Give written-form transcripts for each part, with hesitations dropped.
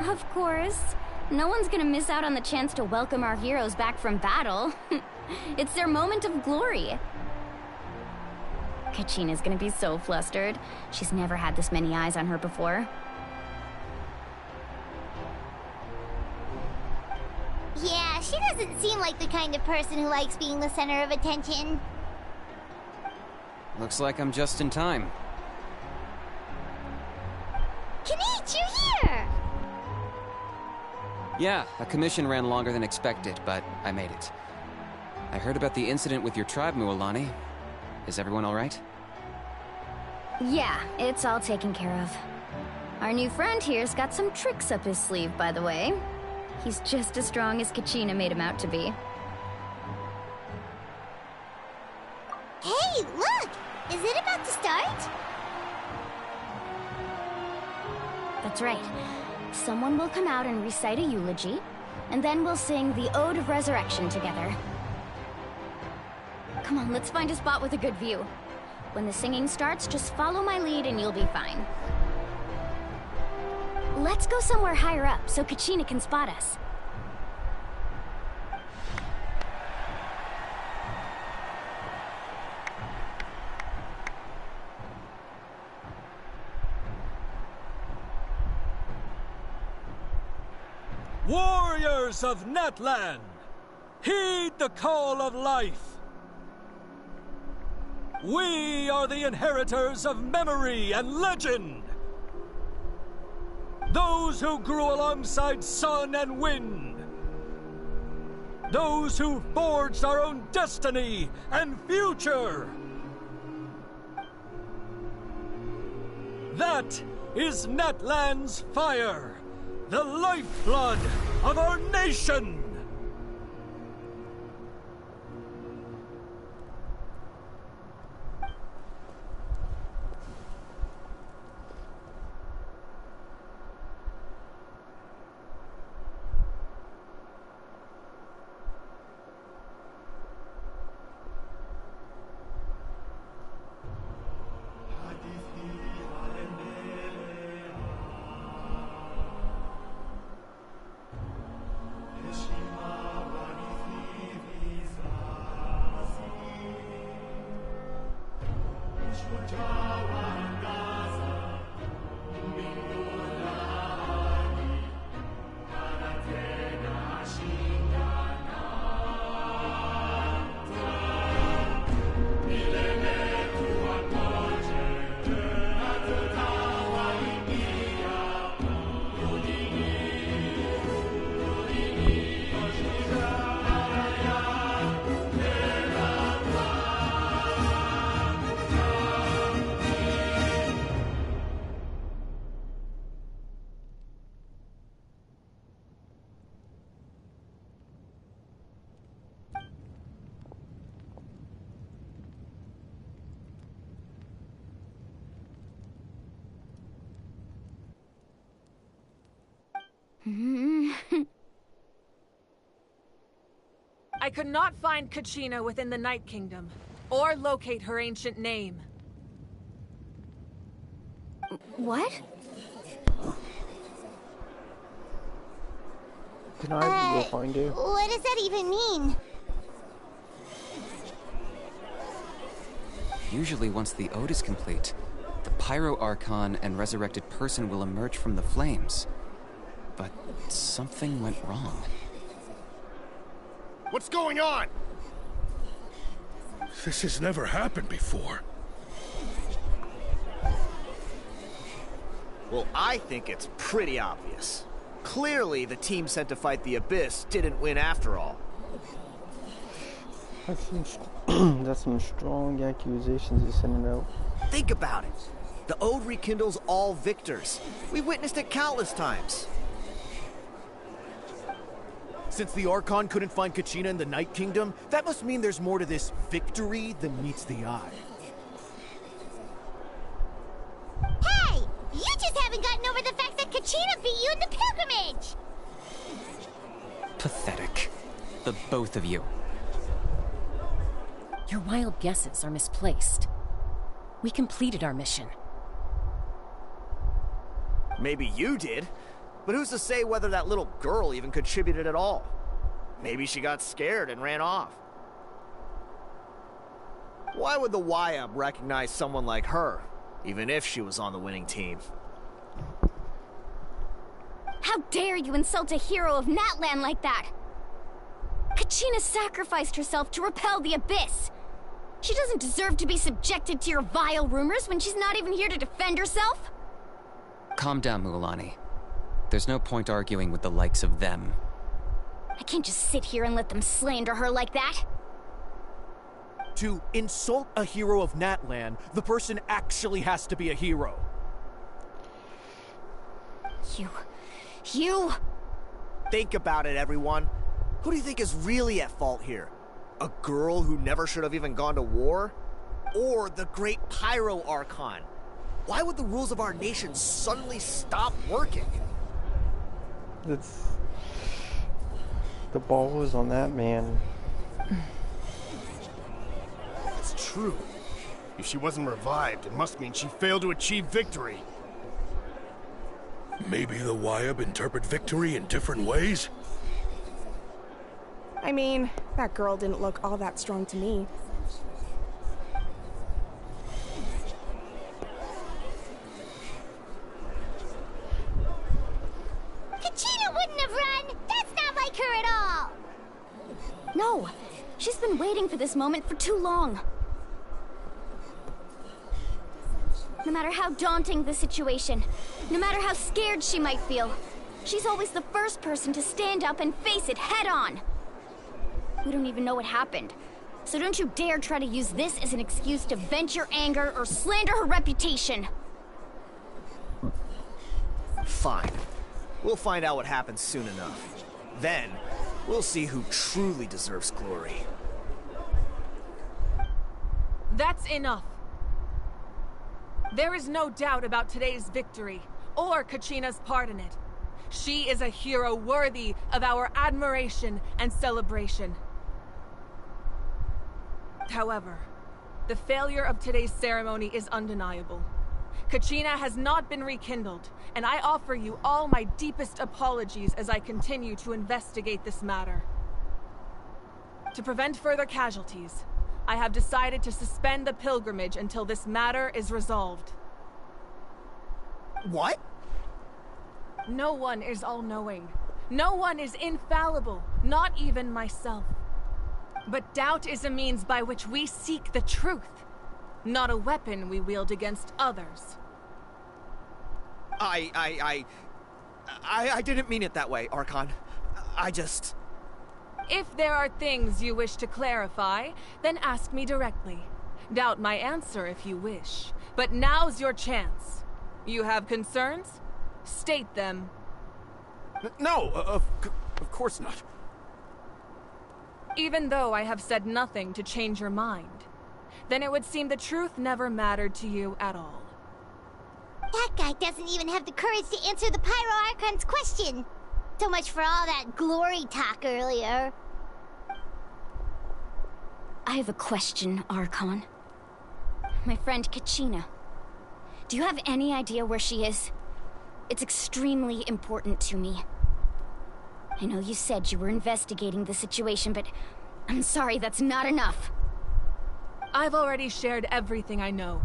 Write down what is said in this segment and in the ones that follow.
Of course. No one's gonna miss out on the chance to welcome our heroes back from battle. It's their moment of glory. Kachina's gonna be so flustered. She's never had this many eyes on her before. Yeah, she doesn't seem like the kind of person who likes being the center of attention. Looks like I'm just in time. Kenich, you're here! Yeah, a commission ran longer than expected, but I made it. I heard about the incident with your tribe, Mualani. Is everyone alright? Yeah, it's all taken care of. Our new friend here's got some tricks up his sleeve, by the way. He's just as strong as Kachina made him out to be. Hey, look! Is it about to start? That's right. Someone will come out and recite a eulogy, and then we'll sing the Ode of Resurrection together. Come on, let's find a spot with a good view. When the singing starts, just follow my lead and you'll be fine. Let's go somewhere higher up so Kachina can spot us. Warriors of Natlan, heed the call of life. We are the inheritors of memory and legend. Those who grew alongside sun and wind. Those who forged our own destiny and future. That is Natlan's fire. The lifeblood of our nation! I could not find Kachina within the Night Kingdom. or locate her ancient name. What? Can I go find you? What does that even mean? Usually once the ode is complete, the Pyro Archon and resurrected person will emerge from the flames. But something went wrong. What's going on? This has never happened before. Well, I think it's pretty obvious. Clearly, the team sent to fight the Abyss didn't win after all. That's some strong accusations you're sending out. Think about it. The Ode rekindles all victors. We witnessed it countless times. Since the Archon couldn't find Kachina in the Night Kingdom, that must mean there's more to this victory than meets the eye. Hey! You just haven't gotten over the fact that Kachina beat you in the pilgrimage! Pathetic. The both of you. Your wild guesses are misplaced. We completed our mission. Maybe you did, but who's to say whether that little girl even contributed at all? Maybe she got scared and ran off. Why would the YM recognize someone like her, even if she was on the winning team? How dare you insult a hero of Natlan like that? Kachina sacrificed herself to repel the Abyss. She doesn't deserve to be subjected to your vile rumors when she's not even here to defend herself. Calm down, Mualani. There's no point arguing with the likes of them. I can't just sit here and let them slander her like that. To insult a hero of Natlan, the person actually has to be a hero. You... Think about it, everyone. Who do you think is really at fault here? A girl who never should have even gone to war? Or the great Pyro Archon? Why would the rules of our nation suddenly stop working? It's... The ball was on that man. It's true. If she wasn't revived, it must mean she failed to achieve victory. Maybe the Wyab interpret victory in different ways? I mean, that girl didn't look all that strong to me. Kachina wouldn't have run! That's not like her at all! No, she's been waiting for this moment for too long. No matter how daunting the situation, no matter how scared she might feel, she's always the first person to stand up and face it head on. We don't even know what happened, so don't you dare try to use this as an excuse to vent your anger or slander her reputation. Fine. We'll find out what happens soon enough. Then, we'll see who truly deserves glory. That's enough. There is no doubt about today's victory, or Kachina's part in it. She is a hero worthy of our admiration and celebration. However, the failure of today's ceremony is undeniable. Kachina has not been rekindled, and I offer you all my deepest apologies as I continue to investigate this matter. To prevent further casualties, I have decided to suspend the pilgrimage until this matter is resolved. What? No one is all-knowing. No one is infallible, not even myself. But doubt is a means by which we seek the truth, not a weapon we wield against others. I didn't mean it that way, Archon. I just... If there are things you wish to clarify, then ask me directly. Doubt my answer if you wish. But now's your chance. You have concerns? State them. No, of course not. Even though I have said nothing to change your mind, then it would seem the truth never mattered to you at all. That guy doesn't even have the courage to answer the Pyro Archon's question. So much for all that glory talk earlier. I have a question, Archon. My friend Kachina. Do you have any idea where she is? It's extremely important to me. I know you said you were investigating the situation, but I'm sorry, that's not enough. I've already shared everything I know.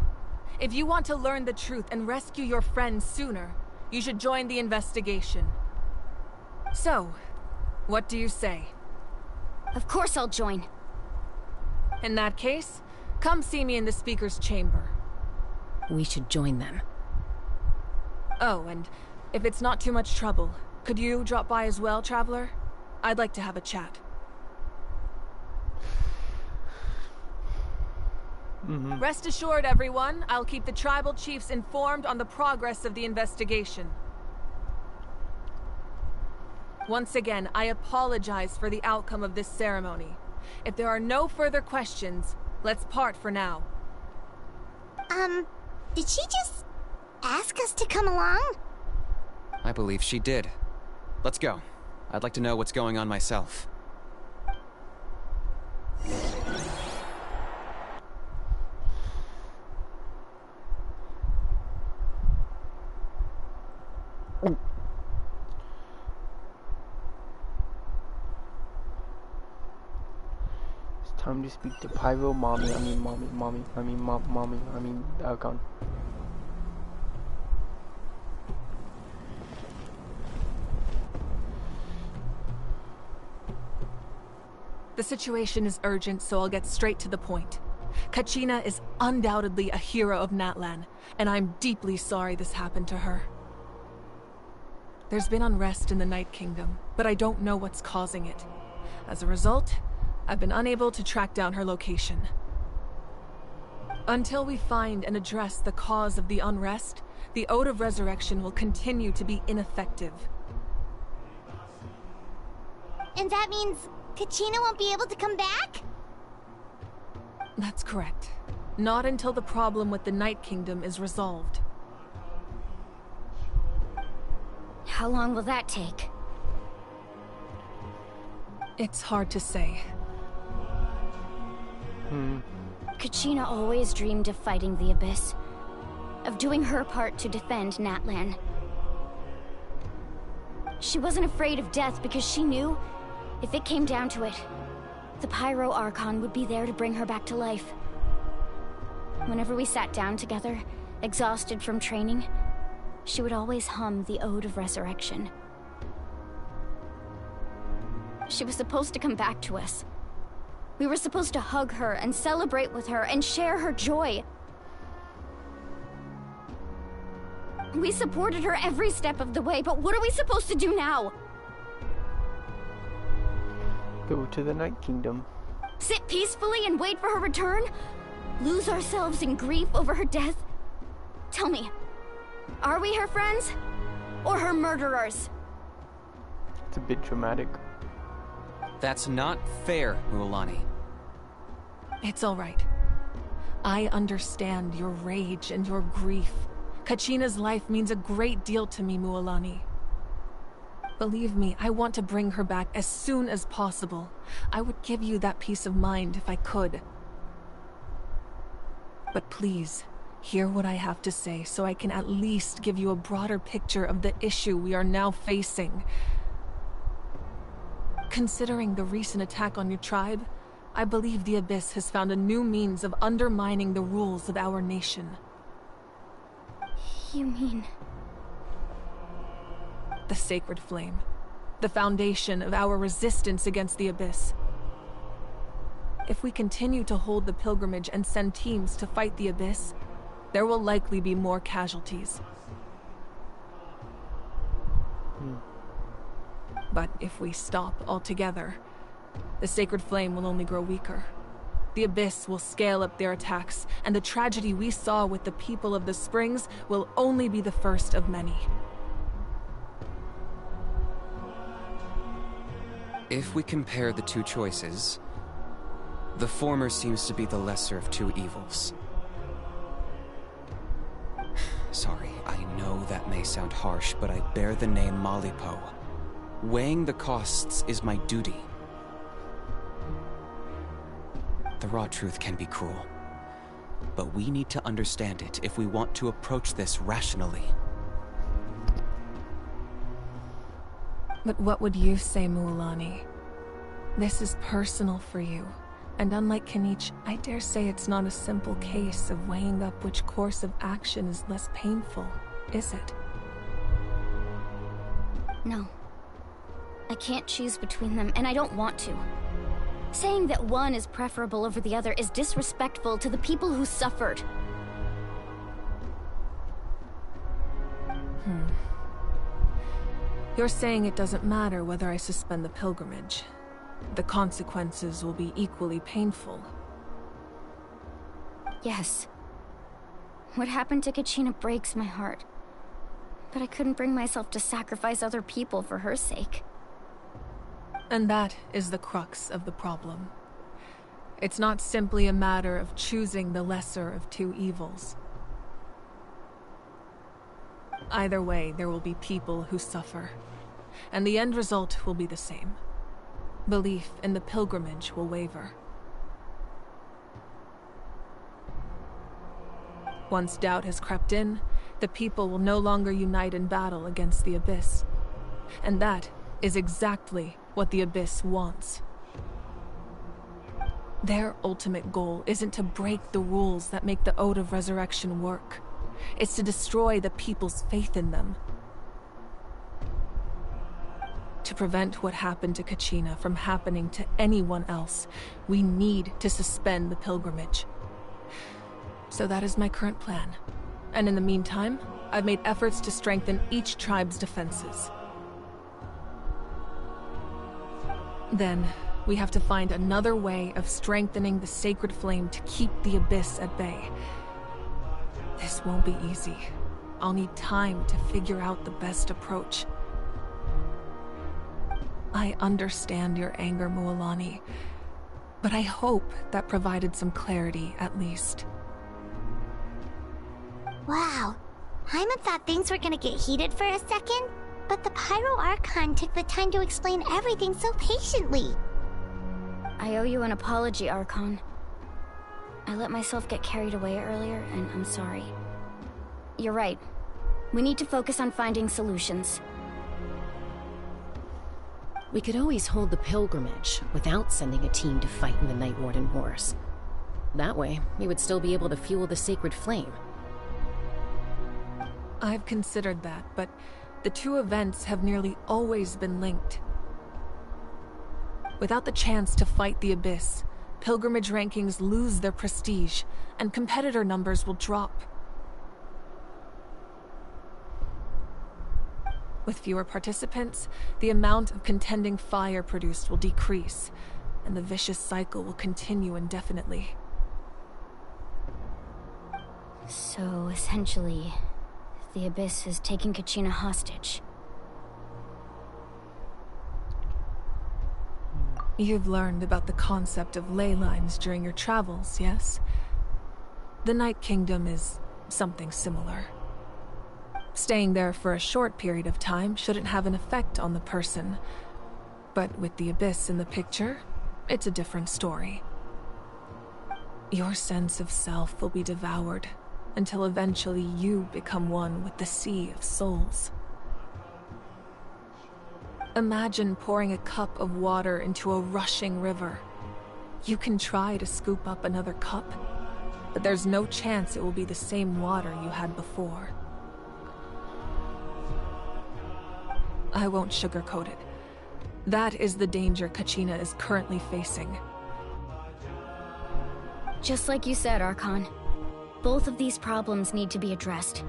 If you want to learn the truth and rescue your friend sooner, you should join the investigation. So, what do you say? Of course I'll join. In that case, come see me in the speaker's chamber. We should join them. Oh, and if it's not too much trouble, could you drop by as well, Traveler? I'd like to have a chat. Rest assured, everyone, I'll keep the tribal chiefs informed on the progress of the investigation. Once again, I apologize for the outcome of this ceremony. If there are no further questions, let's part for now. Did she just ask us to come along? I believe she did. Let's go. I'd like to know what's going on myself. It's time to speak to Pyro, mommy, Archon. The situation is urgent, so I'll get straight to the point. Kachina is undoubtedly a hero of Natlan, and I'm deeply sorry this happened to her. There's been unrest in the Night Kingdom, but I don't know what's causing it. As a result, I've been unable to track down her location. Until we find and address the cause of the unrest, the Ode of Resurrection will continue to be ineffective. And that means Kachina won't be able to come back? That's correct. Not until the problem with the Night Kingdom is resolved. How long will that take? It's hard to say. Kachina always dreamed of fighting the Abyss. Of doing her part to defend Natlan. She wasn't afraid of death because she knew, if it came down to it, the Pyro Archon would be there to bring her back to life. Whenever we sat down together, exhausted from training, she would always hum the Ode of Resurrection. She was supposed to come back to us. We were supposed to hug her and celebrate with her and share her joy. We supported her every step of the way, but what are we supposed to do now? Go to the Night Kingdom. Sit peacefully and wait for her return? Lose ourselves in grief over her death? Tell me, are we her friends? Or her murderers? It's a bit dramatic. That's not fair, Mualani. It's all right. I understand your rage and your grief. Kachina's life means a great deal to me, Mualani. Believe me, I want to bring her back as soon as possible. I would give you that peace of mind if I could. But please, hear what I have to say so I can at least give you a broader picture of the issue we are now facing. Considering the recent attack on your tribe, I believe the Abyss has found a new means of undermining the rules of our nation. You mean... The Sacred Flame. The foundation of our resistance against the Abyss. If we continue to hold the pilgrimage and send teams to fight the Abyss, there will likely be more casualties. But if we stop altogether, the Sacred Flame will only grow weaker. The Abyss will scale up their attacks, and the tragedy we saw with the people of the Springs will only be the first of many. If we compare the two choices, the former seems to be the lesser of two evils. Sorry, I know that may sound harsh, but I bear the name Malipo. Weighing the costs is my duty. The raw truth can be cruel. But we need to understand it if we want to approach this rationally. But what would you say, Mualani? This is personal for you. And unlike Kinich, I dare say it's not a simple case of weighing up which course of action is less painful, is it? No. I can't choose between them, and I don't want to. Saying that one is preferable over the other is disrespectful to the people who suffered. You're saying it doesn't matter whether I suspend the pilgrimage. The consequences will be equally painful. Yes. What happened to Kachina breaks my heart. But I couldn't bring myself to sacrifice other people for her sake. And that is the crux of the problem. It's not simply a matter of choosing the lesser of two evils. Either way, there will be people who suffer. And the end result will be the same. Belief in the pilgrimage will waver. Once doubt has crept in, the people will no longer unite in battle against the Abyss. And that is exactly what the Abyss wants. Their ultimate goal isn't to break the rules that make the Ode of Resurrection work. It's to destroy the people's faith in them. To prevent what happened to Kachina from happening to anyone else, we need to suspend the pilgrimage. So that is my current plan. And in the meantime, I've made efforts to strengthen each tribe's defenses. Then, we have to find another way of strengthening the sacred flame to keep the Abyss at bay. This won't be easy. I'll need time to figure out the best approach. I understand your anger, Mualani, but I hope that provided some clarity, at least. Wow. Hyman thought things were gonna get heated for a second, but the Pyro Archon took the time to explain everything so patiently. I owe you an apology, Archon. I let myself get carried away earlier, and I'm sorry. You're right. We need to focus on finding solutions. We could always hold the pilgrimage without sending a team to fight in the Night Warden Wars. That way, we would still be able to fuel the sacred flame. I've considered that, but the two events have nearly always been linked. Without the chance to fight the Abyss, pilgrimage rankings lose their prestige, and competitor numbers will drop. With fewer participants, the amount of contending fire produced will decrease, and the vicious cycle will continue indefinitely. So, essentially, the Abyss is taking Kachina hostage. You've learned about the concept of ley lines during your travels, yes? The Night Kingdom is something similar. Staying there for a short period of time shouldn't have an effect on the person. But with the Abyss in the picture, it's a different story. Your sense of self will be devoured, until eventually you become one with the Sea of Souls. Imagine pouring a cup of water into a rushing river. You can try to scoop up another cup, but there's no chance it will be the same water you had before. I won't sugarcoat it. That is the danger Kachina is currently facing. Just like you said, Archon. Both of these problems need to be addressed.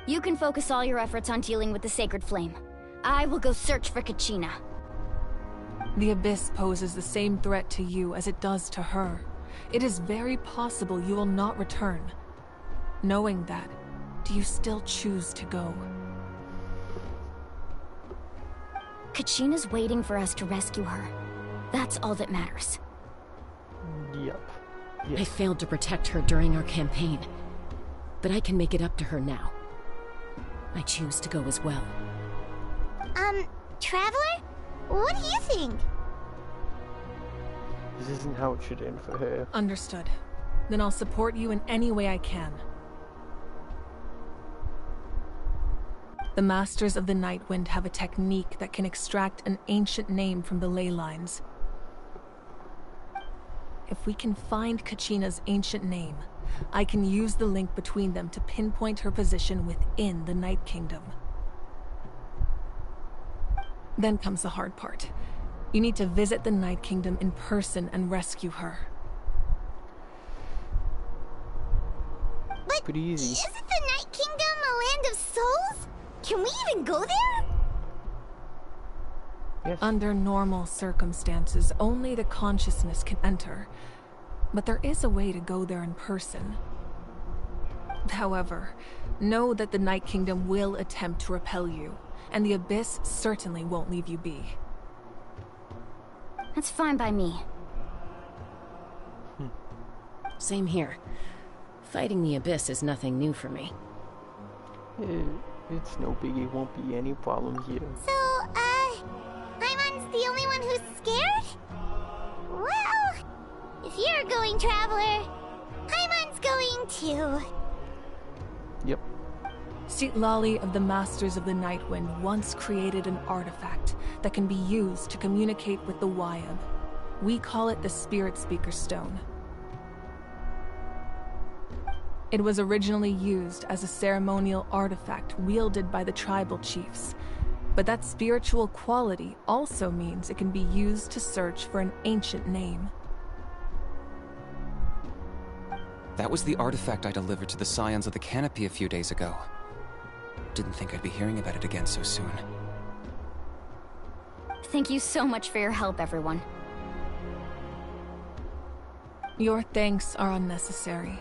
You can focus all your efforts on dealing with the Sacred Flame. I will go search for Kachina. The Abyss poses the same threat to you as it does to her. It is very possible you will not return. Knowing that, do you still choose to go? Kachina's waiting for us to rescue her. That's all that matters. Yep. I Yes. failed to protect her during our campaign, but I can make it up to her now. I choose to go as well. Traveler? What do you think? This isn't how it should end for her. Understood. Then I'll support you in any way I can. The Masters of the Nightwind have a technique that can extract an ancient name from the ley lines. If we can find Kachina's ancient name, I can use the link between them to pinpoint her position within the Night Kingdom. Then comes the hard part. You need to visit the Night Kingdom in person and rescue her. But pretty easy. Isn't the Night Kingdom a land of souls? Can we even go there? Yes. Under normal circumstances, only the consciousness can enter. But there is a way to go there in person. However, know that the Night Kingdom will attempt to repel you, and the Abyss certainly won't leave you be. That's fine by me. Same here. Fighting the Abyss is nothing new for me. It's no biggie, won't be any problem here. So, Paimon's the only one who's scared? Well, if you're going, Traveler, Paimon's going too. Yep. Citlali of the Masters of the Nightwind once created an artifact that can be used to communicate with the Wyab. We call it the Spirit Speaker Stone. It was originally used as a ceremonial artifact wielded by the tribal chiefs, but that spiritual quality also means it can be used to search for an ancient name. That was the artifact I delivered to the Scions of the Canopy a few days ago. Didn't think I'd be hearing about it again so soon. Thank you so much for your help, everyone. Your thanks are unnecessary.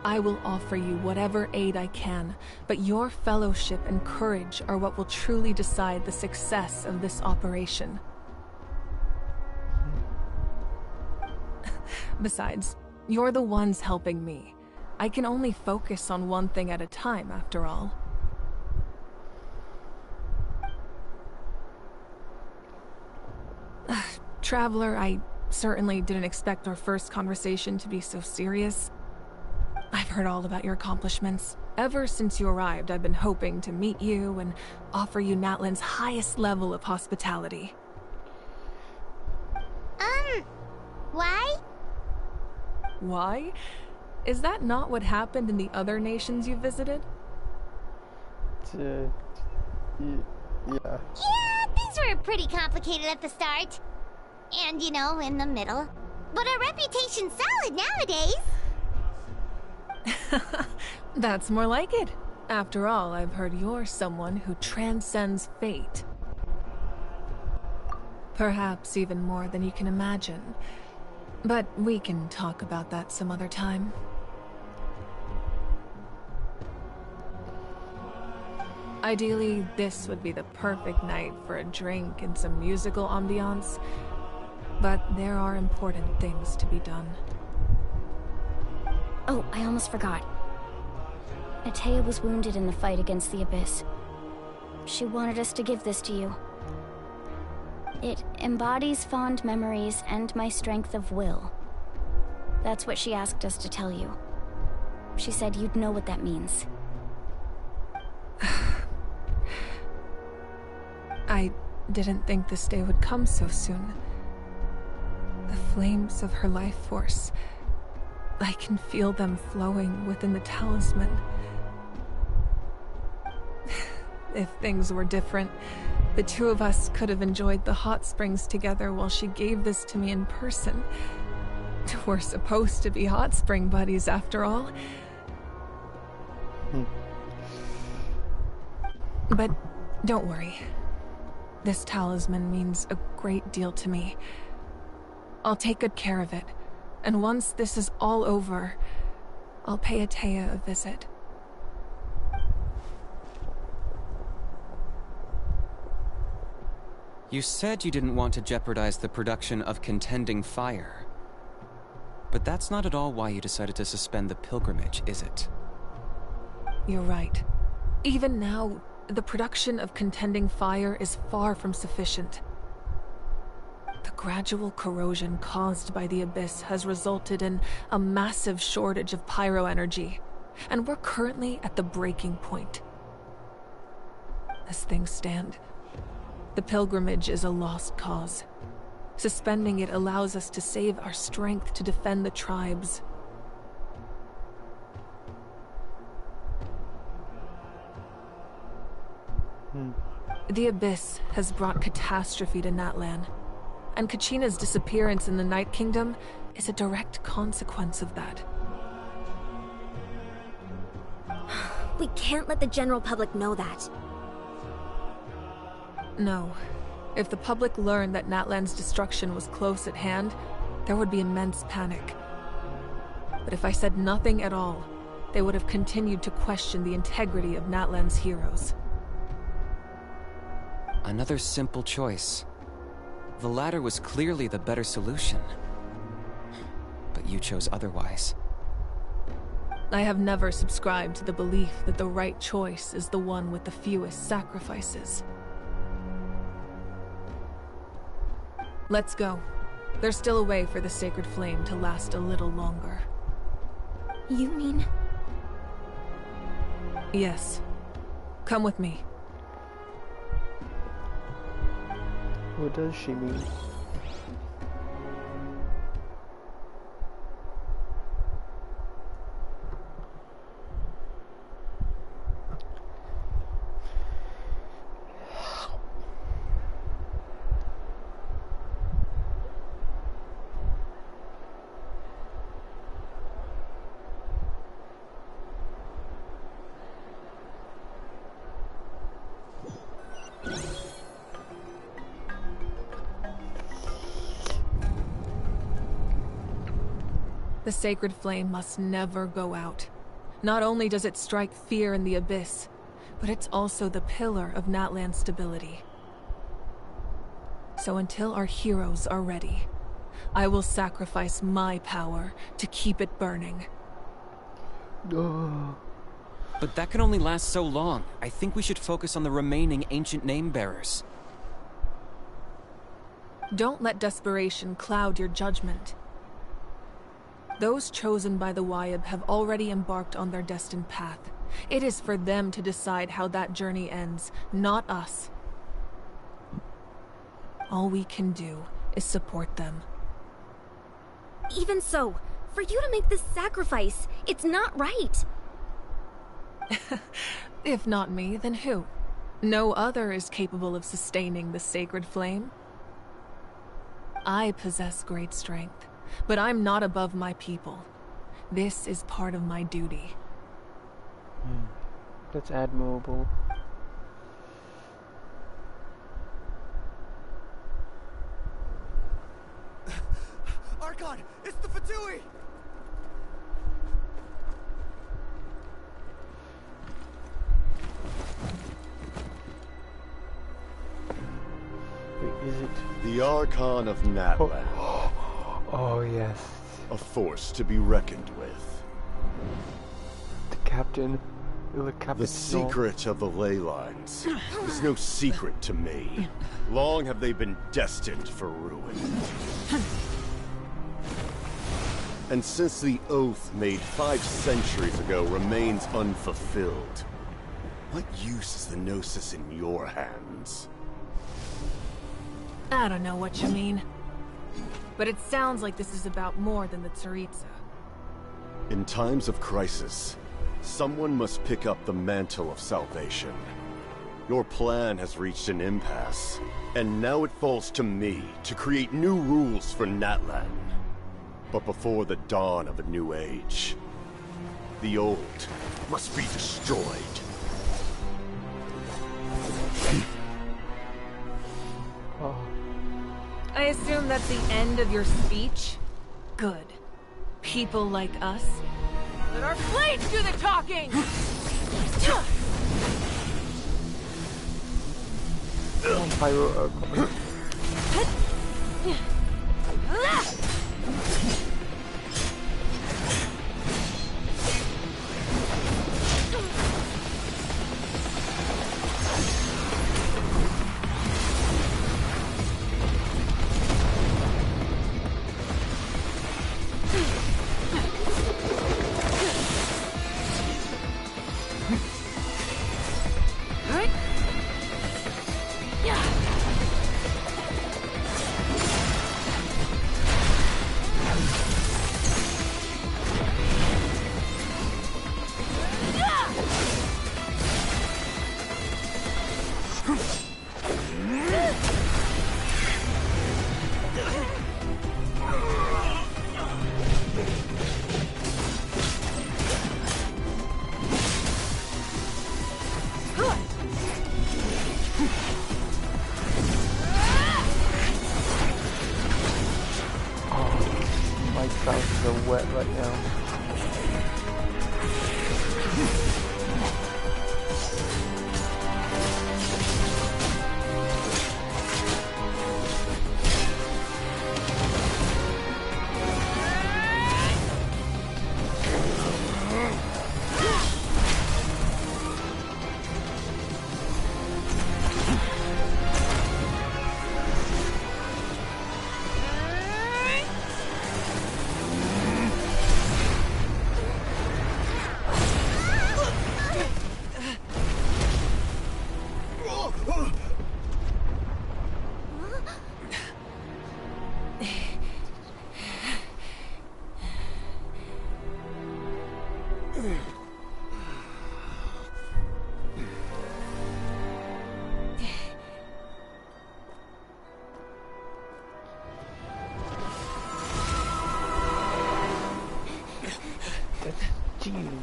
I will offer you whatever aid I can, but your fellowship and courage are what will truly decide the success of this operation. Besides, you're the ones helping me. I can only focus on one thing at a time, after all. Traveler, I certainly didn't expect our first conversation to be so serious. I've heard all about your accomplishments. Ever since you arrived, I've been hoping to meet you and offer you Natlan's highest level of hospitality. Why? Why? Is that not what happened in the other nations you visited? Yeah. Yeah, things were pretty complicated at the start. And, you know, in the middle. But our reputation's solid nowadays. That's more like it. After all, I've heard you're someone who transcends fate. Perhaps even more than you can imagine. But we can talk about that some other time. Ideally, this would be the perfect night for a drink and some musical ambiance. But there are important things to be done. Oh, I almost forgot. Atea was wounded in the fight against the Abyss. She wanted us to give this to you. It embodies fond memories and my strength of will. That's what she asked us to tell you. She said you'd know what that means. I didn't think this day would come so soon. The flames of her life force. I can feel them flowing within the talisman. If things were different, the two of us could have enjoyed the hot springs together while she gave this to me in person. We're supposed to be hot spring buddies, after all. But don't worry. This talisman means a great deal to me. I'll take good care of it. And once this is all over, I'll pay Atea a visit. You said you didn't want to jeopardize the production of Contending Fire. But that's not at all why you decided to suspend the pilgrimage, is it? You're right. Even now, the production of Contending Fire is far from sufficient. The gradual corrosion caused by the Abyss has resulted in a massive shortage of pyro energy, and we're currently at the breaking point. As things stand, the pilgrimage is a lost cause. Suspending it allows us to save our strength to defend the tribes. The Abyss has brought catastrophe to Natlan, and Kachina's disappearance in the Night Kingdom is a direct consequence of that. We can't let the general public know that. No. If the public learned that Natlan's destruction was close at hand, there would be immense panic. But if I said nothing at all, they would have continued to question the integrity of Natlan's heroes. Another simple choice. The latter was clearly the better solution. But you chose otherwise. I have never subscribed to the belief that the right choice is the one with the fewest sacrifices. Let's go. There's still a way for the sacred flame to last a little longer. You mean? Yes. Come with me. What does she mean? The sacred flame must never go out. Not only does it strike fear in the Abyss, but it's also the pillar of Natlan's stability. So until our heroes are ready, I will sacrifice my power to keep it burning. But that can only last so long. I think we should focus on the remaining ancient name-bearers. Don't let desperation cloud your judgment. Those chosen by the Wyeb have already embarked on their destined path. It is for them to decide how that journey ends, not us. All we can do is support them. Even so, for you to make this sacrifice, it's not right. If not me, then who? No other is capable of sustaining the sacred flame. I possess great strength, but I'm not above my people. This is part of my duty. That's admirable. Archon, it's the Fatui! Wait, is it? The Archon of Natlan. Oh yes. A force to be reckoned with. The captain. The secret of the ley lines is no secret to me. Long have they been destined for ruin. And since the oath made 5 centuries ago remains unfulfilled, what use is the Gnosis in your hands? I don't know what you mean. But it sounds like this is about more than the Tsaritsa. In times of crisis, someone must pick up the mantle of salvation. Your plan has reached an impasse, and now it falls to me to create new rules for Natlan. But before the dawn of a new age, the old must be destroyed. I assume that's the end of your speech? Good. People like us. Let our blades do the talking! Pyro Archon. right now.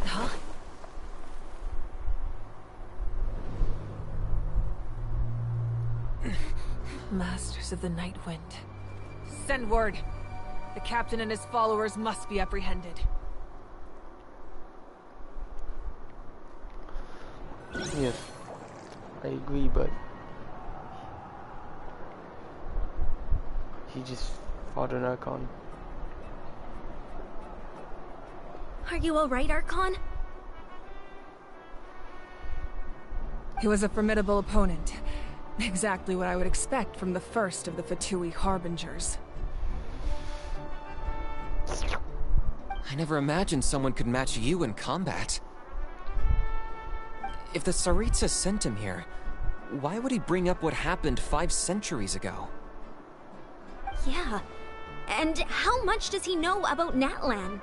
Huh? Masters of the Night Wind. Send word. The captain and his followers must be apprehended. Yes, I agree, but he just fought an Archon. Are you alright, Archon? He was a formidable opponent. Exactly what I would expect from the first of the Fatui Harbingers. I never imagined someone could match you in combat. If the Tsaritsa sent him here, why would he bring up what happened 5 centuries ago? Yeah. And how much does he know about Natlan?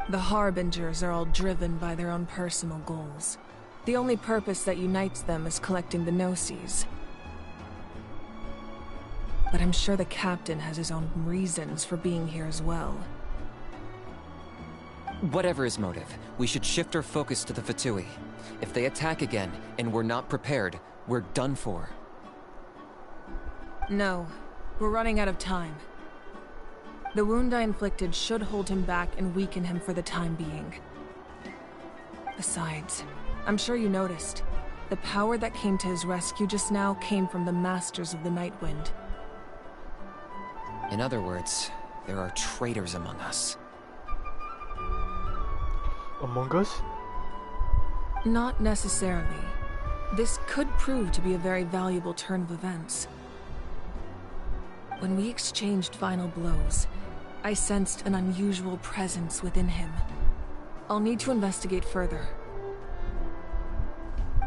The Harbingers are all driven by their own personal goals. The only purpose that unites them is collecting the Gnosis. But I'm sure the captain has his own reasons for being here as well. Whatever his motive, we should shift our focus to the Fatui. If they attack again, and we're not prepared, we're done for. No, we're running out of time. The wound I inflicted should hold him back and weaken him for the time being. Besides, I'm sure you noticed, the power that came to his rescue just now came from the Masters of the Night Wind. In other words, there are traitors among us. Among Us? Not necessarily. This could prove to be a very valuable turn of events. When we exchanged final blows, I sensed an unusual presence within him. I'll need to investigate further.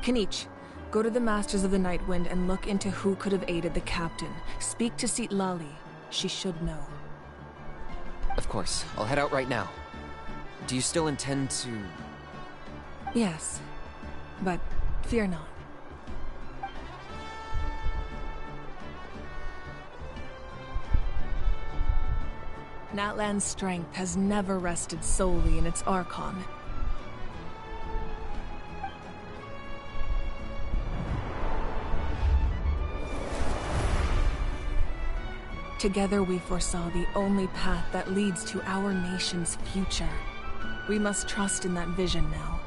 Kanich, go to the Masters of the Night Wind and look into who could have aided the captain. Speak to Sitlali. She should know. Of course, I'll head out right now. Do you still intend to... Yes, but fear not. Natlan's strength has never rested solely in its Archon. Together we foresaw the only path that leads to our nation's future. We must trust in that vision now.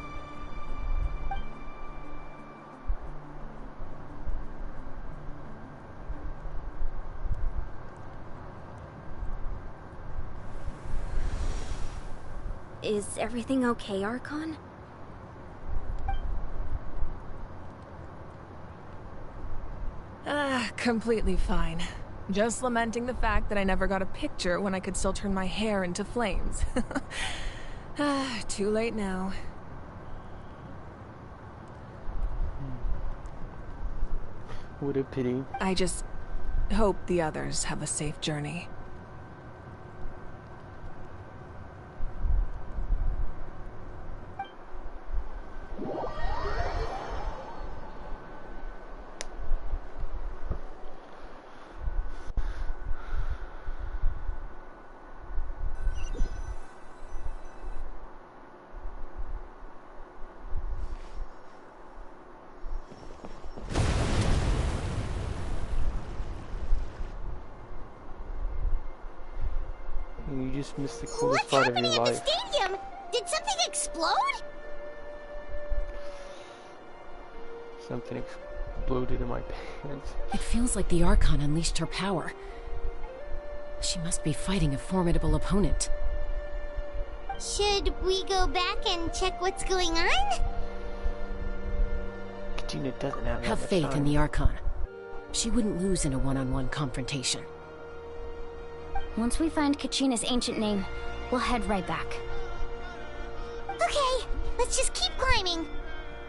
Is everything okay, Archon? Completely fine. Just lamenting the fact that I never got a picture when I could still turn my hair into flames. Too late now. What a pity. I just hope the others have a safe journey. just missed the coolest What's part of your happening at the life. stadium? Did something explode? Something exploded in my pants. It feels like the Archon unleashed her power. She must be fighting a formidable opponent. Should we go back and check what's going on? Katina doesn't have that Have much faith time. in the Archon. She wouldn't lose in a one-on-one confrontation. Once we find Kachina's ancient name, we'll head right back. Okay, let's just keep climbing.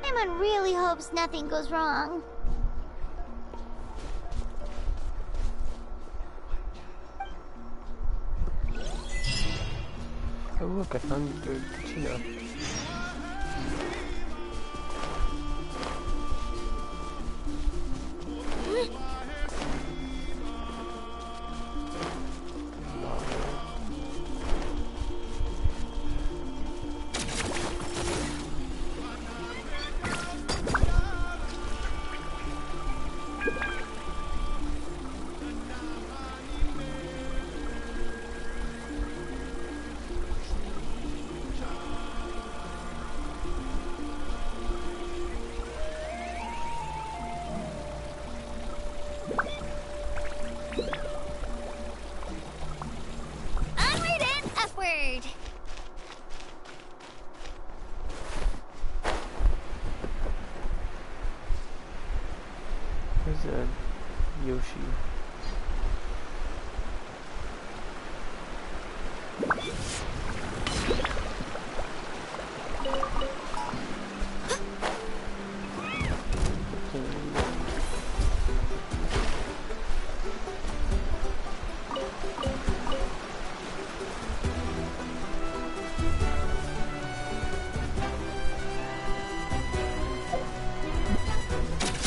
Paimon really hopes nothing goes wrong. Oh look, I found Katina. Onward and upward! There's a Yoshi.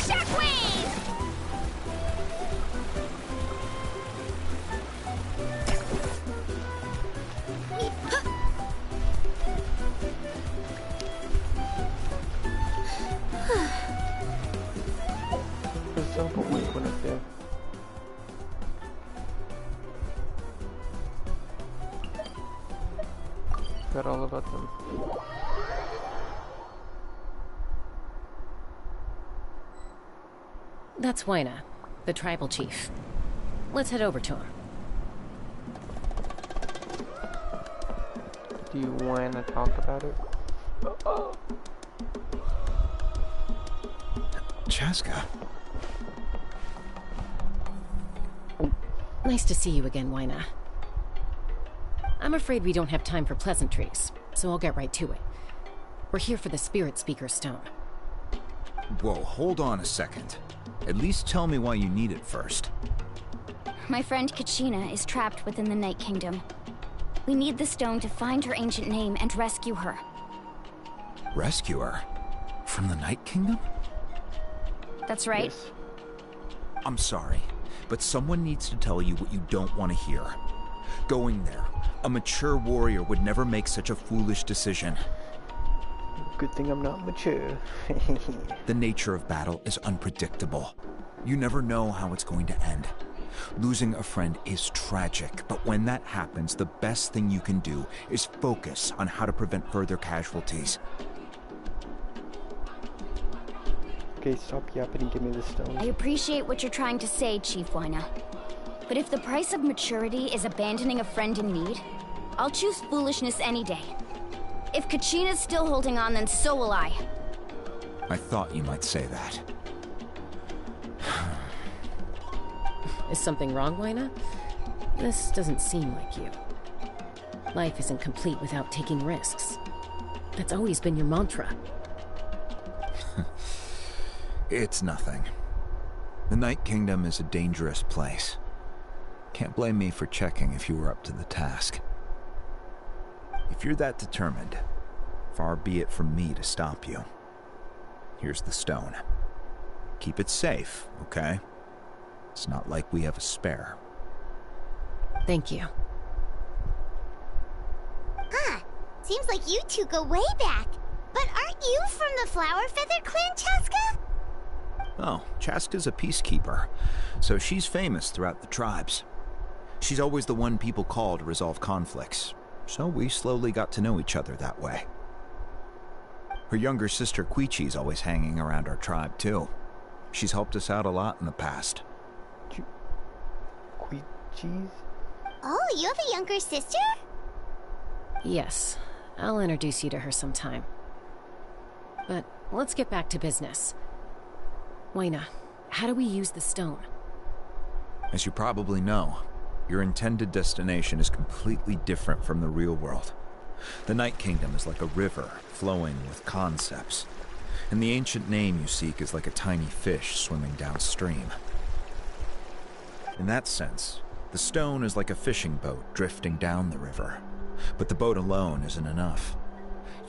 Shockwave! There's some weak one up there. Got all about them. That's Wyna, the tribal chief. Let's head over to him. Do you want to talk about it? Chaska. Nice to see you again, Wyna. I'm afraid we don't have time for pleasantries, so I'll get right to it. We're here for the Spirit Speaker Stone. Whoa, hold on a second. At least tell me why you need it first. My friend Kachina is trapped within the Night Kingdom. We need the stone to find her ancient name and rescue her. Rescue her? From the Night Kingdom? That's right. Yes. I'm sorry, but someone needs to tell you what you don't want to hear. Going there, a mature warrior would never make such a foolish decision. Good thing I'm not mature. The nature of battle is unpredictable. You never know how it's going to end. Losing a friend is tragic, but when that happens, the best thing you can do is focus on how to prevent further casualties. Okay, stop yapping and give me the stone. I appreciate what you're trying to say, Chief Wyna. But if the price of maturity is abandoning a friend in need, I'll choose foolishness any day. If Kachina's still holding on, then so will I. I thought you might say that. Is something wrong, Wyna? This doesn't seem like you. Life isn't complete without taking risks. That's always been your mantra. It's nothing. The Night Kingdom is a dangerous place. Can't blame me for checking if you were up to the task. If you're that determined, far be it from me to stop you. Here's the stone. Keep it safe, okay? It's not like we have a spare. Thank you. Huh. Seems like you two go way back. But aren't you from the Flower Feather Clan, Chaska? Oh, Chaska's a peacekeeper, so she's famous throughout the tribes. She's always the one people call to resolve conflicts, so we slowly got to know each other that way. Her younger sister Quichi's always hanging around our tribe, too. She's helped us out a lot in the past. Quichi's? Oh, you have a younger sister? Yes, I'll introduce you to her sometime. But let's get back to business. Wayna, how do we use the stone? As you probably know, your intended destination is completely different from the real world. The Night Kingdom is like a river flowing with concepts, and the ancient name you seek is like a tiny fish swimming downstream. In that sense, the stone is like a fishing boat drifting down the river, but the boat alone isn't enough.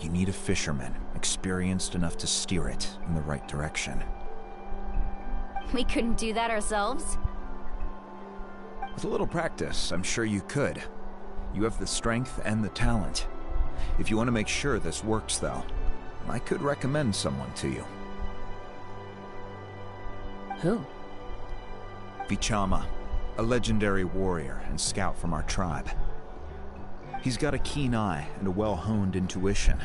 You need a fisherman experienced enough to steer it in the right direction. We couldn't do that ourselves? With a little practice, I'm sure you could. You have the strength and the talent. If you want to make sure this works, though, I could recommend someone to you. Who? Vichama, a legendary warrior and scout from our tribe. He's got a keen eye and a well-honed intuition.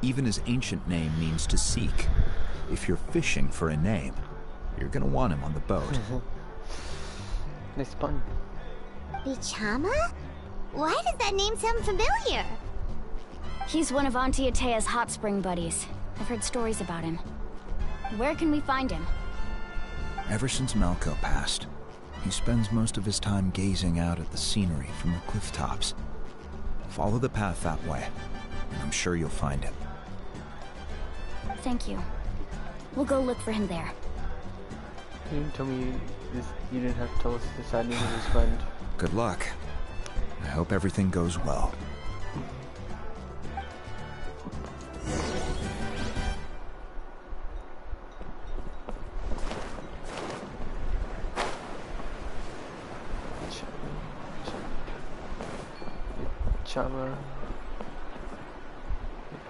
Even his ancient name means to seek. If you're fishing for a name, you're gonna want him on the boat. Nice pun. Vichama? Why does that name sound familiar? He's one of Auntie Atea's hot spring buddies. I've heard stories about him. Where can we find him? Ever since Malco passed, he spends most of his time gazing out at the scenery from the cliff tops. Follow the path that way, and I'm sure you'll find him. Thank you. We'll go look for him there. You didn't tell me this. You didn't have to tell us the sad news of his friend. Good luck. I hope everything goes well.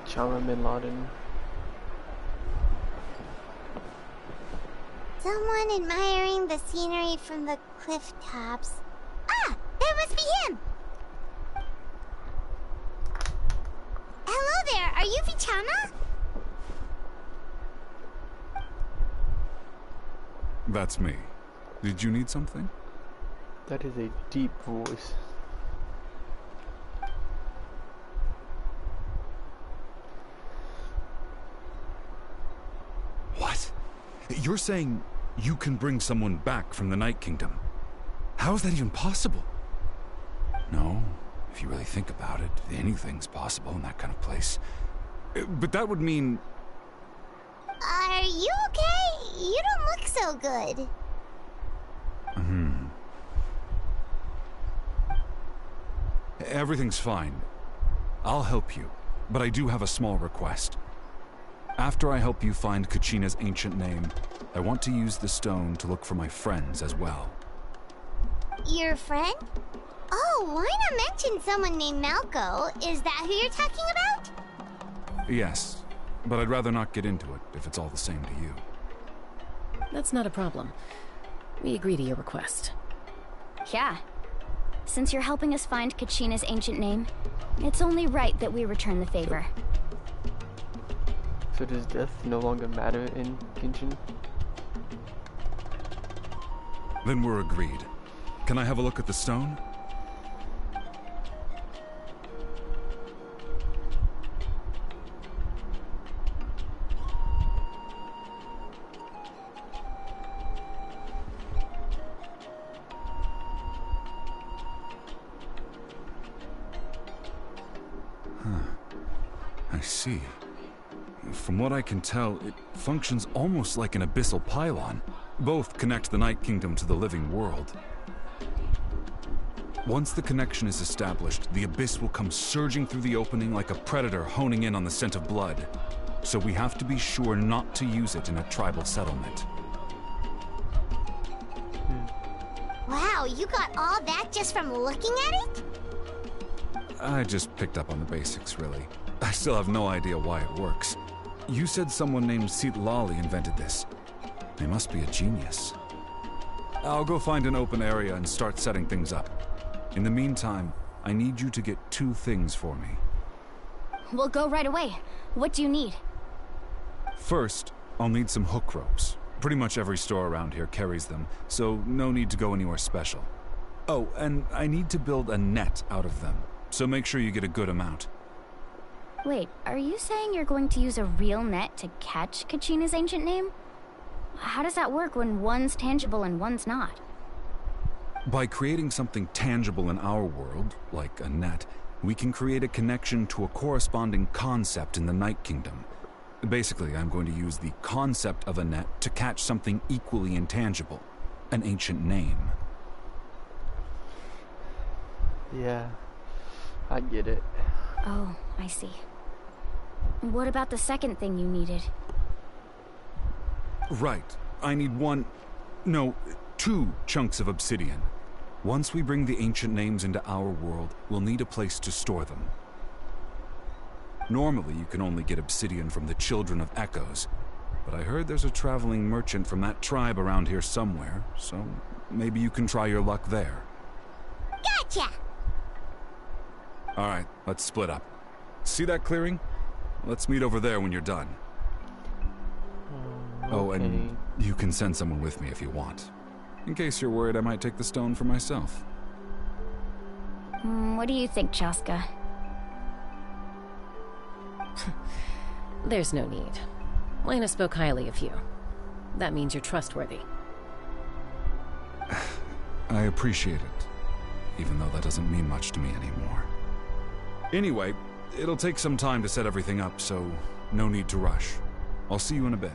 Chama bin Laden. Someone admiring the scenery from the cliff tops. Ah! That must be him! Hello there, are you Vichama? That's me. Did you need something? That is a deep voice. What? You're saying you can bring someone back from the Night Kingdom? How is that even possible? No, if you really think about it, anything's possible in that kind of place. But that would mean... Are you okay? You don't look so good. Everything's fine. I'll help you, but I do have a small request. After I help you find Kachina's ancient name, I want to use the stone to look for my friends as well. Your friend? Oh, why not mention someone named Malco? Is that who you're talking about? Yes, but I'd rather not get into it if it's all the same to you. That's not a problem. We agree to your request. Yeah. Since you're helping us find Kachina's ancient name, it's only right that we return the favor. So does death no longer matter in Genshin? Then we're agreed. Can I have a look at the stone? I see. From what I can tell, it functions almost like an abyssal pylon. Both connect the Night Kingdom to the living world. Once the connection is established, the abyss will come surging through the opening like a predator honing in on the scent of blood. So we have to be sure not to use it in a tribal settlement. Wow, you got all that just from looking at it? I just picked up on the basics, really. I still have no idea why it works. You said someone named Lali invented this. They must be a genius. I'll go find an open area and start setting things up. In the meantime, I need you to get 2 things for me. We'll go right away. What do you need? First, I'll need some hook ropes. Pretty much every store around here carries them, so no need to go anywhere special. Oh, and I need to build a net out of them, so make sure you get a good amount. Wait, are you saying you're going to use a real net to catch Kachina's ancient name? How does that work when one's tangible and one's not? By creating something tangible in our world, like a net, we can create a connection to a corresponding concept in the Night Kingdom. Basically, I'm going to use the concept of a net to catch something equally intangible, an ancient name. Yeah, I get it. Oh, I see. What about the second thing you needed? Right. I need 2 chunks of obsidian. Once we bring the ancient names into our world, we'll need a place to store them. Normally, you can only get obsidian from the Children of Echoes, but I heard there's a traveling merchant from that tribe around here somewhere, so maybe you can try your luck there. Gotcha! Alright, let's split up. See that clearing? Let's meet over there when you're done. Oh, and you can send someone with me if you want. In case you're worried I might take the stone for myself. What do you think, Chaska? There's no need. Lena spoke highly of you. That means you're trustworthy. I appreciate it, even though that doesn't mean much to me anymore. Anyway, it'll take some time to set everything up, so no need to rush. I'll see you in a bit.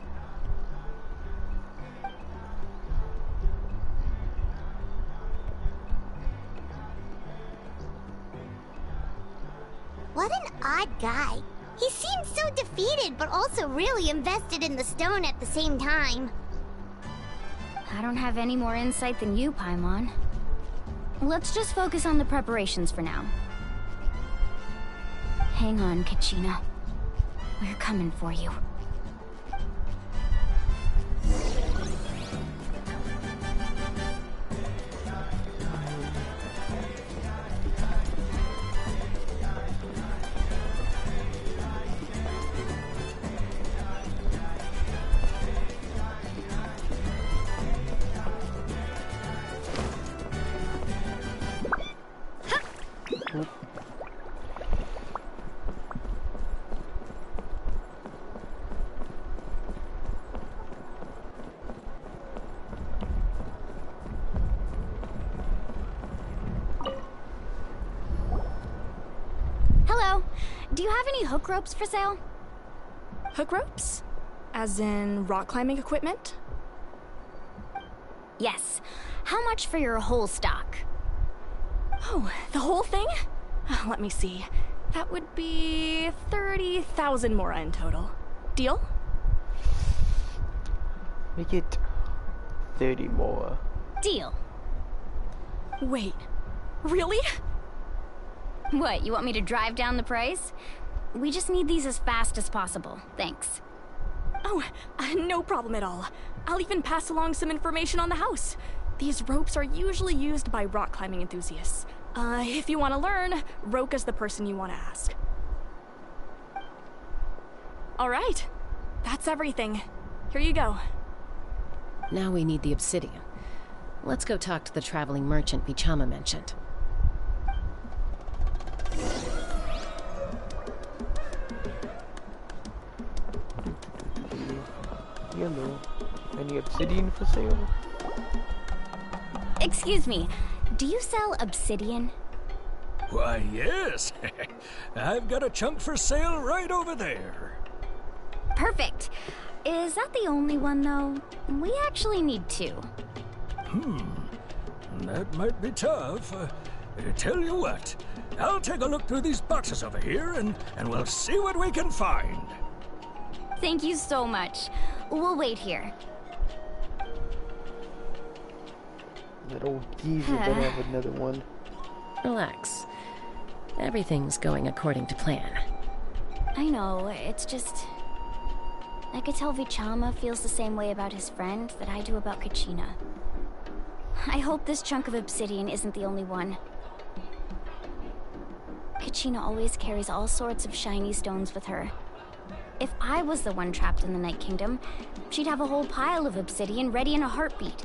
What an odd guy. He seems so defeated, but also really invested in the stone at the same time. I don't have any more insight than you, Paimon. Let's just focus on the preparations for now. Hang on, Kachina. We're coming for you. Hello. Do you have any hook ropes for sale? Hook ropes? As in rock climbing equipment? Yes. How much for your whole stock? Oh, the whole thing? Let me see. That would be 30,000 mora in total. Deal? Make it 30 more. Deal. Wait, really? What, you want me to drive down the price? We just need these as fast as possible. Thanks. Oh, no problem at all. I'll even pass along some information on the house. These ropes are usually used by rock climbing enthusiasts. If you want to learn, Roka's the person you want to ask. All right, that's everything. Here you go. Now we need the obsidian. Let's go talk to the traveling merchant Vichama mentioned. Yellow. Any obsidian for sale? Excuse me, do you sell obsidian? Why, yes. I've got a chunk for sale right over there. Perfect. Is that the only one, though? We actually need 2. That might be tough. Tell you what, I'll take a look through these boxes over here, and we'll see what we can find. Thank you so much. We'll wait here. That old geezer better have another one. Relax. Everything's going according to plan. I know, it's just... I could tell Vichama feels the same way about his friend that I do about Kachina. I hope this chunk of obsidian isn't the only one. Kachina always carries all sorts of shiny stones with her. If I was the one trapped in the Night Kingdom, she'd have a whole pile of obsidian ready in a heartbeat.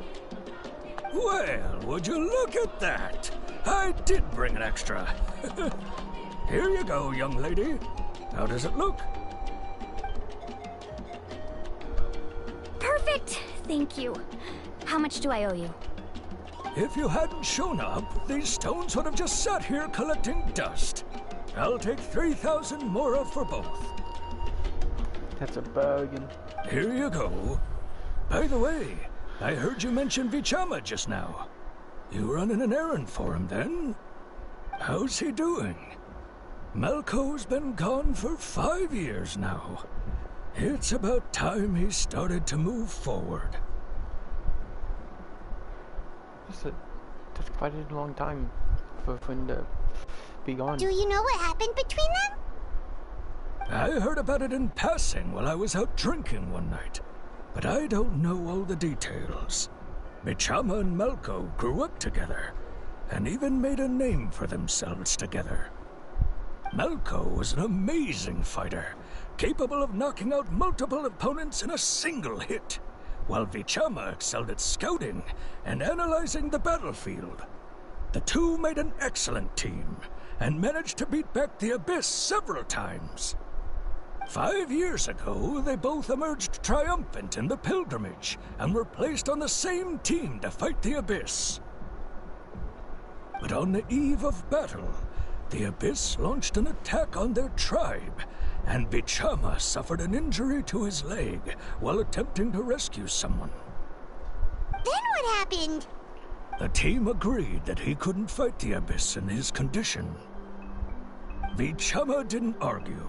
Well, would you look at that? I did bring an extra. Here you go, young lady. How does it look? Perfect! Thank you. How much do I owe you? If you hadn't shown up, these stones would have just sat here collecting dust. I'll take 3,000 mora for both. That's a bargain. Here you go. By the way, I heard you mention Vichama just now. You running an errand for him then? How's he doing? Malko's been gone for 5 years now. It's about time he started to move forward. That's quite a long time for him to be gone. Do you know what happened between them? I heard about it in passing while I was out drinking one night, but I don't know all the details. Vichama and Malko grew up together, and even made a name for themselves together. Malko was an amazing fighter, capable of knocking out multiple opponents in a single hit, while Vichama excelled at scouting and analyzing the battlefield. The two made an excellent team, and managed to beat back the Abyss several times. 5 years ago, they both emerged triumphant in the pilgrimage, and were placed on the same team to fight the Abyss. But on the eve of battle, the Abyss launched an attack on their tribe, and Vichama suffered an injury to his leg while attempting to rescue someone. Then what happened? The team agreed that he couldn't fight the Abyss in his condition. Vichama didn't argue.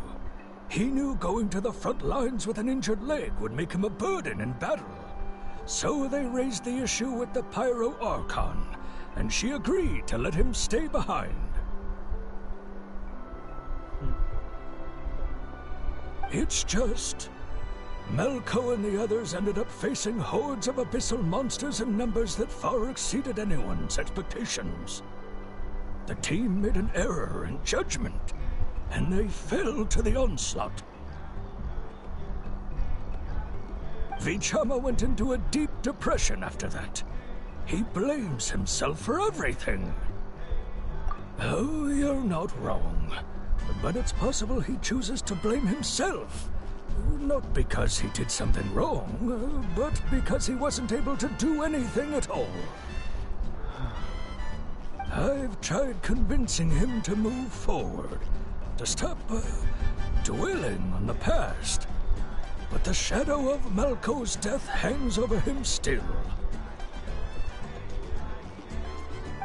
He knew going to the front lines with an injured leg would make him a burden in battle. So they raised the issue with the Pyro Archon, and she agreed to let him stay behind. It's just, Malko and the others ended up facing hordes of abyssal monsters in numbers that far exceeded anyone's expectations. The team made an error in judgment, and they fell to the onslaught. Vichama went into a deep depression after that. He blames himself for everything. Oh, you're not wrong. But it's possible he chooses to blame himself. Not because he did something wrong, but because he wasn't able to do anything at all. I've tried convincing him to move forward, to stop dwelling on the past. But the shadow of Malko's death hangs over him still.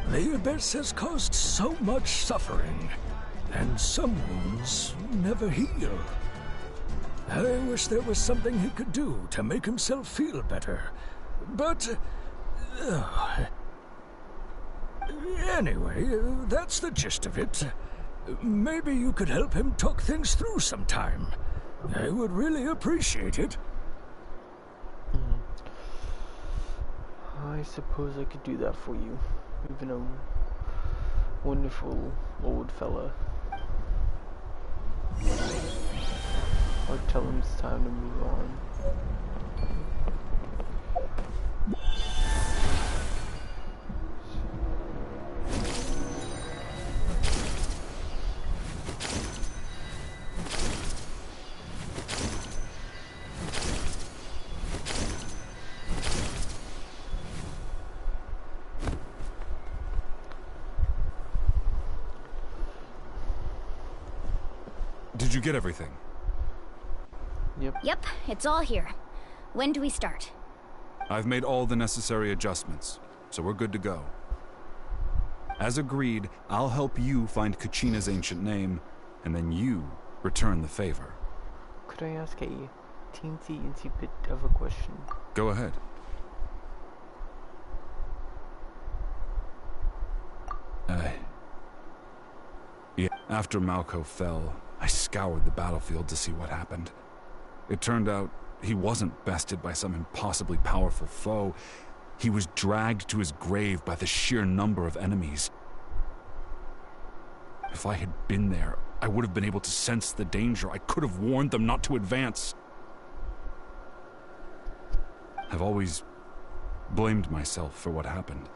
The Abyss has caused so much suffering, and some wounds never heal. I wish there was something he could do to make himself feel better, but... Anyway, that's the gist of it. Maybe you could help him talk things through sometime. I would really appreciate it. I suppose I could do that for you. You've been a wonderful old fella. I'll tell him it's time to move on. Did you get everything? Yep, it's all here. When do we start? I've made all the necessary adjustments, so we're good to go. As agreed, I'll help you find Kachina's ancient name, and then you return the favor. Could I ask a teensy bit of a question? Go ahead. Yeah, after Malko fell, I scoured the battlefield to see what happened. It turned out he wasn't bested by some impossibly powerful foe. He was dragged to his grave by the sheer number of enemies. If I had been there, I would have been able to sense the danger. I could have warned them not to advance. I've always blamed myself for what happened.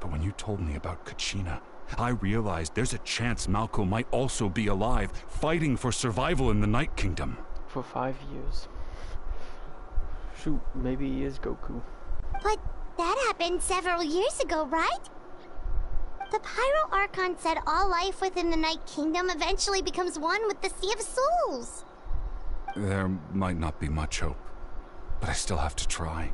But when you told me about Kachina, I realized there's a chance Malko might also be alive, fighting for survival in the Night Kingdom. For 5 years. Shoot, maybe he is Goku. But that happened several years ago, right? The Pyro Archon said all life within the Night Kingdom eventually becomes one with the Sea of Souls. There might not be much hope, but I still have to try.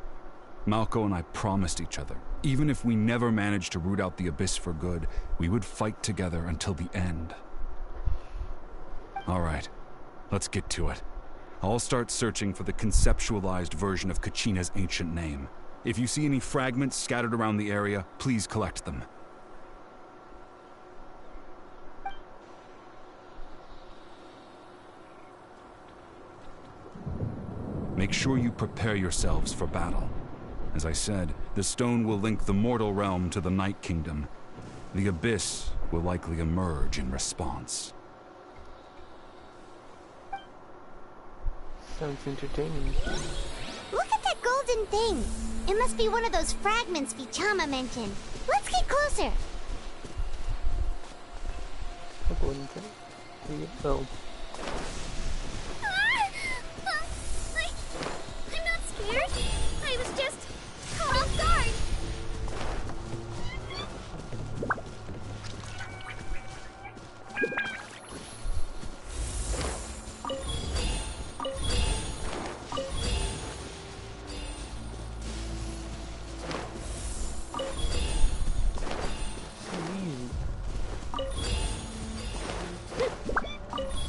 Malko and I promised each other, even if we never managed to root out the Abyss for good, we would fight together until the end. All right, let's get to it. I'll start searching for the conceptualized version of Kachina's ancient name. If you see any fragments scattered around the area, please collect them. Make sure you prepare yourselves for battle. As I said, the stone will link the mortal realm to the Night Kingdom. The Abyss will likely emerge in response. Sounds entertaining. Look at that golden thing. It must be one of those fragments Vichama mentioned. Let's get closer. A golden thing? Here you go. I'm not scared. I was just caught off guard.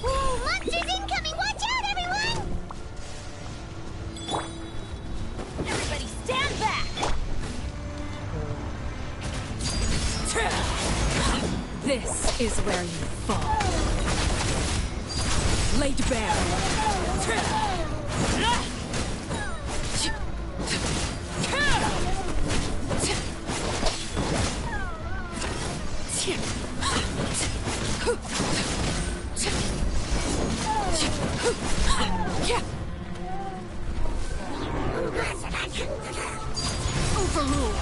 Whoa, monsters incoming! Watch out, everyone! Everybody stand back! This is where you fall. Laid bare. Overruled.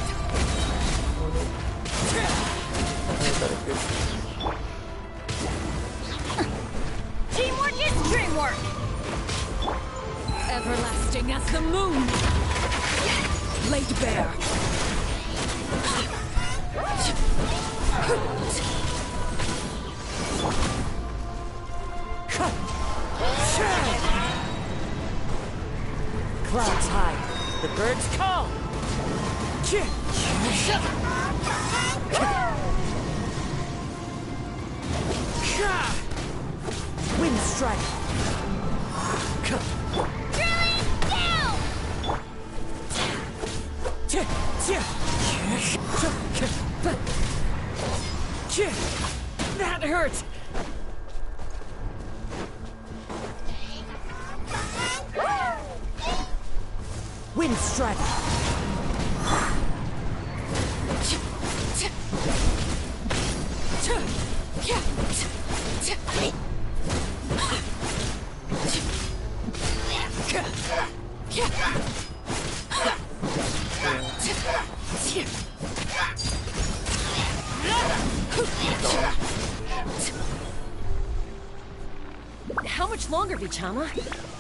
Teamwork is dreamwork! Everlasting as the moon. Laid bare. Clouds high. The birds call. Wind strike. Drilling down! That hurt. Wind strike. How much longer, Vichama?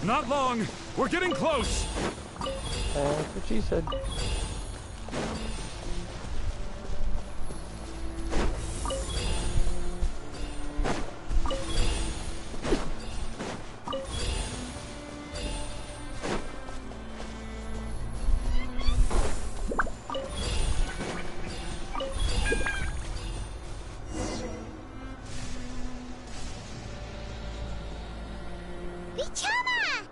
Not long. We're getting close. That's what she said. Vichama!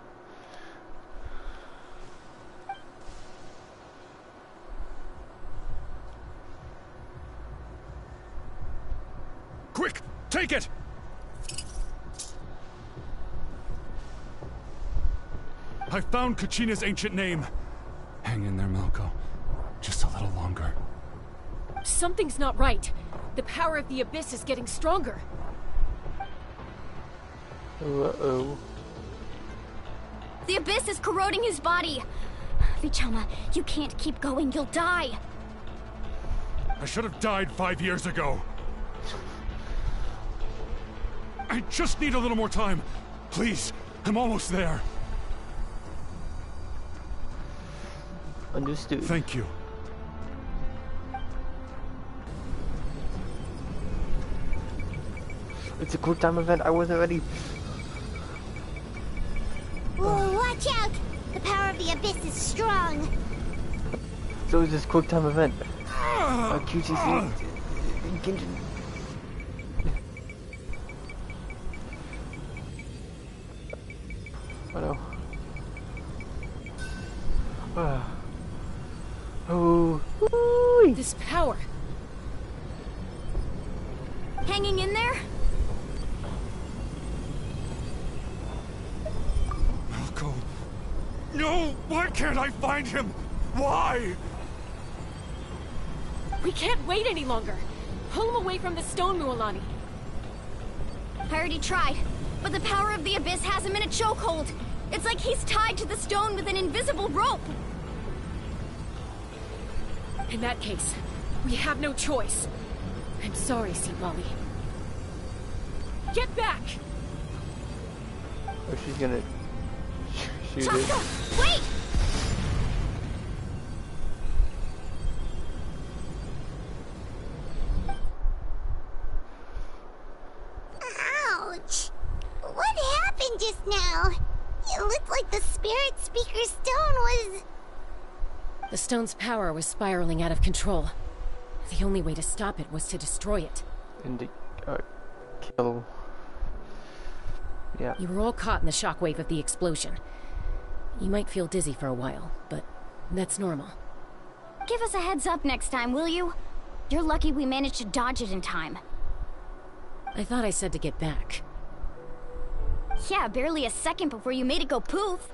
Quick, take it! I found Kachina's ancient name. Hang in there, Malko. Just a little longer. Something's not right. The power of the Abyss is getting stronger. Uh-oh. The Abyss is corroding his body. Vichama, you can't keep going. You'll die. I should have died 5 years ago. I just need a little more time. Please, I'm almost there. Understood. Thank you. It's a quick time event. I wasn't ready. Whoa, watch out! The power of the Abyss is strong. So is this quick time event. QTC. Genshin. Oh no. Oh. Woo-wee. This power. Hanging in there? Malco. No! Why can't I find him? Why? We can't wait any longer. Pull him away from the stone, Mualani. I already tried, but the power of the Abyss has him in a chokehold. It's like he's tied to the stone with an invisible rope. In that case, we have no choice. I'm sorry, St. Molly. Get back! Oh, she's gonna shoot it. Chaska, wait! Ouch! What happened just now? It looked like the Spirit Speaker stone was... The stone's power was spiraling out of control. The only way to stop it was to destroy it. And kill. Yeah. You were all caught in the shockwave of the explosion. You might feel dizzy for a while, but that's normal. Give us a heads up next time, will you? You're lucky we managed to dodge it in time. I thought I said to get back. Yeah, barely a second before you made it go poof.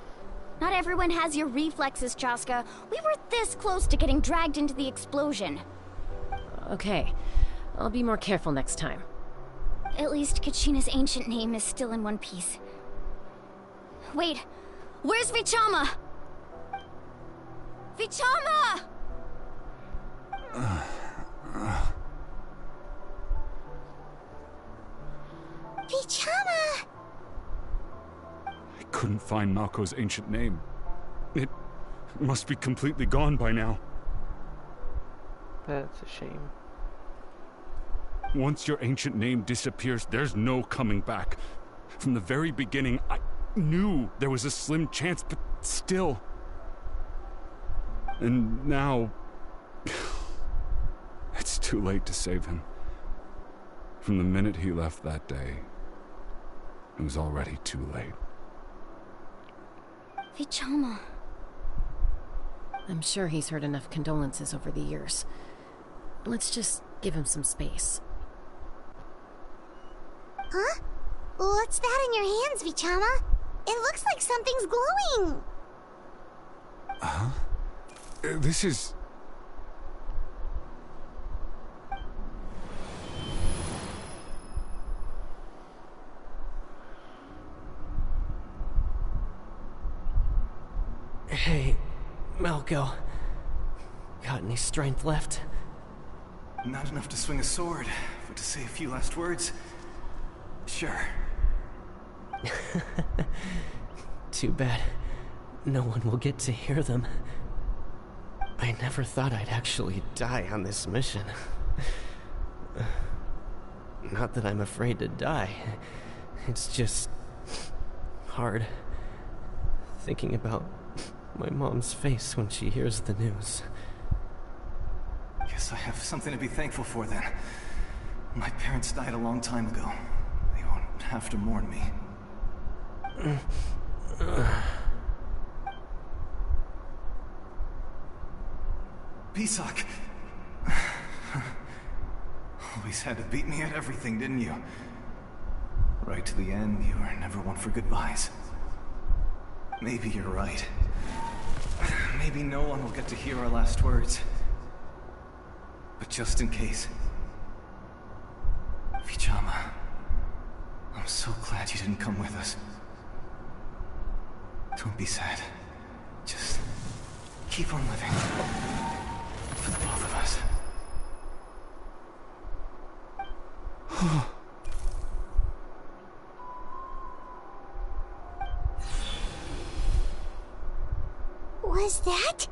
Not everyone has your reflexes, Chaska. We were this close to getting dragged into the explosion. Okay. I'll be more careful next time. At least Kachina's ancient name is still in one piece. Wait, where's Vichama? Vichama! Vichama! I couldn't find Malco's ancient name. It must be completely gone by now. That's a shame. Once your ancient name disappears, there's no coming back. From the very beginning, I knew there was a slim chance, but still. And now... it's too late to save him. From the minute he left that day, it was already too late. Vichama. I'm sure he's heard enough condolences over the years. Let's just give him some space. Huh? What's that in your hands, Vichama? It looks like something's glowing! Huh? This is... Hey, Malco. Got any strength left? Not enough to swing a sword, but to say a few last words? Sure. Too bad. No one will get to hear them. I never thought I'd actually die on this mission. Not that I'm afraid to die. It's just... hard. Thinking about my mom's face when she hears the news. Guess I have something to be thankful for then. My parents died a long time ago. They won't have to mourn me. Pisak! Always had to beat me at everything, didn't you? Right to the end, you were never one for goodbyes. Maybe you're right. Maybe no one will get to hear our last words. But just in case, I'm so glad you didn't come with us. Don't be sad. Just keep on living. For the both of us. Was that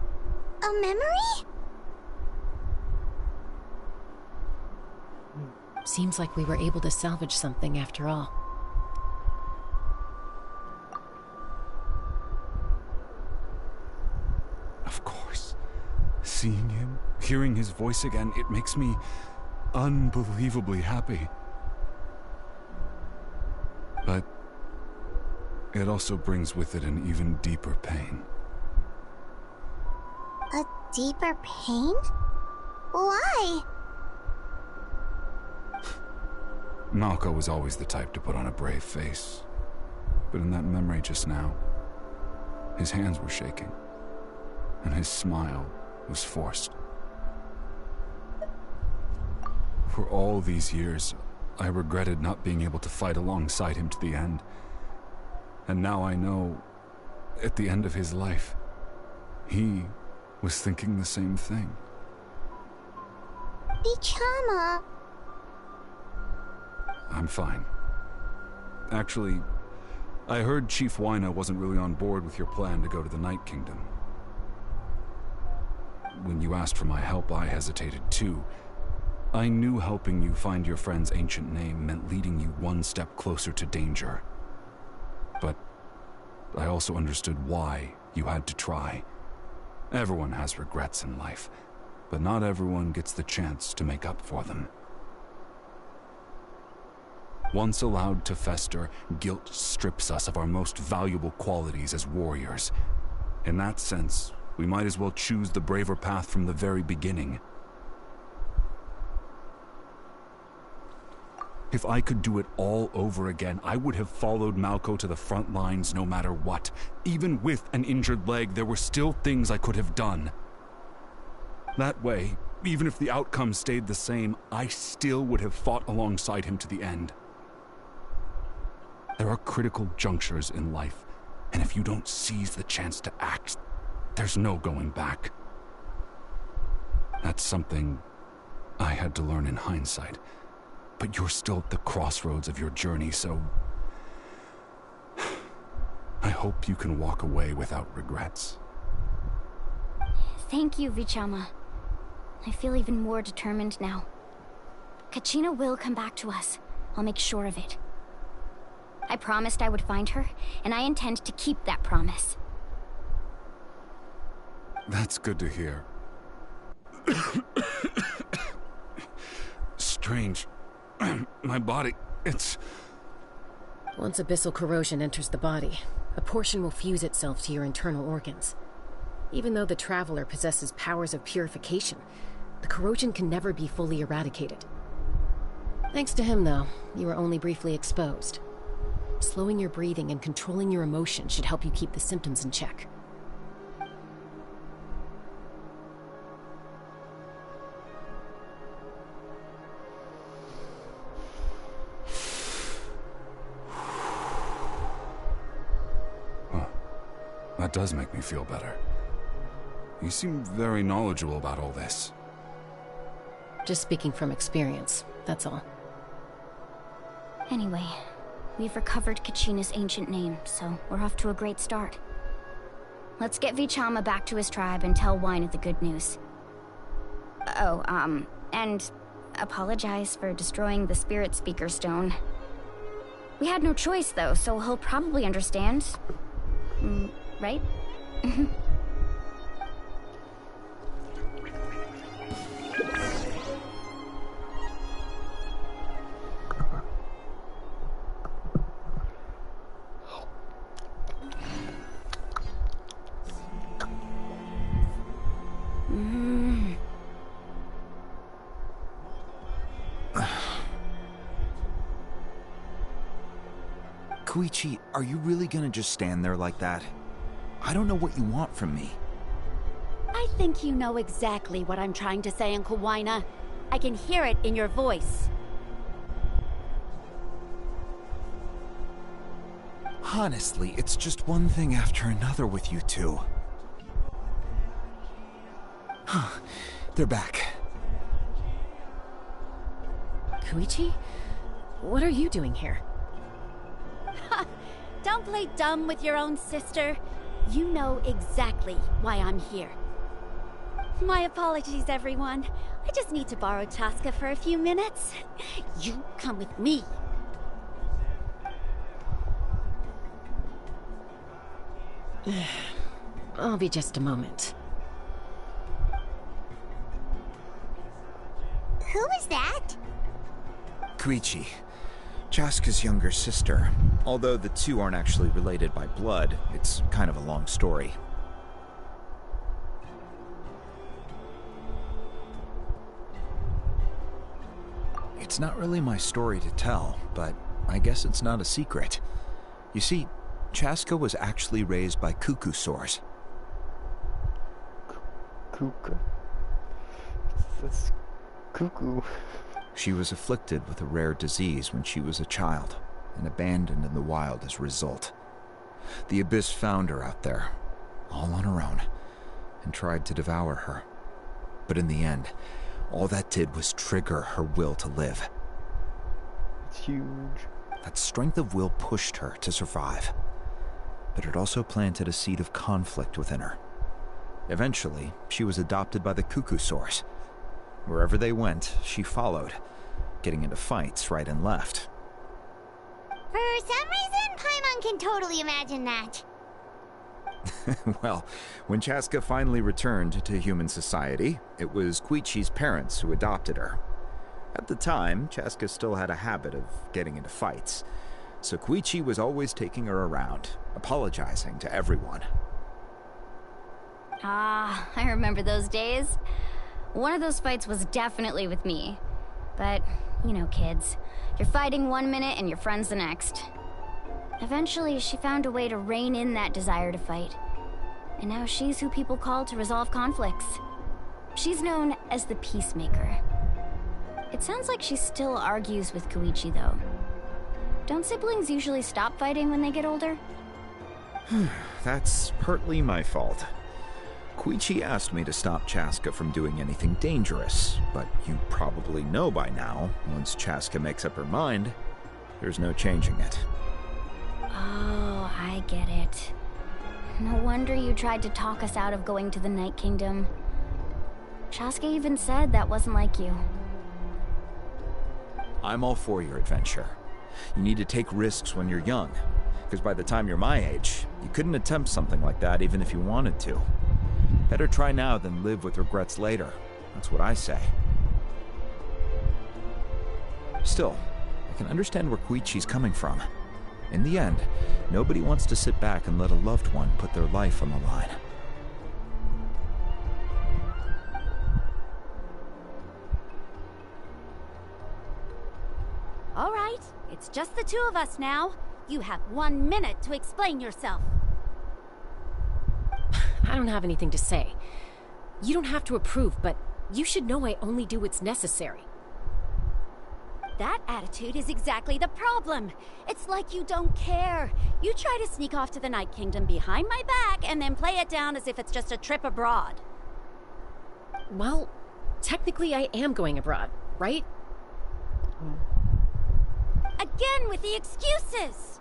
a memory? Seems like we were able to salvage something after all. Of course. Seeing him, hearing his voice again, it makes me unbelievably happy. But it also brings with it an even deeper pain. A deeper pain? Why? Malco was always the type to put on a brave face. But in that memory just now, his hands were shaking, and his smile was forced. For all these years, I regretted not being able to fight alongside him to the end. And now I know, at the end of his life, he was thinking the same thing. Vichama. I'm fine. Actually, I heard Chief Wyna wasn't really on board with your plan to go to the Night Kingdom. When you asked for my help, I hesitated too. I knew helping you find your friend's ancient name meant leading you one step closer to danger. But I also understood why you had to try. Everyone has regrets in life, but not everyone gets the chance to make up for them. Once allowed to fester, guilt strips us of our most valuable qualities as warriors. In that sense, we might as well choose the braver path from the very beginning. If I could do it all over again, I would have followed Malco to the front lines no matter what. Even with an injured leg, there were still things I could have done. That way, even if the outcome stayed the same, I still would have fought alongside him to the end. There are critical junctures in life, and if you don't seize the chance to act, there's no going back. That's something I had to learn in hindsight, but you're still at the crossroads of your journey, so I hope you can walk away without regrets. Thank you, Vichama. I feel even more determined now. Kachina will come back to us. I'll make sure of it. I promised I would find her, and I intend to keep that promise. That's good to hear. Strange. My body, it's... Once abyssal corrosion enters the body, a portion will fuse itself to your internal organs. Even though the Traveler possesses powers of purification, the corrosion can never be fully eradicated. Thanks to him, though, you were only briefly exposed. Slowing your breathing and controlling your emotions should help you keep the symptoms in check. Huh. That does make me feel better. You seem very knowledgeable about all this. Just speaking from experience, that's all. Anyway, we've recovered Kachina's ancient name, so we're off to a great start. Let's get Vichama back to his tribe and tell Wyna the good news. Oh, and apologize for destroying the Spirit Speaker Stone. We had no choice, though, so he'll probably understand. Right? Koichi, are you really gonna just stand there like that? I don't know what you want from me. I think you know exactly what I'm trying to say, Uncle Wyna. I can hear it in your voice. Honestly, it's just one thing after another with you two. They're back. Koichi? What are you doing here? Don't play dumb with your own sister. You know exactly why I'm here. My apologies, everyone. I just need to borrow Chaska for a few minutes. You come with me. I'll be just a moment. Who is that? Koichi, Chaska's younger sister. Although the two aren't actually related by blood, it's kind of a long story. It's not really my story to tell, but I guess it's not a secret. You see, Chaska was actually raised by cuckoo sores. Cuckoo. That's cuckoo. She was afflicted with a rare disease when she was a child, and abandoned in the wild as a result. The Abyss found her out there, all on her own, and tried to devour her. But in the end, all that did was trigger her will to live. It's huge. That strength of will pushed her to survive, but it also planted a seed of conflict within her. Eventually, she was adopted by the cuckoo source. Wherever they went, she followed, getting into fights right and left. For some reason, Paimon can totally imagine that. Well, when Chaska finally returned to human society, it was Koichi's parents who adopted her. At the time, Chaska still had a habit of getting into fights, so Koichi was always taking her around, apologizing to everyone. Ah, I remember those days. One of those fights was definitely with me. But, you know, kids. You're fighting one minute and your friend's the next. Eventually, she found a way to rein in that desire to fight. And now she's who people call to resolve conflicts. She's known as the Peacemaker. It sounds like she still argues with Koichi, though. Don't siblings usually stop fighting when they get older? That's partly my fault. Koichi asked me to stop Chaska from doing anything dangerous, but you probably know by now, once Chaska makes up her mind, there's no changing it. Oh, I get it. No wonder you tried to talk us out of going to the Night Kingdom. Chaska even said that wasn't like you. I'm all for your adventure. You need to take risks when you're young, because by the time you're my age, you couldn't attempt something like that even if you wanted to. Better try now than live with regrets later. That's what I say. Still, I can understand where Koichi's coming from. In the end, nobody wants to sit back and let a loved one put their life on the line. All right, it's just the two of us now. You have 1 minute to explain yourself. I don't have anything to say. You don't have to approve, but you should know I only do what's necessary. That attitude is exactly the problem. It's like you don't care. You try to sneak off to the Night Kingdom behind my back and then play it down as if it's just a trip abroad. Well, technically I am going abroad, right? Again with the excuses!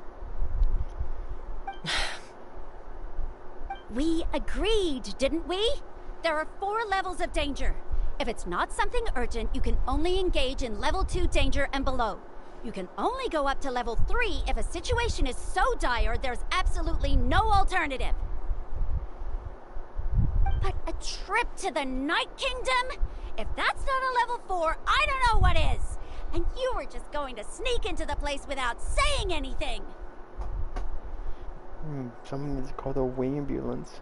We agreed, didn't we? There are 4 levels of danger. If it's not something urgent, you can only engage in level 2 danger and below. You can only go up to level 3 if a situation is so dire there's absolutely no alternative. But a trip to the Night Kingdom? If that's not a level 4, I don't know what is! And you were just going to sneak into the place without saying anything! Someone needs to call the ambulance.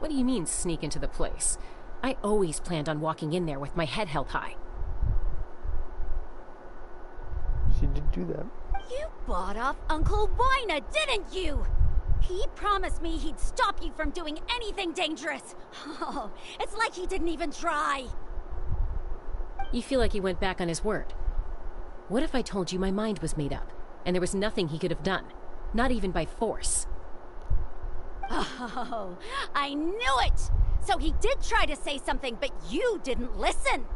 What do you mean, sneak into the place? I always planned on walking in there with my head held high. She did do that. You bought off Uncle Wina, didn't you? He promised me he'd stop you from doing anything dangerous. Oh, it's like he didn't even try. You feel like he went back on his word. What if I told you my mind was made up, and there was nothing he could have done? Not even by force. Oh, I knew it! So he did try to say something, but you didn't listen!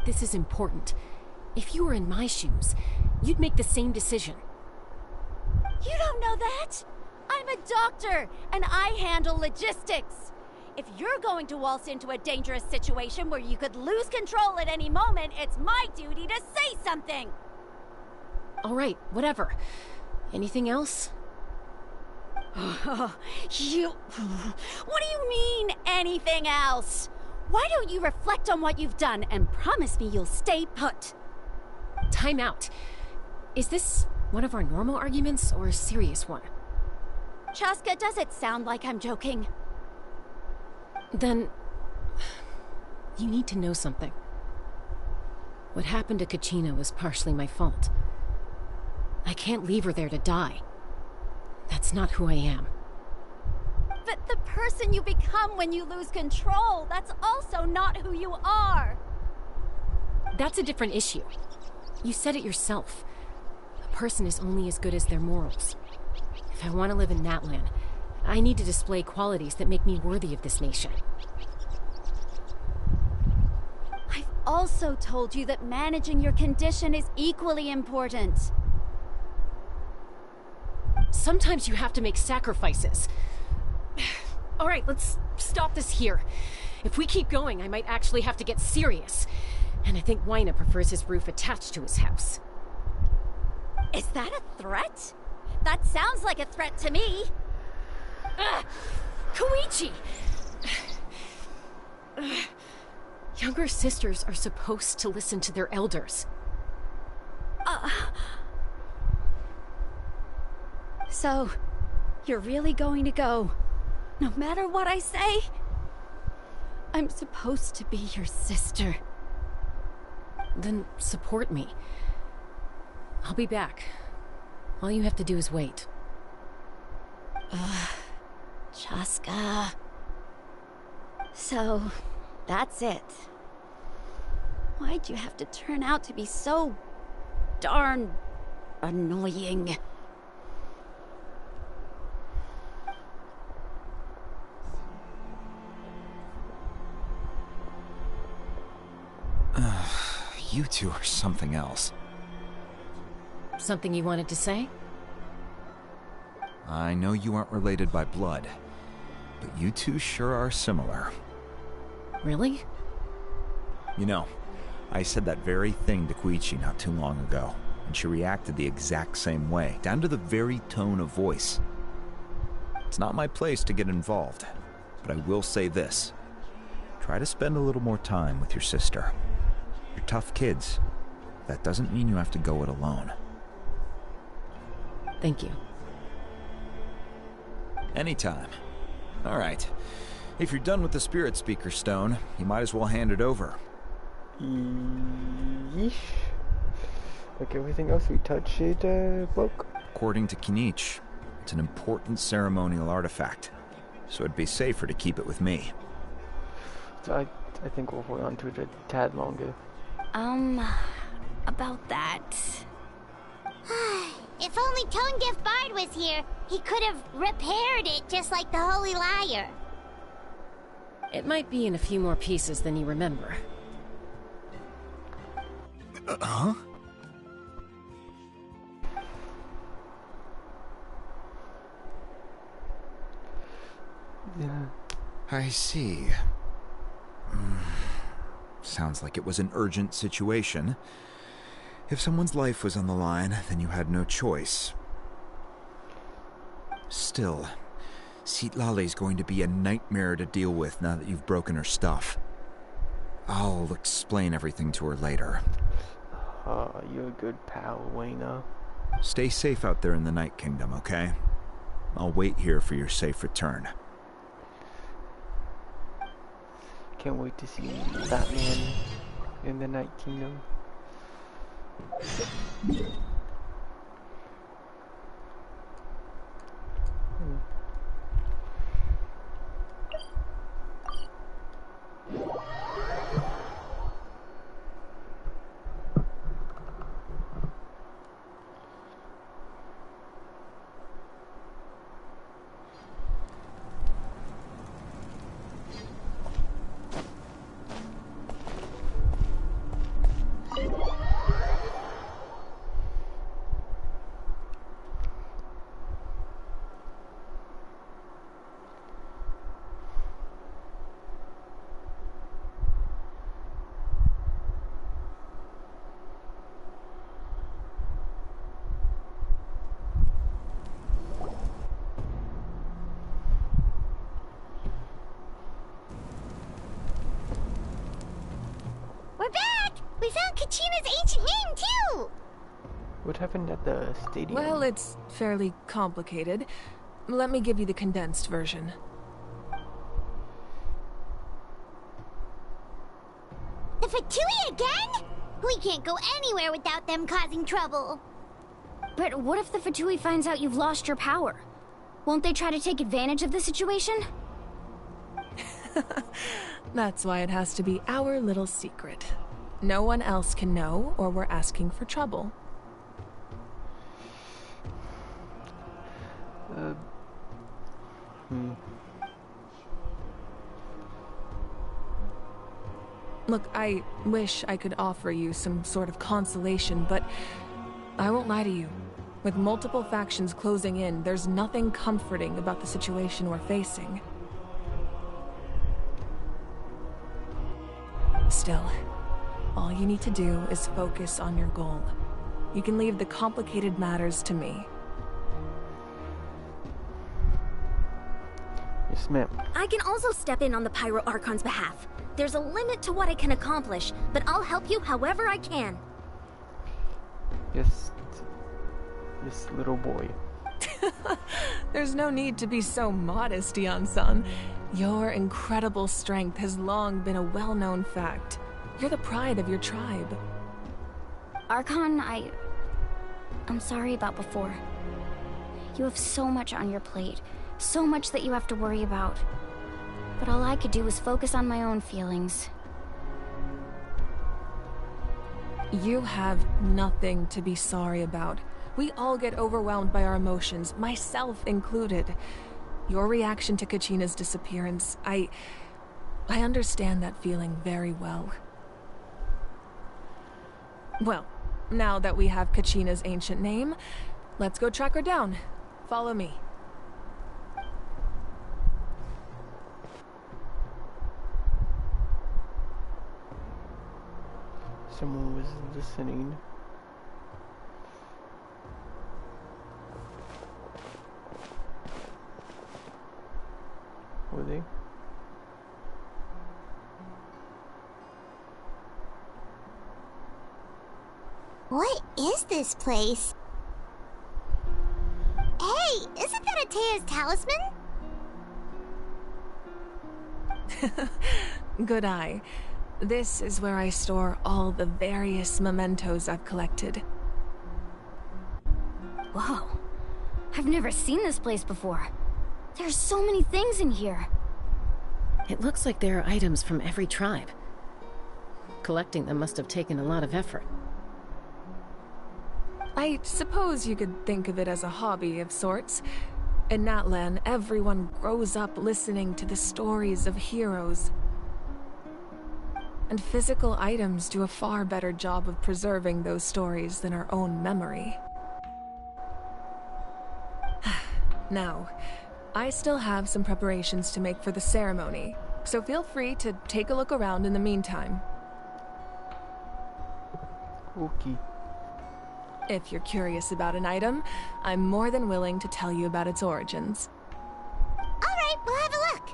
This is important. If you were in my shoes, you'd make the same decision. You don't know that! I'm a doctor, and I handle logistics. If you're going to waltz into a dangerous situation where you could lose control at any moment, it's my duty to say something! All right, whatever. Anything else? What do you mean, anything else? Why don't you reflect on what you've done and promise me you'll stay put? Time out. Is this one of our normal arguments or a serious one? Chaska, does it sound like I'm joking? Then... you need to know something. What happened to Kachina was partially my fault. I can't leave her there to die. That's not who I am. But the person you become when you lose control, that's also not who you are! That's a different issue. You said it yourself. A person is only as good as their morals. If I want to live in Natlan, I need to display qualities that make me worthy of this nation. I've also told you that managing your condition is equally important. Sometimes you have to make sacrifices. All right, let's stop this here. If we keep going, I might actually have to get serious. And I think Wyna prefers his roof attached to his house. Is that a threat? That sounds like a threat to me. Koichi! Younger sisters are supposed to listen to their elders. So, you're really going to go, no matter what I say? I'm supposed to be your sister. Then support me. I'll be back. All you have to do is wait. Chaska. So, that's it. Why'd you have to turn out to be so darn annoying? You two are something else. Something you wanted to say? I know you aren't related by blood, but you two sure are similar. Really? You know, I said that very thing to Koichi not too long ago, and she reacted the exact same way, down to the very tone of voice. It's not my place to get involved, but I will say this. Try to spend a little more time with your sister. You're tough kids. That doesn't mean you have to go it alone. Thank you. Anytime. All right. If you're done with the Spirit Speaker Stone, you might as well hand it over. Yeesh. Like everything else we touch it, broke. According to Kinich, it's an important ceremonial artifact, so it'd be safer to keep it with me. So I think we'll hold on to it a tad longer. About that. If only Tone Deaf Bard was here, he could have repaired it just like the Holy Liar. It might be in a few more pieces than you remember. Huh? Yeah. I see. Sounds like it was an urgent situation. If someone's life was on the line, then you had no choice. Still, Citlali's going to be a nightmare to deal with now that you've broken her stuff. I'll explain everything to her later. You're a good pal, Wyna. Stay safe out there in the Night Kingdom, okay? I'll wait here for your safe return. Can't wait to see Batman in the Night Kingdom. Kachina's ancient name, too! What happened at the stadium? Well, it's fairly complicated. Let me give you the condensed version. The Fatui again? We can't go anywhere without them causing trouble. But what if the Fatui finds out you've lost your power? Won't they try to take advantage of the situation? That's why it has to be our little secret. No one else can know, or we're asking for trouble. Look, I wish I could offer you some sort of consolation, but I won't lie to you. With multiple factions closing in, there's nothing comforting about the situation we're facing. Still, all you need to do is focus on your goal. You can leave the complicated matters to me. Yes, ma'am. I can also step in on the Pyro Archon's behalf. There's a limit to what I can accomplish, but I'll help you however I can. Yes, this little boy. There's no need to be so modest, Yan-san. Your incredible strength has long been a well-known fact. You're the pride of your tribe. Archon, I'm sorry about before. You have so much on your plate, so much that you have to worry about. But all I could do was focus on my own feelings. You have nothing to be sorry about. We all get overwhelmed by our emotions, myself included. Your reaction to Kachina's disappearance, I understand that feeling very well. Well, now that we have Kachina's ancient name, let's go track her down. Follow me. Someone was listening. Were they? What is this place? Hey, isn't that Atea's talisman? Good eye. This is where I store all the various mementos I've collected. Whoa. I've never seen this place before. There's so many things in here. It looks like there are items from every tribe. Collecting them must have taken a lot of effort. I suppose you could think of it as a hobby of sorts. In Natlan, everyone grows up listening to the stories of heroes. And physical items do a far better job of preserving those stories than our own memory. Now, I still have some preparations to make for the ceremony, so feel free to take a look around in the meantime. Okay. If you're curious about an item, I'm more than willing to tell you about its origins. Alright, we'll have a look.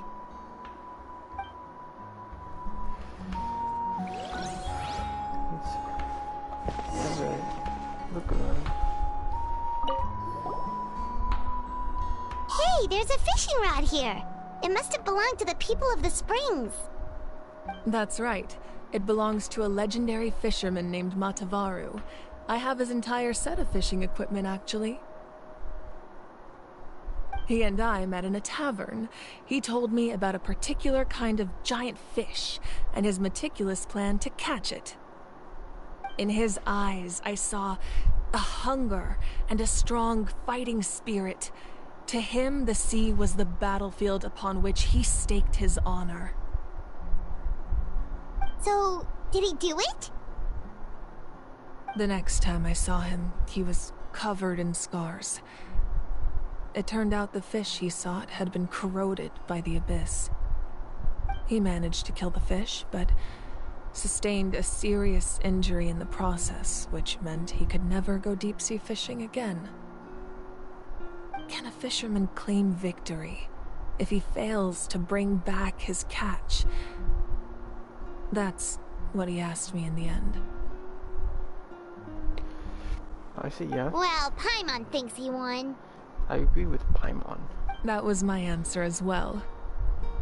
Let's have a look around. Hey, there's a fishing rod here. It must have belonged to the people of the springs. That's right. It belongs to a legendary fisherman named Matavaru. I have his entire set of fishing equipment, actually. He and I met in a tavern. He told me about a particular kind of giant fish and his meticulous plan to catch it. In his eyes, I saw a hunger and a strong fighting spirit. To him, the sea was the battlefield upon which he staked his honor. So, did he do it? The next time I saw him, he was covered in scars. It turned out the fish he sought had been corroded by the abyss. He managed to kill the fish, but sustained a serious injury in the process, which meant he could never go deep-sea fishing again. Can a fisherman claim victory if he fails to bring back his catch? That's what he asked me in the end. I see, yeah. Well, Paimon thinks he won. I agree with Paimon. That was my answer as well.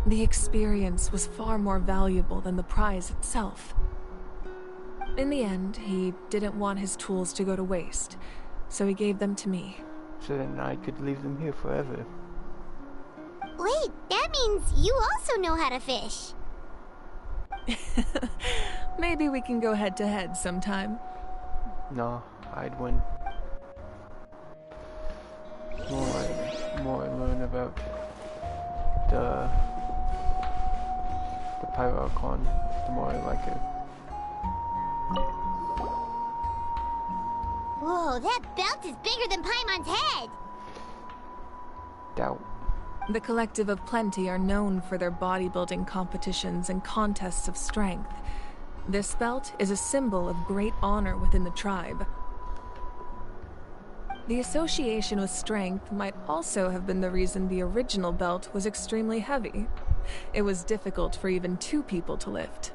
The experience was far more valuable than the prize itself. In the end, he didn't want his tools to go to waste, so he gave them to me. So then I could leave them here forever. Wait, that means you also know how to fish. Maybe we can go head-to-head sometime. No, I'd win. More I learn about the Pyro Archon, the more I like it. Whoa, that belt is bigger than Paimon's head! Doubt. The Collective of Plenty are known for their bodybuilding competitions and contests of strength. This belt is a symbol of great honor within the tribe. The association with strength might also have been the reason the original belt was extremely heavy. It was difficult for even 2 people to lift.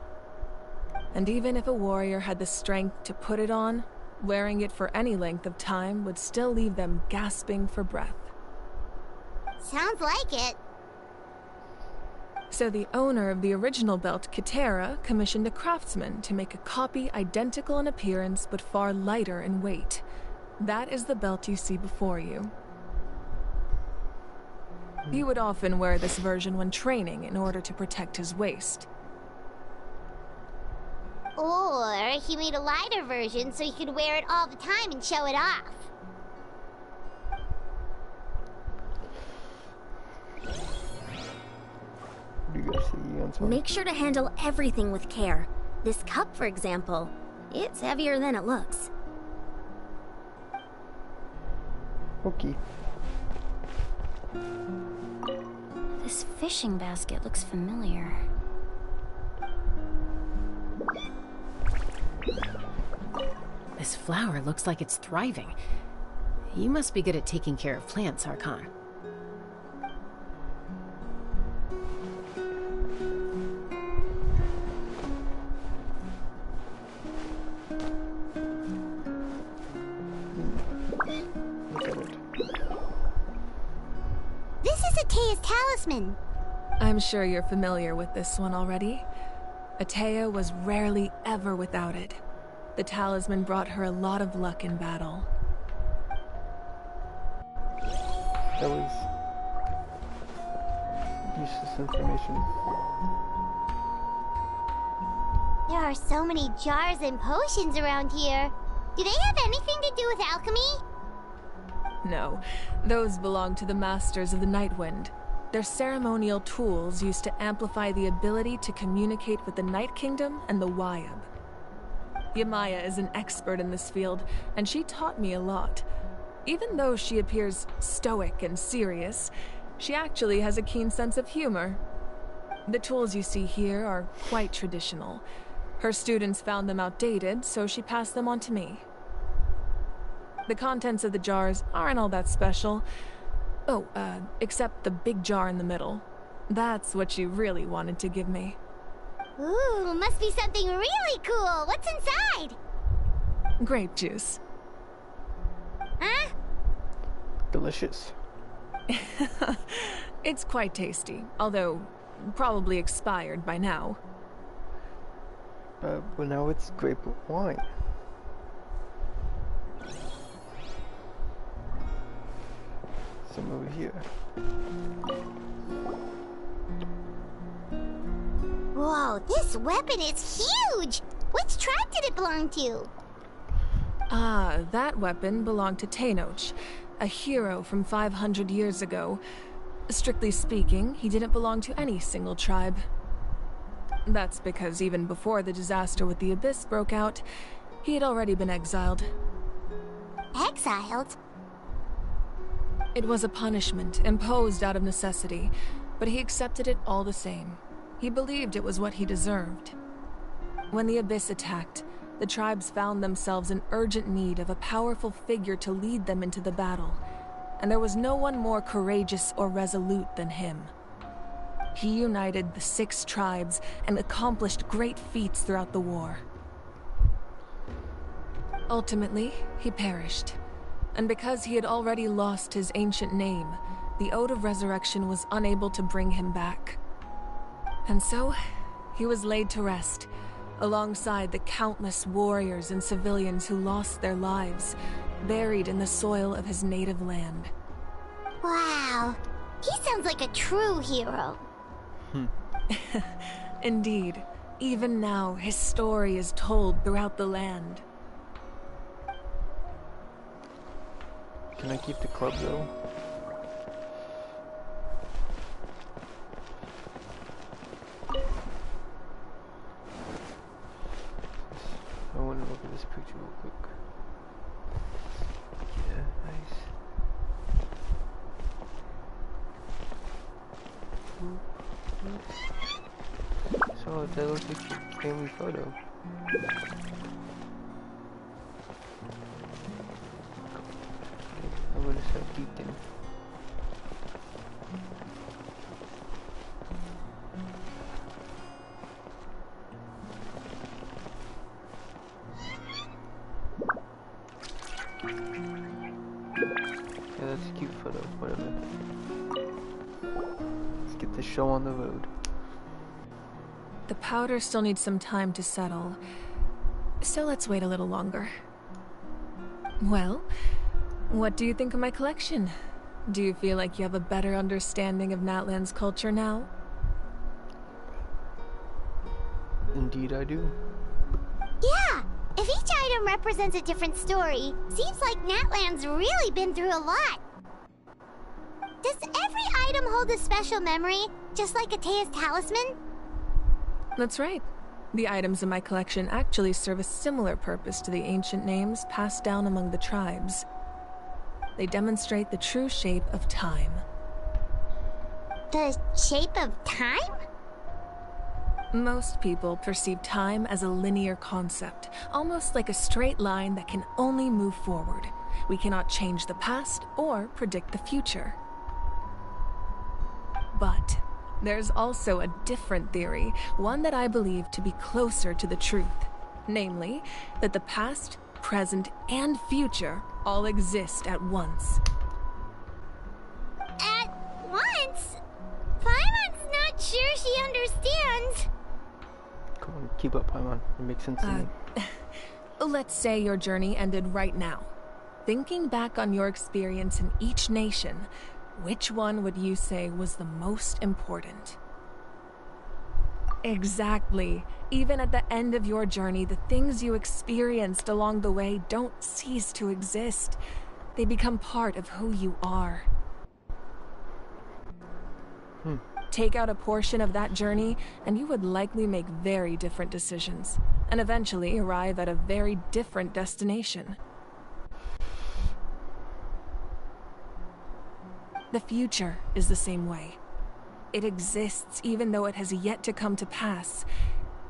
And even if a warrior had the strength to put it on, wearing it for any length of time would still leave them gasping for breath. Sounds like it. So the owner of the original belt, Kitera, commissioned a craftsman to make a copy identical in appearance but far lighter in weight. That is the belt you see before you. He would often wear this version when training in order to protect his waist. Or he made a lighter version so he could wear it all the time and show it off. What do you guys see, Anton? Make sure to handle everything with care. This cup, for example, it's heavier than it looks. Okay. This fishing basket looks familiar. This flower looks like it's thriving. You must be good at taking care of plants, Archon. This is Atea's talisman. I'm sure you're familiar with this one already. Atea was rarely ever without it. The talisman brought her a lot of luck in battle. That was useless information. There are so many jars and potions around here. Do they have anything to do with alchemy? No, those belong to the Masters of the Nightwind. They're ceremonial tools used to amplify the ability to communicate with the Night Kingdom and the Wyab. Yamaya is an expert in this field, and she taught me a lot. Even though she appears stoic and serious, she actually has a keen sense of humor. The tools you see here are quite traditional. Her students found them outdated, so she passed them on to me. The contents of the jars aren't all that special. Oh, except the big jar in the middle. That's what she really wanted to give me. Ooh, must be something really cool. What's inside? Grape juice. Huh? Delicious. It's quite tasty, although probably expired by now. Well, now it's grape wine. Some over here. Whoa, this weapon is huge! Which tribe did it belong to? Ah, that weapon belonged to Tenoch, a hero from 500 years ago. Strictly speaking, he didn't belong to any single tribe. That's because even before the disaster with the Abyss broke out, he had already been exiled. Exiled? It was a punishment imposed out of necessity, but he accepted it all the same. He believed it was what he deserved. When the Abyss attacked, the tribes found themselves in urgent need of a powerful figure to lead them into the battle, and there was no one more courageous or resolute than him. He united the 6 tribes and accomplished great feats throughout the war. Ultimately, he perished. And because he had already lost his ancient name, the Ode of Resurrection was unable to bring him back. And so, he was laid to rest, alongside the countless warriors and civilians who lost their lives, buried in the soil of his native land. Wow, he sounds like a true hero. Indeed, even now his story is told throughout the land. Can I keep the club though? I want to look at this picture real quick. Yeah, nice. So that looks like your family photo. I'm gonna start peeking. Yeah, that's a cute photo, whatever. Let's get the show on the road. The powder still needs some time to settle, so let's wait a little longer. Well, what do you think of my collection? Do you feel like you have a better understanding of Natlan's culture now? Indeed I do. Yeah, if each item represents a different story, seems like Natlan's really been through a lot. Does every item hold a special memory, just like Atea's talisman? That's right. The items in my collection actually serve a similar purpose to the ancient names passed down among the tribes. They demonstrate the true shape of time. The shape of time? Most people perceive time as a linear concept, almost like a straight line that can only move forward. We cannot change the past or predict the future. But there's also a different theory, one that I believe to be closer to the truth. Namely, that the past, present, and future all exist at once. At once? Paimon's not sure she understands. Come on, keep up, Paimon. It makes sense to me. Let's say your journey ended right now. Thinking back on your experience in each nation, which one would you say was the most important? Exactly. Even at the end of your journey, the things you experienced along the way don't cease to exist. They become part of who you are. Take out a portion of that journey, and you would likely make very different decisions, and eventually arrive at a very different destination. The future is the same way. It exists even though it has yet to come to pass.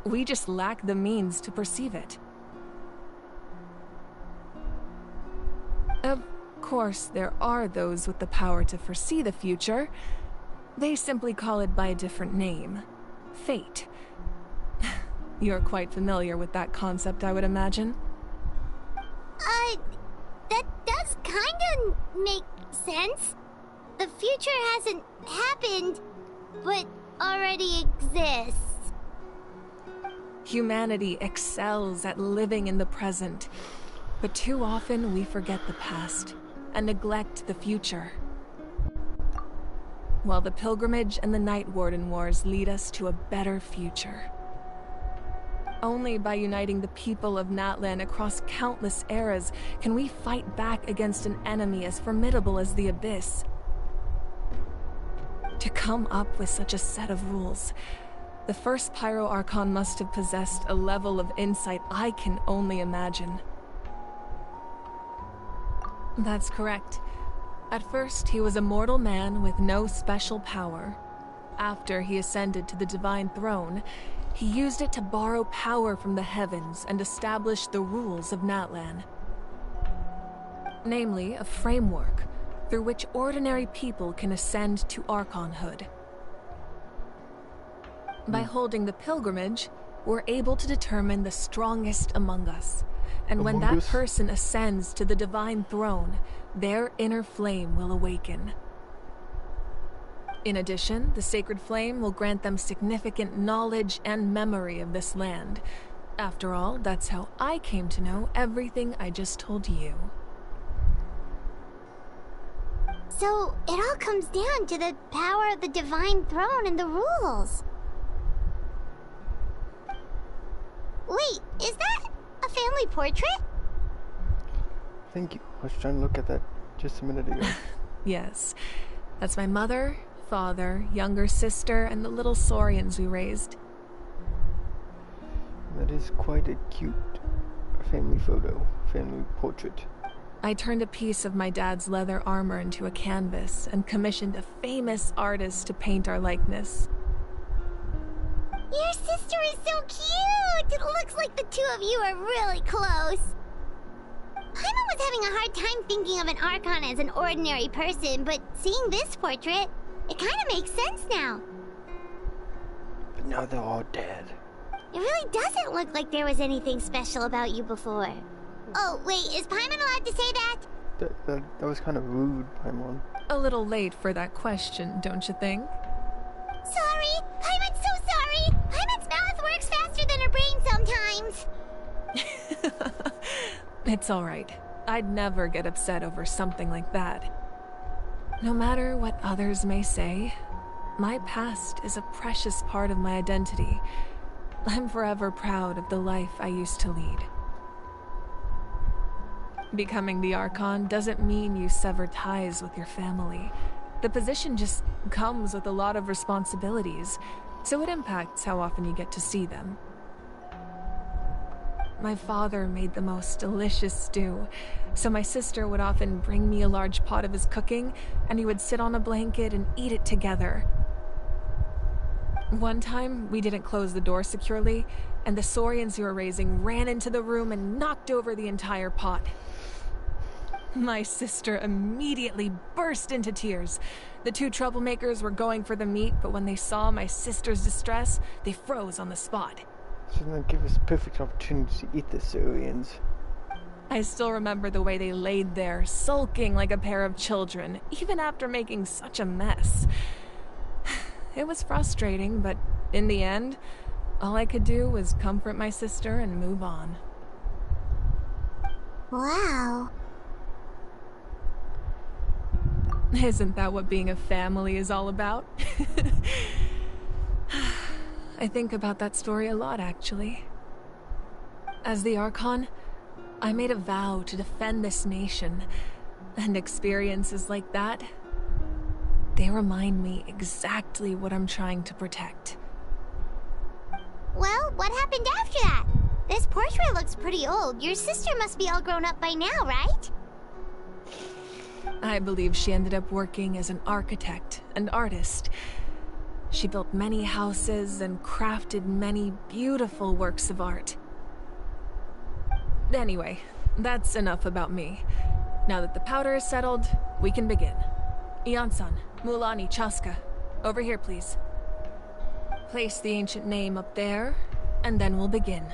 We just lack the means to perceive it. Of course, there are those with the power to foresee the future. They simply call it by a different name. Fate. You're quite familiar with that concept, I would imagine. That does kinda make sense. The future hasn't happened, but already exists. Humanity excels at living in the present, but too often we forget the past and neglect the future. While the pilgrimage and the Night Warden Wars lead us to a better future. Only by uniting the people of Natlan across countless eras can we fight back against an enemy as formidable as the Abyss. To come up with such a set of rules, the first Pyro Archon must have possessed a level of insight I can only imagine. That's correct. At first, he was a mortal man with no special power. After he ascended to the divine throne, he used it to borrow power from the heavens and establish the rules of Natlan. Namely, a framework through which ordinary people can ascend to Archonhood. By holding the pilgrimage, we're able to determine the strongest among us, And when Among that Us? person ascends to the divine throne, their inner flame will awaken. In addition, the sacred flame will grant them significant knowledge and memory of this land. After all, that's how I came to know everything I just told you. So, it all comes down to the power of the divine throne and the rules. Wait, is that a family portrait? Thank you. I was trying to look at that just a minute ago. Yes, that's my mother, father, younger sister, and the little Saurians we raised. That is quite a cute family photo, family portrait. I turned a piece of my dad's leather armor into a canvas and commissioned a famous artist to paint our likeness. Your sister is so cute! It looks like the two of you are really close. Paimon was having a hard time thinking of an Archon as an ordinary person, but seeing this portrait, it kind of makes sense now. But now they're all dead. It really doesn't look like there was anything special about you before. Oh, wait, is Paimon allowed to say that? That was kind of rude, Paimon. A little late for that question, don't you think? Sorry! Paimon's so sorry! Paimon's mouth works faster than her brain sometimes! It's alright. I'd never get upset over something like that. No matter what others may say, my past is a precious part of my identity. I'm forever proud of the life I used to lead. Becoming the Archon doesn't mean you sever ties with your family. The position just comes with a lot of responsibilities, so it impacts how often you get to see them. My father made the most delicious stew, so my sister would often bring me a large pot of his cooking, and he would sit on a blanket and eat it together. One time, we didn't close the door securely, and the Saurians you were raising ran into the room and knocked over the entire pot. My sister immediately burst into tears. The two troublemakers were going for the meat, but when they saw my sister's distress, they froze on the spot. So then give us a perfect opportunity to eat the Saurians. I still remember the way they laid there, sulking like a pair of children, even after making such a mess. It was frustrating, but in the end, all I could do was comfort my sister and move on. Wow. Isn't that what being a family is all about? I think about that story a lot, actually. As the Archon, I made a vow to defend this nation, and experiences like that, they remind me exactly what I'm trying to protect. Well, what happened after that? This portrait looks pretty old. Your sister must be all grown up by now, right? I believe she ended up working as an architect and artist. She built many houses and crafted many beautiful works of art. Anyway, that's enough about me. Now that the powder is settled, we can begin. Ian-san, Mulani, Chaska, over here, please. Place the ancient name up there, and then we'll begin.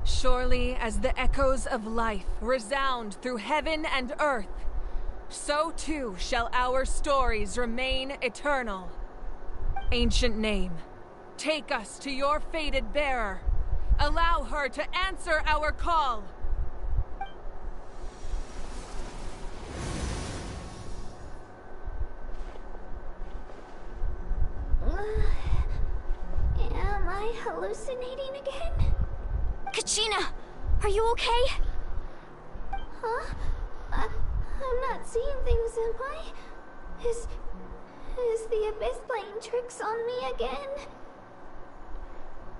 Surely as the echoes of life resound through heaven and earth, so too shall our stories remain eternal. Ancient name, take us to your fated bearer. Allow her to answer our call. Am I hallucinating again? Kachina, are you okay? Huh? I'm not seeing things, am I? Is the Abyss playing tricks on me again?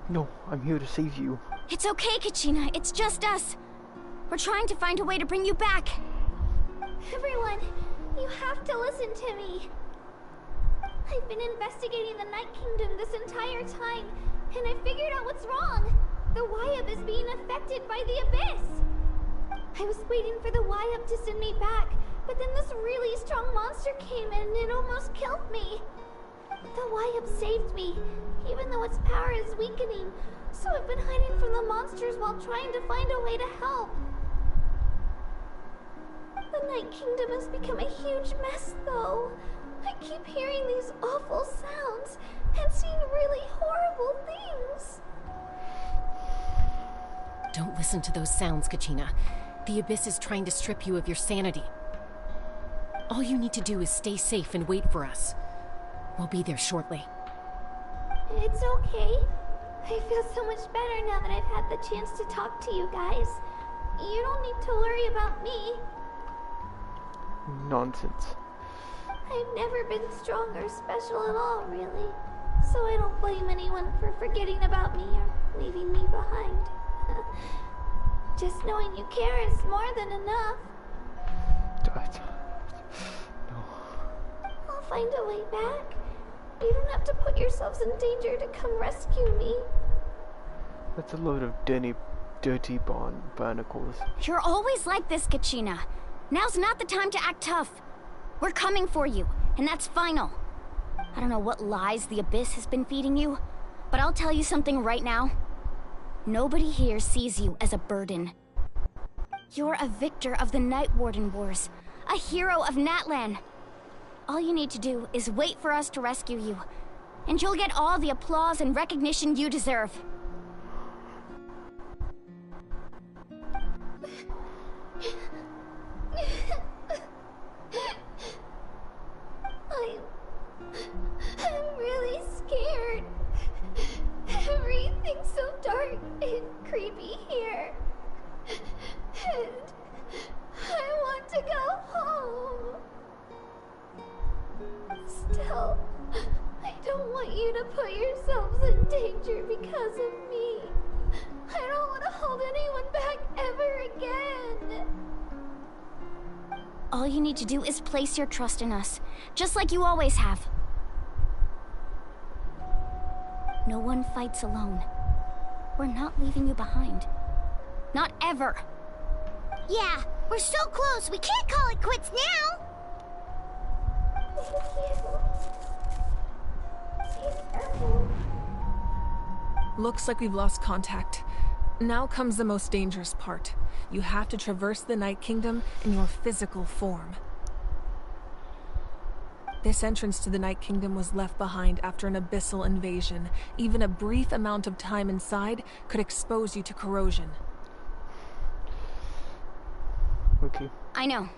No, I'm here to save you. It's okay, Kachina. It's just us. We're trying to find a way to bring you back. Everyone, you have to listen to me. I've been investigating the Night Kingdom this entire time, and I figured out what's wrong. The Y-Up is being affected by the Abyss. I was waiting for the Y-Up to send me back, but then this really strong monster came in and it almost killed me. The Y-Up saved me, even though its power is weakening, so I've been hiding from the monsters while trying to find a way to help. The Night Kingdom has become a huge mess, though. I keep hearing these awful sounds and seeing really horrible things. Don't listen to those sounds, Kachina. The Abyss is trying to strip you of your sanity. All you need to do is stay safe and wait for us. We'll be there shortly. It's okay. I feel so much better now that I've had the chance to talk to you guys. You don't need to worry about me. Nonsense. I've never been strong or special at all, really. So I don't blame anyone for forgetting about me or leaving me behind. Just knowing you care is more than enough. No. I'll find a way back. You don't have to put yourselves in danger to come rescue me. That's a load of dirty barnacles. You're always like this, Kachina. Now's not the time to act tough. We're coming for you, and that's final. I don't know what lies the Abyss has been feeding you, but I'll tell you something right now. Nobody here sees you as a burden. You're a victor of the Night Warden Wars, a hero of Natlan. All you need to do is wait for us to rescue you, and you'll get all the applause and recognition you deserve. I'm really scared. Everything's so dark and creepy here. And I want to go home. Still, I don't want you to put yourselves in danger because of me. I don't want to hold anyone back ever again. All you need to do is place your trust in us, just like you always have. No one fights alone. We're not leaving you behind. Not ever. Yeah, we're so close, we can't call it quits now! Looks like we've lost contact. Now comes the most dangerous part. You have to traverse the Night Kingdom in your physical form. This entrance to the Night Kingdom was left behind after an abyssal invasion. Even a brief amount of time inside could expose you to corrosion. Okay. I know.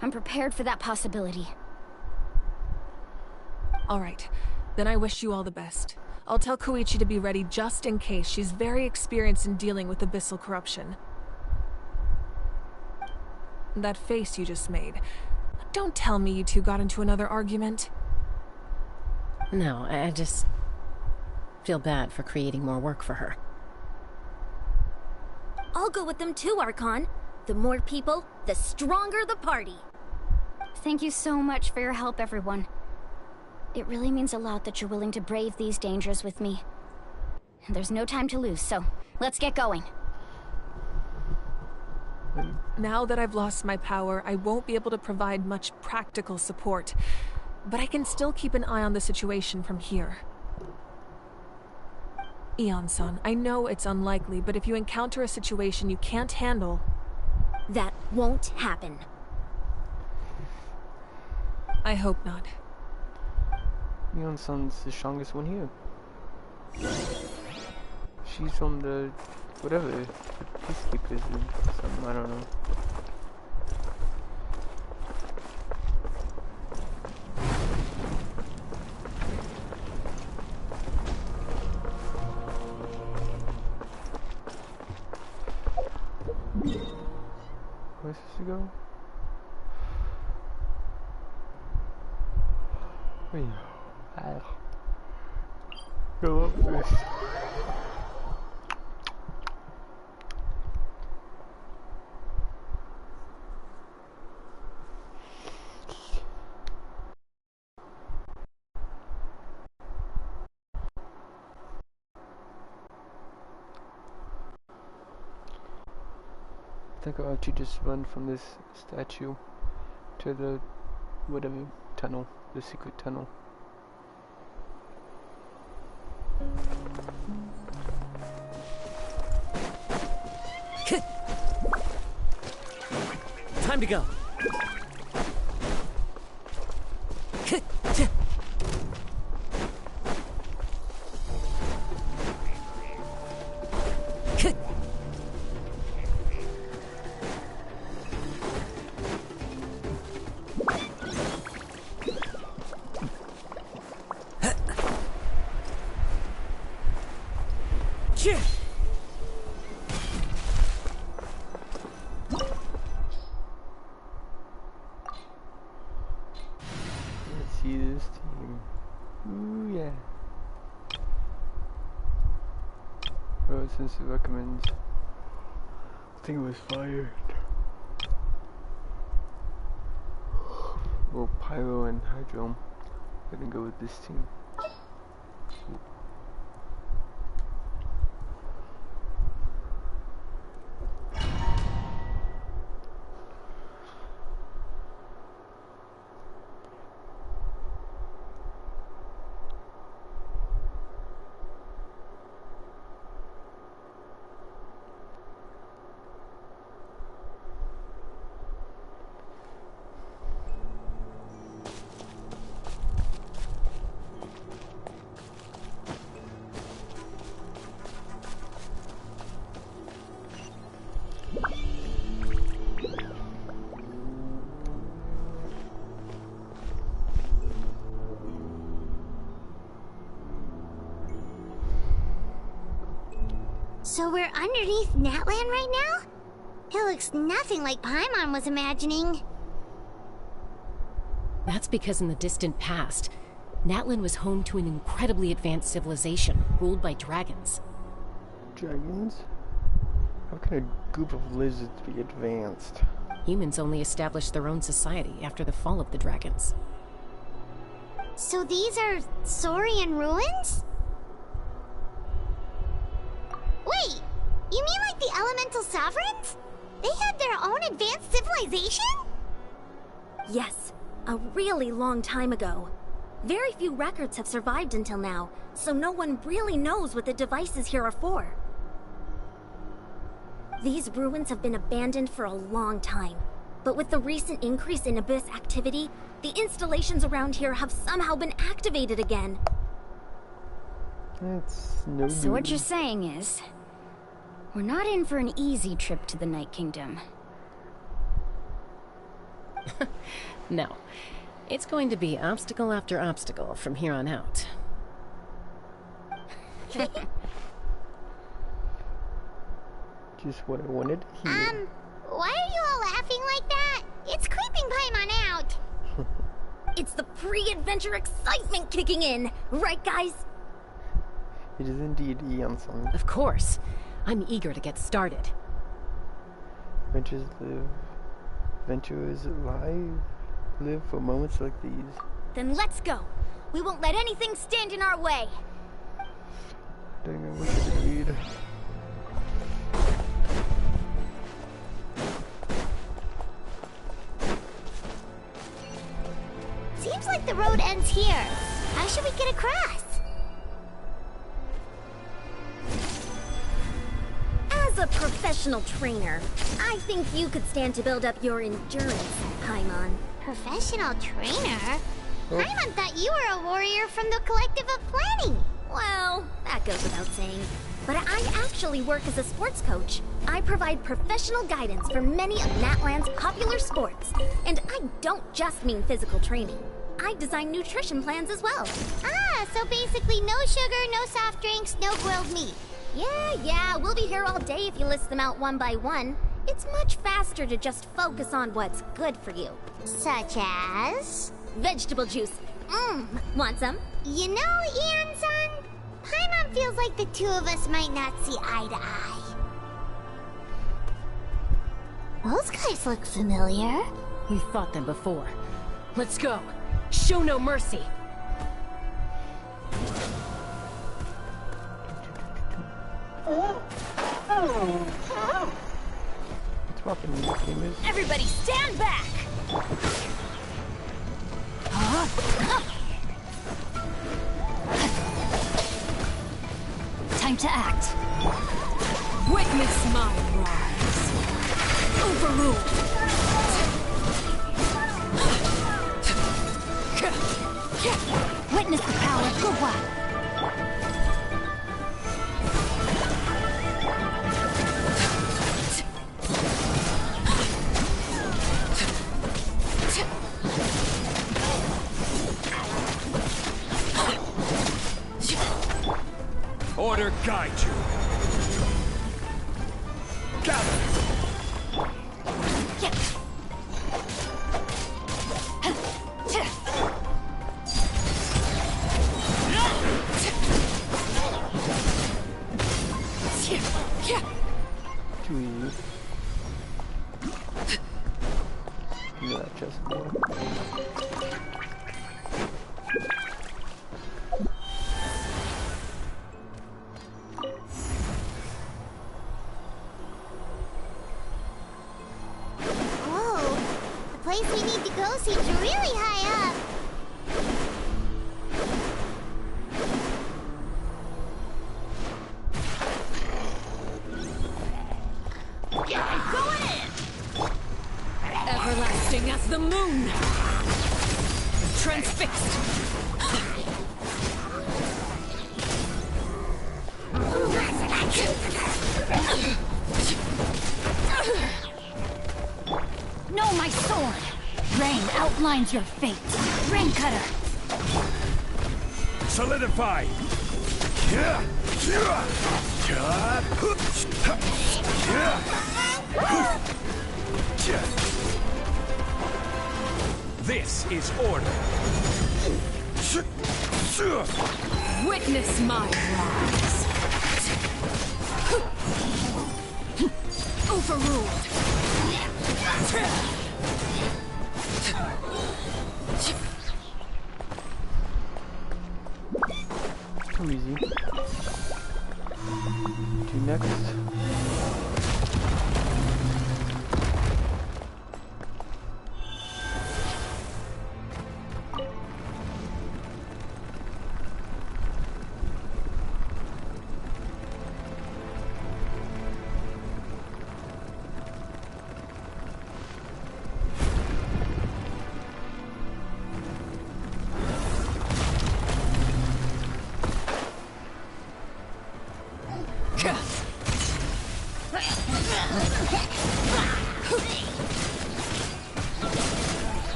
I'm prepared for that possibility. All right. Then I wish you all the best. I'll tell Koichi to be ready just in case. She's very experienced in dealing with abyssal corruption. That face you just made. Don't tell me you two got into another argument. No, I just feel bad for creating more work for her. I'll go with them too, Archon. The more people, the stronger the party. Thank you so much for your help, everyone. It really means a lot that you're willing to brave these dangers with me. There's no time to lose, so let's get going. Now that I've lost my power, I won't be able to provide much practical support, but I can still keep an eye on the situation from here. Eon-san, I know it's unlikely, but if you encounter a situation you can't handle... That won't happen. I hope not. Eon-san's the strongest one here. She's from the... whatever. The Peacekeepers or something, I don't know. Where's this to go? Go up first. think I'll actually just run from this statue to the whatever tunnel, the secret tunnel. Time to go. Let's see this team. Ooh yeah. Oh, since it recommends, I think it was fire. Well, Pyro and Hydro. I'm gonna go with this team. So we're underneath Natlan right now? It looks nothing like Paimon was imagining. That's because in the distant past, Natlan was home to an incredibly advanced civilization ruled by dragons. Dragons? How can a group of lizards be advanced? Humans only established their own society after the fall of the dragons. So these are Saurian ruins? Wait, you mean like the elemental sovereigns? They had their own advanced civilization? Yes, a really long time ago. Very few records have survived until now, so no one really knows what the devices here are for. These ruins have been abandoned for a long time, but with the recent increase in Abyss activity, the installations around here have somehow been activated again. That's no So what you're saying is, we're not in for an easy trip to the Night Kingdom. No. It's going to be obstacle after obstacle from here on out. Just what I wanted to hear. Why are you all laughing like that? It's creeping Paimon out. It's the pre-adventure excitement kicking in, right guys? It is indeed Eon-san. Of course. I'm eager to get started. Adventures live. Adventurers live for moments like these. Then let's go. We won't let anything stand in our way. Dang, I wish I could read. Seems like the road ends here. How should we get across? As a professional trainer, I think you could stand to build up your endurance, Paimon. Professional trainer? Paimon thought you were a warrior from the Collective of Planning. Well, that goes without saying. But I actually work as a sports coach. I provide professional guidance for many of Natlan's popular sports. And I don't just mean physical training. I design nutrition plans as well. Ah, so basically no sugar, no soft drinks, no grilled meat. Yeah, we'll be here all day if you list them out one by one. It's much faster to just focus on what's good for you. Such as? Vegetable juice. Want some? You know, Eon-san, Paimon feels like the two of us might not see eye to eye. Those guys look familiar. We've fought them before. Let's go. Show no mercy. It's swapping in this game is. Everybody stand back! Time to act. Witness my rise. Overruled. Witness the power of Guhua. Order guide you. Gather. Too easy. Give me that chest there. The place we need to go seems really high up. Everlasting as the moon. Transfixed. Know my sword. Rain outlines your fate. Rain cutter. Solidify. This is order. Witness my rise. Overruled. Too easy. To next.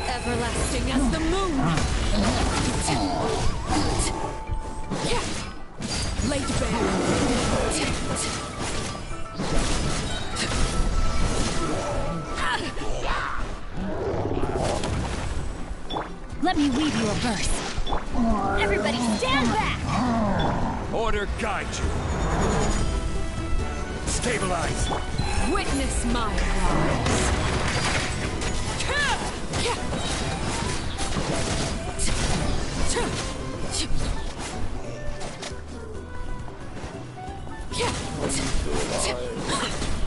Everlasting as the moon. Laid bare. Let me weave you a verse. Everybody stand back! Order guide you. Stabilize. Witness my rise.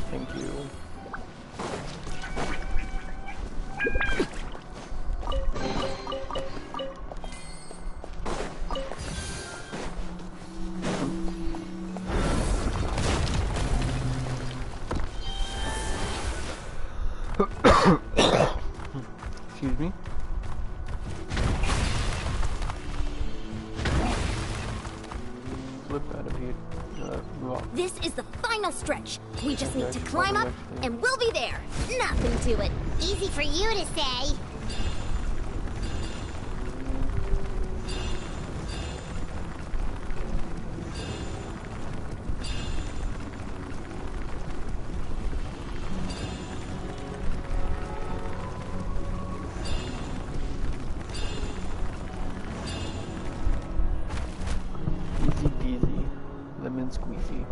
Thank you. Excuse me. Flip out of here. Rock. This is the final stretch. We just need to climb up, and we'll be there. Nothing to it. Easy for you to say. Easy peasy. Lemon squeezy.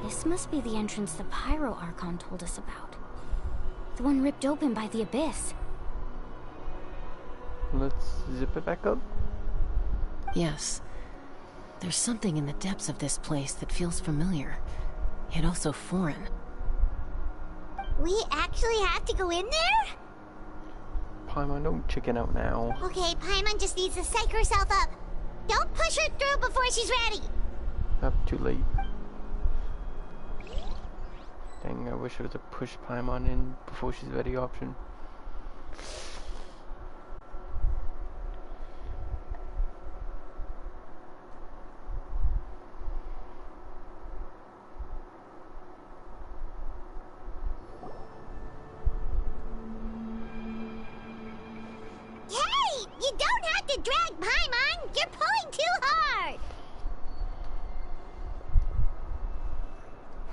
This must be the entrance the Pyro Archon told us about. The one ripped open by the Abyss. Let's zip it back up. Yes. There's something in the depths of this place that feels familiar, yet also foreign. We actually have to go in there? Paimon, don't chicken out now. Okay, Paimon just needs to psych herself up. Don't push her through before she's ready. Up too late. Dang, I wish it was a push Paimon in before she's ready option. Hey! You don't have to drag Paimon! You're pulling too hard!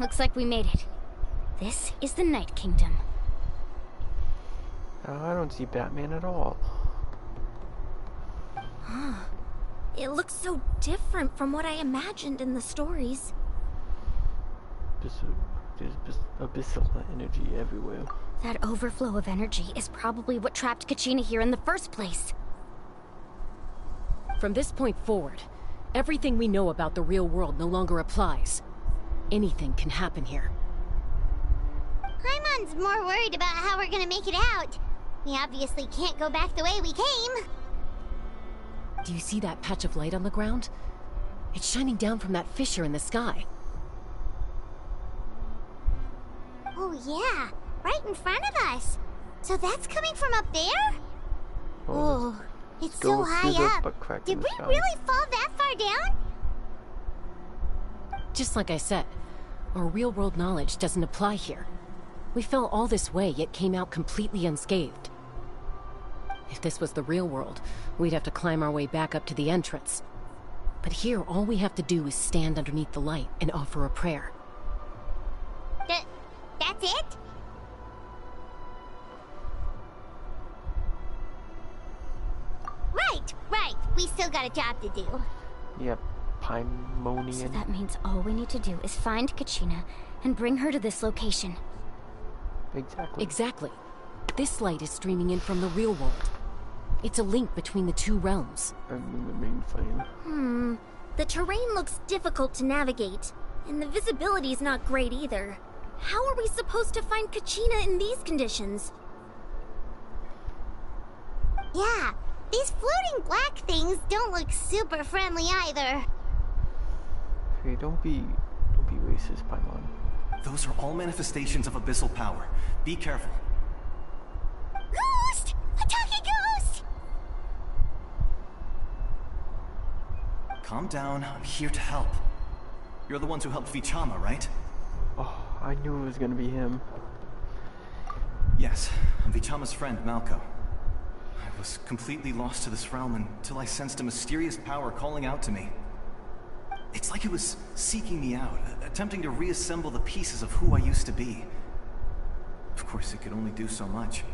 Looks like we made it. This is the Night Kingdom. I don't see Batman at all. Huh. It looks so different from what I imagined in the stories. There's abyssal energy everywhere. That overflow of energy is probably what trapped Kachina here in the first place. From this point forward, everything we know about the real world no longer applies. Anything can happen here. Paimon's more worried about how we're gonna make it out. We obviously can't go back the way we came. Do you see that patch of light on the ground? It's shining down from that fissure in the sky. Oh yeah, right in front of us. So that's coming from up there? Oh, it's so high up. Did we really fall that far down? Just like I said, our real-world knowledge doesn't apply here. We fell all this way, yet came out completely unscathed. If this was the real world, we'd have to climb our way back up to the entrance. But here, all we have to do is stand underneath the light and offer a prayer. That's it? Right. We still got a job to do. Yep, Paimonian. So that means all we need to do is find Kachina and bring her to this location. Exactly. This light is streaming in from the real world. It's a link between the two realms. I'm the main flame. The terrain looks difficult to navigate, and the visibility's not great either. How are we supposed to find Kachina in these conditions? Yeah, these floating black things don't look super friendly either. Hey, don't be racist, Paimon. Those are all manifestations of abyssal power. Be careful. Ghost! A talking ghost! Calm down, I'm here to help. You're the ones who helped Vichama, right? Oh, I knew it was gonna be him. Yes, I'm Vichama's friend, Malco. I was completely lost to this realm until I sensed a mysterious power calling out to me. It's like it was seeking me out, attempting to reassemble the pieces of who I used to be. Of course, it could only do so much.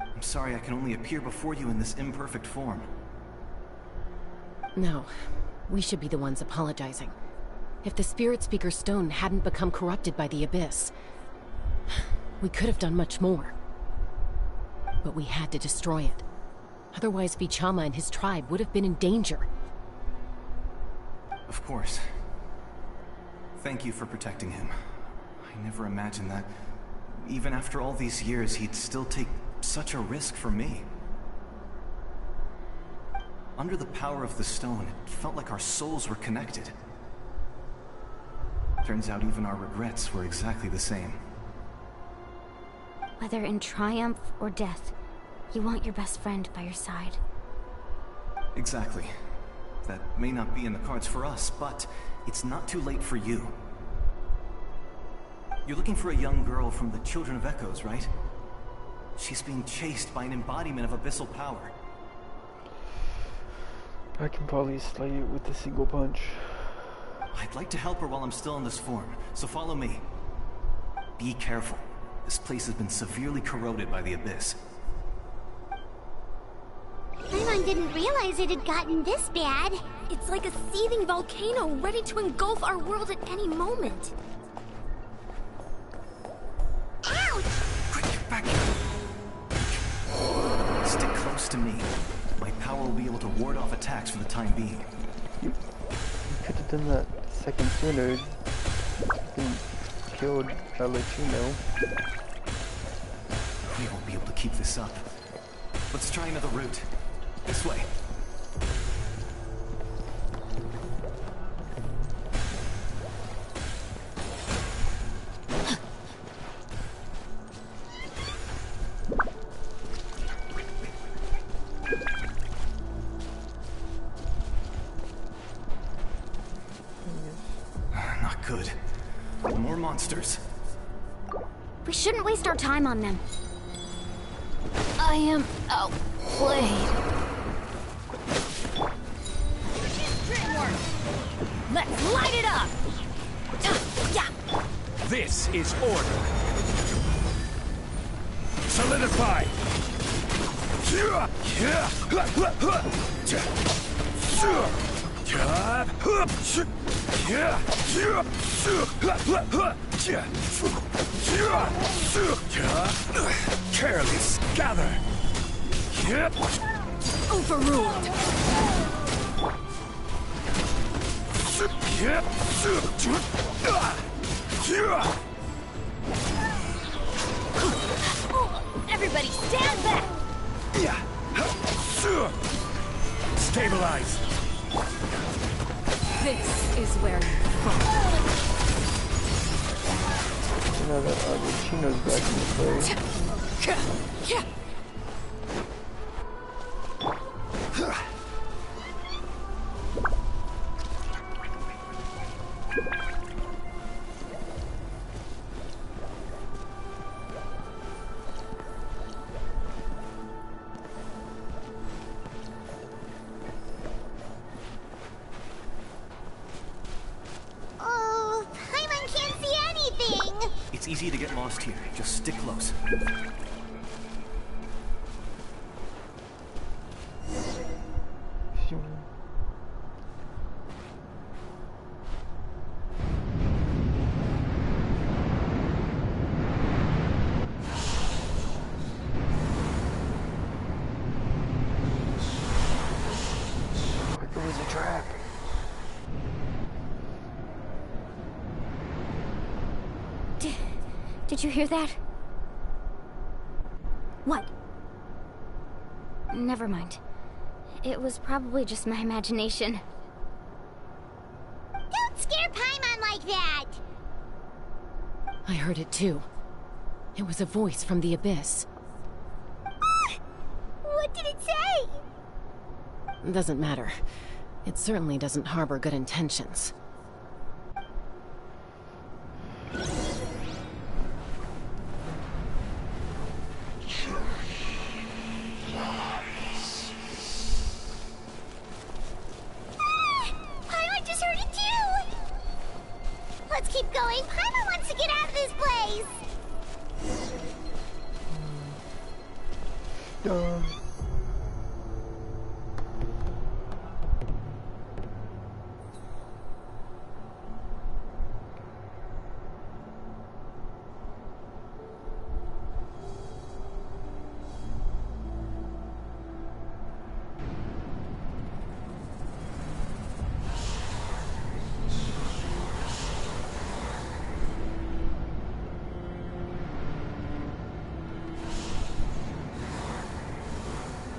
I'm sorry I can only appear before you in this imperfect form. No, we should be the ones apologizing. If the Spirit Speaker Stone hadn't become corrupted by the Abyss, we could have done much more. But we had to destroy it. Otherwise, Vichama and his tribe would have been in danger. Of course. Thank you for protecting him. I never imagined that, even after all these years, he'd still take such a risk for me. Under the power of the stone, it felt like our souls were connected. Turns out even our regrets were exactly the same. Whether in triumph or death, you want your best friend by your side. Exactly. That may not be in the cards for us, but it's not too late for you. You're looking for a young girl from the Children of Echoes, right? She's being chased by an embodiment of abyssal power. I can probably slay it with a single punch. I'd like to help her while I'm still in this form, so follow me. Be careful. This place has been severely corroded by the Abyss. Paimon didn't realize it had gotten this bad. It's like a seething volcano ready to engulf our world at any moment. Ouch! Quick, get back here. Stick close to me. My power will be able to ward off attacks for the time being. You could have done that second sooner. killed, I'll let you know. We won't be able to keep this up. Let's try another route. This way. Not good. More monsters. We shouldn't waste our time on them. I am outplayed. Let's light it up! Yeah. This is order. Solidify! Careless, gather! Overruled! Everybody stand back! Stabilize! This is where you fall. You know that Archino's back in the play. Oh, Paimon can't see anything! It's easy to get lost here. Just stick close. There was a trap. Did you hear that? What? Never mind. It was probably just my imagination. Don't scare Paimon like that! I heard it too. It was a voice from the abyss. What did it say? Doesn't matter. It certainly doesn't harbor good intentions. Paimon just heard it too! Let's keep going. Paimon wants to get out of this place!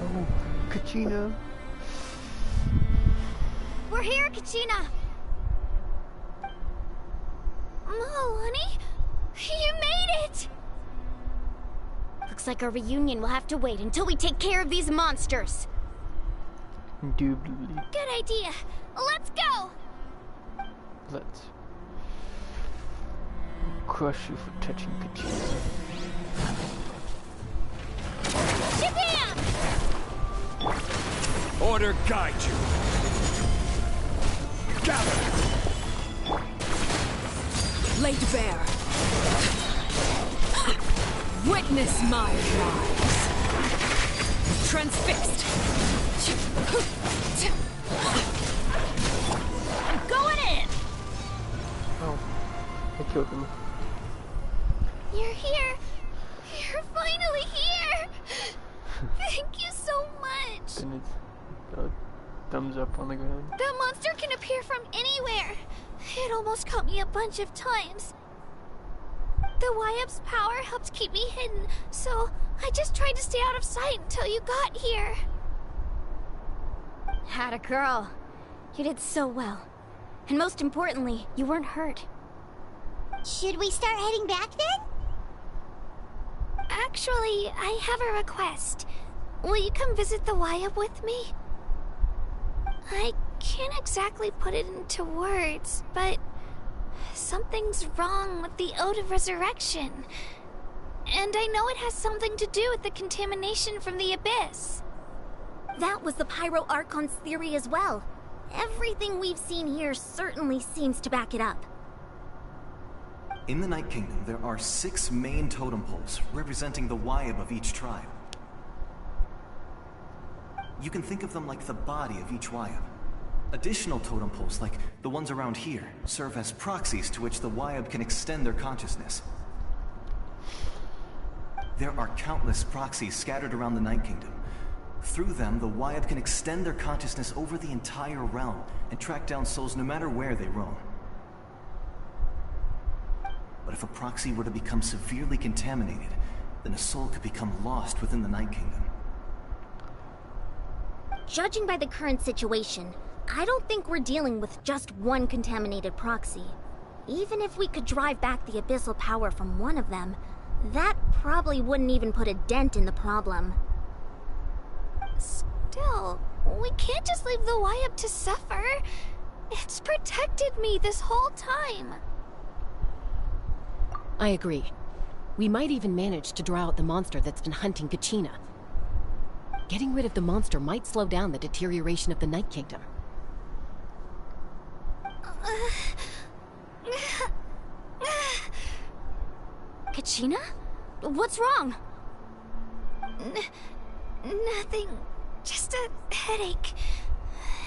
Oh, Kachina. We're here, Kachina! Oh, honey? You made it! Looks like our reunion will have to wait until we take care of these monsters. Indubitably. Good idea. Let's go! Let's crush you for touching Kachina. Shabam! Order guide you. Gather. Laid bare. Witness my lies. Transfixed. I'm going in. Oh, I killed him. You're here. You're finally here. Thank you so much. Then it's thumbs up on the ground. That monster can appear from anywhere. It almost caught me a bunch of times. The Wyap's power helped keep me hidden, so I just tried to stay out of sight until you got here. Had a girl. You did so well. And most importantly, you weren't hurt. Should we start heading back then? Actually, I have a request. Will you come visit the Wyap with me? I can't exactly put it into words, but something's wrong with the Ode of Resurrection. And I know it has something to do with the contamination from the Abyss. That was the Pyro Archon's theory as well. Everything we've seen here certainly seems to back it up. In the Night Kingdom, there are 6 main totem poles representing the Wyap of each tribe. You can think of them like the body of each Wyap. Additional totem poles, like the ones around here, serve as proxies to which the Wyap can extend their consciousness. There are countless proxies scattered around the Night Kingdom. Through them, the Wyap can extend their consciousness over the entire realm and track down souls no matter where they roam. But if a proxy were to become severely contaminated, then a soul could become lost within the Night Kingdom. Judging by the current situation, I don't think we're dealing with just one contaminated proxy. Even if we could drive back the abyssal power from one of them, that probably wouldn't even put a dent in the problem. Still, we can't just leave the Wyap to suffer. It's protected me this whole time. I agree. We might even manage to draw out the monster that's been hunting Kachina. Getting rid of the monster might slow down the deterioration of the Night Kingdom. Kachina? What's wrong? Nothing. Just a headache.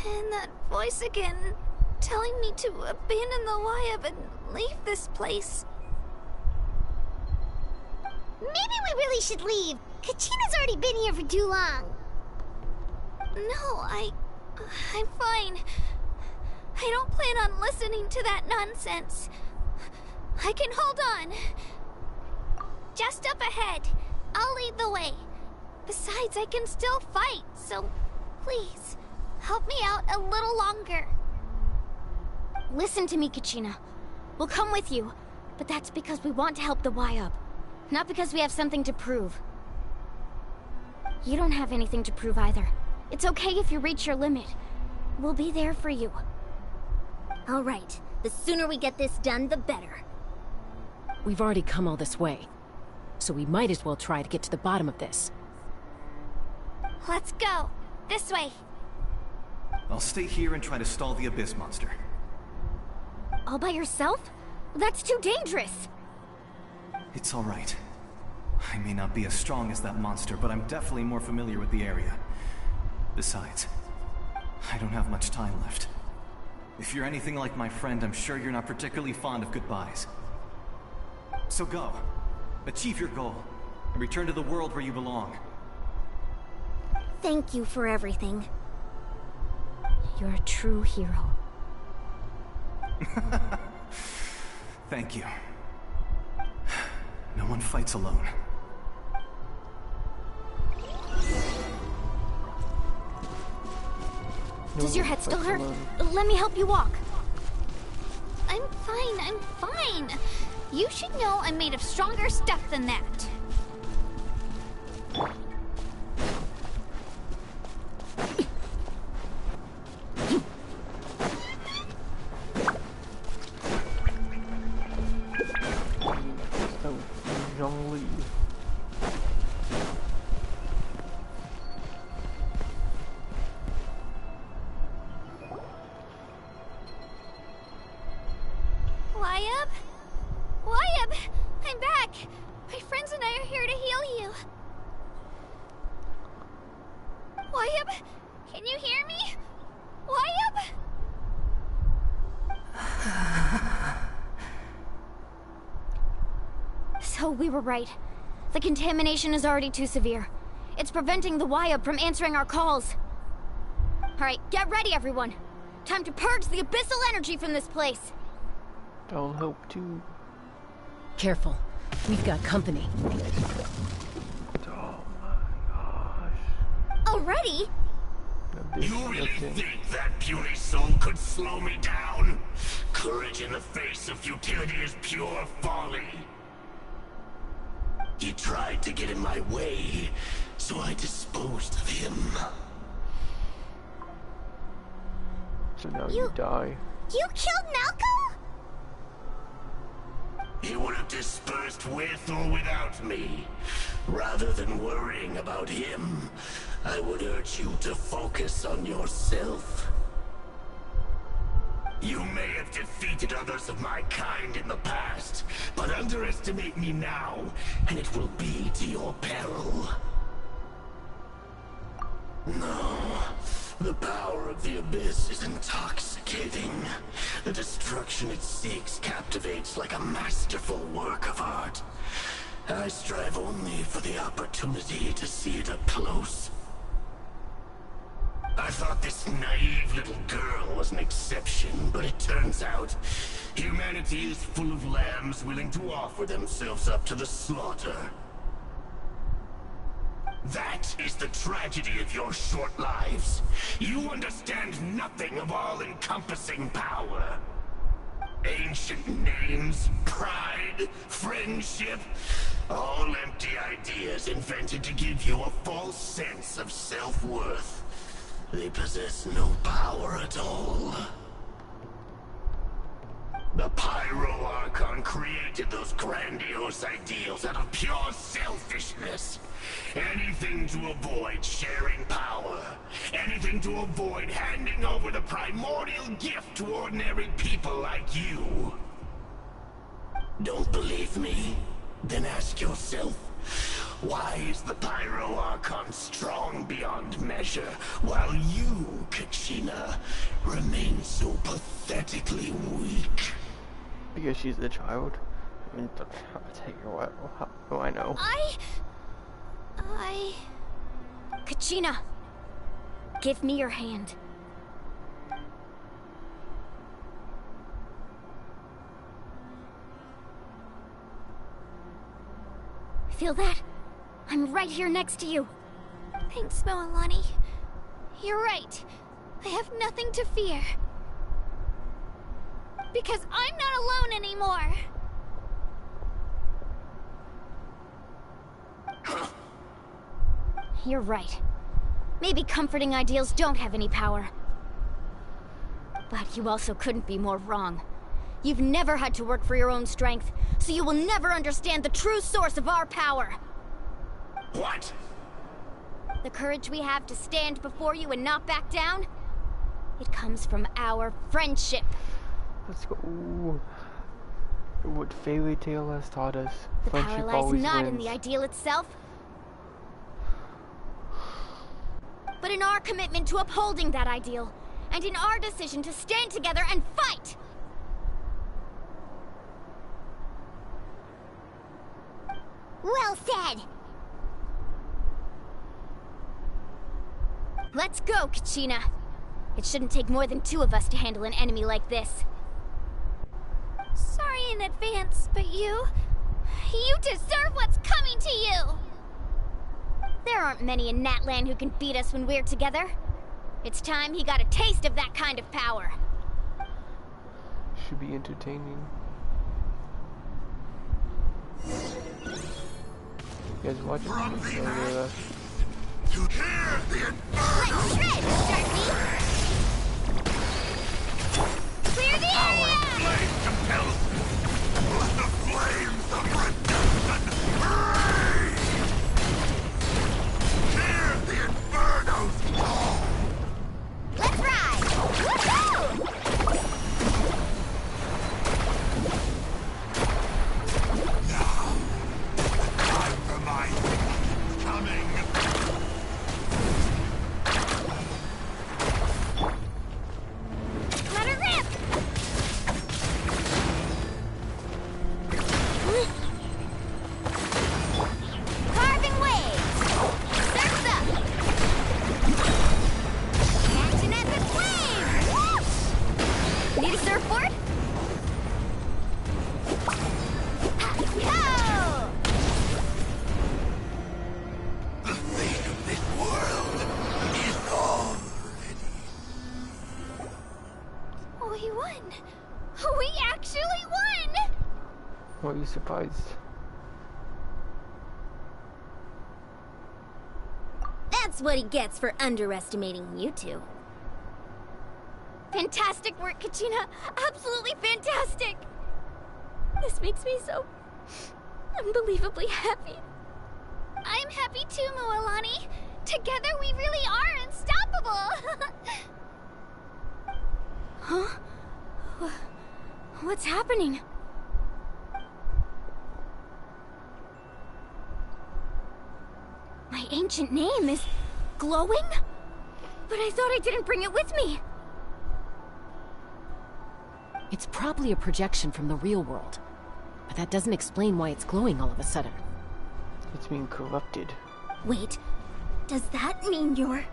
And that voice again, telling me to abandon the Wyap and leave this place. Maybe we really should leave. Kachina's already been here for too long. No, I'm fine. I don't plan on listening to that nonsense. I can hold on. Just up ahead. I'll lead the way. Besides, I can still fight, so please, help me out a little longer. Listen to me, Kachina. We'll come with you, but that's because we want to help the Wyap, not because we have something to prove. You don't have anything to prove either. It's okay if you reach your limit. We'll be there for you. All right. The sooner we get this done, the better. We've already come all this way, so we might as well try to get to the bottom of this. Let's go. This way. I'll stay here and try to stall the Abyss monster. All by yourself? That's too dangerous. It's all right. I may not be as strong as that monster, but I'm definitely more familiar with the area. Besides, I don't have much time left. If you're anything like my friend, I'm sure you're not particularly fond of goodbyes. So go. Achieve your goal, and return to the world where you belong. Thank you for everything. You're a true hero. Thank you. No one fights alone. Does your head still hurt? Let me help you walk. I'm fine. You should know I'm made of stronger stuff than that. Wyap! I'm back! My friends and I are here to heal you. Wyap, can you hear me? Wyap? So we were right. The contamination is already too severe. It's preventing the Wyap from answering our calls. Alright, get ready everyone. Time to purge the abyssal energy from this place. I'll help too. Careful. We've got company. Already? You really think that puny soul could slow me down? Courage in the face of futility is pure folly. He tried to get in my way, so I disposed of him. So now you die. You killed Malco? He would have dispersed with or without me. Rather than worrying about him, I would urge you to focus on yourself. You may have defeated others of my kind in the past, but underestimate me now, and it will be to your peril. No. The power of the Abyss is intoxicating. The destruction it seeks captivates like a masterful work of art. I strive only for the opportunity to see it up close. I thought this naive little girl was an exception, but it turns out humanity is full of lambs willing to offer themselves up to the slaughter. That is the tragedy of your short lives. You understand nothing of all-encompassing power. Ancient names, pride, friendship, all empty ideas invented to give you a false sense of self-worth. They possess no power at all. The Pyro Archon created those grandiose ideals out of pure selfishness. Anything to avoid sharing power. Anything to avoid handing over the primordial gift to ordinary people like you. Don't believe me? Then ask yourself, why is the Pyro Archon strong beyond measure, while you, Kachina, remain so pathetically weak? Because she's the child. I mean, I'll take her. What? How do I know? Kachina, give me your hand. Feel that? I'm right here next to you. Thanks, Moalani. You're right. I have nothing to fear. Because I'm not alone anymore. You're right. Maybe comforting ideals don't have any power. But you also couldn't be more wrong. You've never had to work for your own strength, so you will never understand the true source of our power. What? The courage we have to stand before you and not back down? It comes from our friendship. Let's go. What fairy tale has taught us. The Friendship power lies always not wins. in the ideal itself, but in our commitment to upholding that ideal, and in our decision to stand together and fight! Well said! Let's go, Kachina. It shouldn't take more than 2 of us to handle an enemy like this. Sorry in advance, but you deserve what's coming to you! There aren't many in Natlan who can beat us when we're together. It's time he got a taste of that kind of power. Should be entertaining. You guys watching? You hear the inferno! Let's shred, Darky! Clear the area! Our flame compels me! Let the flames of redemption rage! Hear the inferno's call! Let's ride! Woohoo! Now, the time for my is coming! Let her rip! surprised. That's what he gets for underestimating you two. Fantastic work, Kachina! Absolutely fantastic! This makes me so unbelievably happy. I'm happy too, Mualani. Together we really are unstoppable! Huh? What's happening? My ancient name is glowing? But I thought I didn't bring it with me. It's probably a projection from the real world. But that doesn't explain why it's glowing all of a sudden. It's being corrupted. Wait, does that mean you're...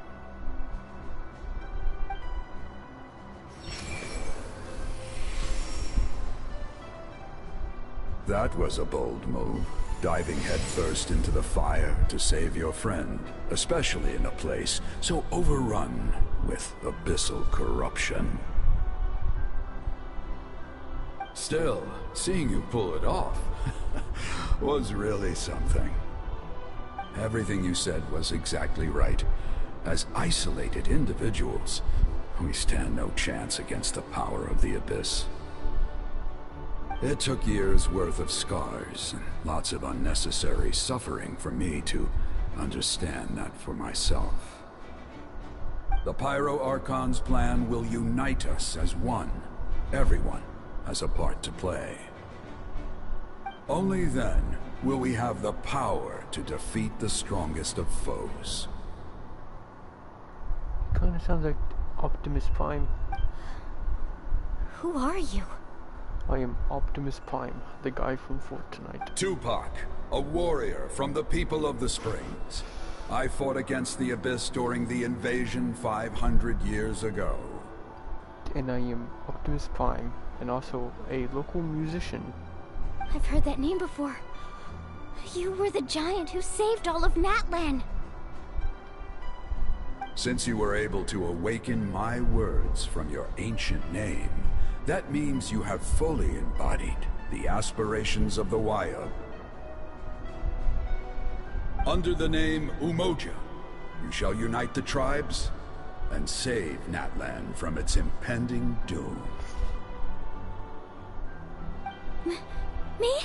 That was a bold move, diving headfirst into the fire to save your friend, especially in a place so overrun with abyssal corruption. Still, seeing you pull it off was really something. Everything you said was exactly right. As isolated individuals, we stand no chance against the power of the Abyss. It took years' worth of scars and lots of unnecessary suffering for me to understand that for myself. The Pyro Archon's plan will unite us as one. Everyone has a part to play. Only then will we have the power to defeat the strongest of foes. Kinda sounds like Optimus Prime. Who are you? I am Optimus Prime, the guy from Fortnite. Tupac, a warrior from the people of the Springs. I fought against the Abyss during the invasion 500 years ago. And I am Optimus Prime, and also a local musician. I've heard that name before. You were the giant who saved all of Natlan. Since you were able to awaken my words from your ancient name, that means you have fully embodied the aspirations of the Waya. Under the name Umoja, you shall unite the tribes and save Natlan from its impending doom. Me?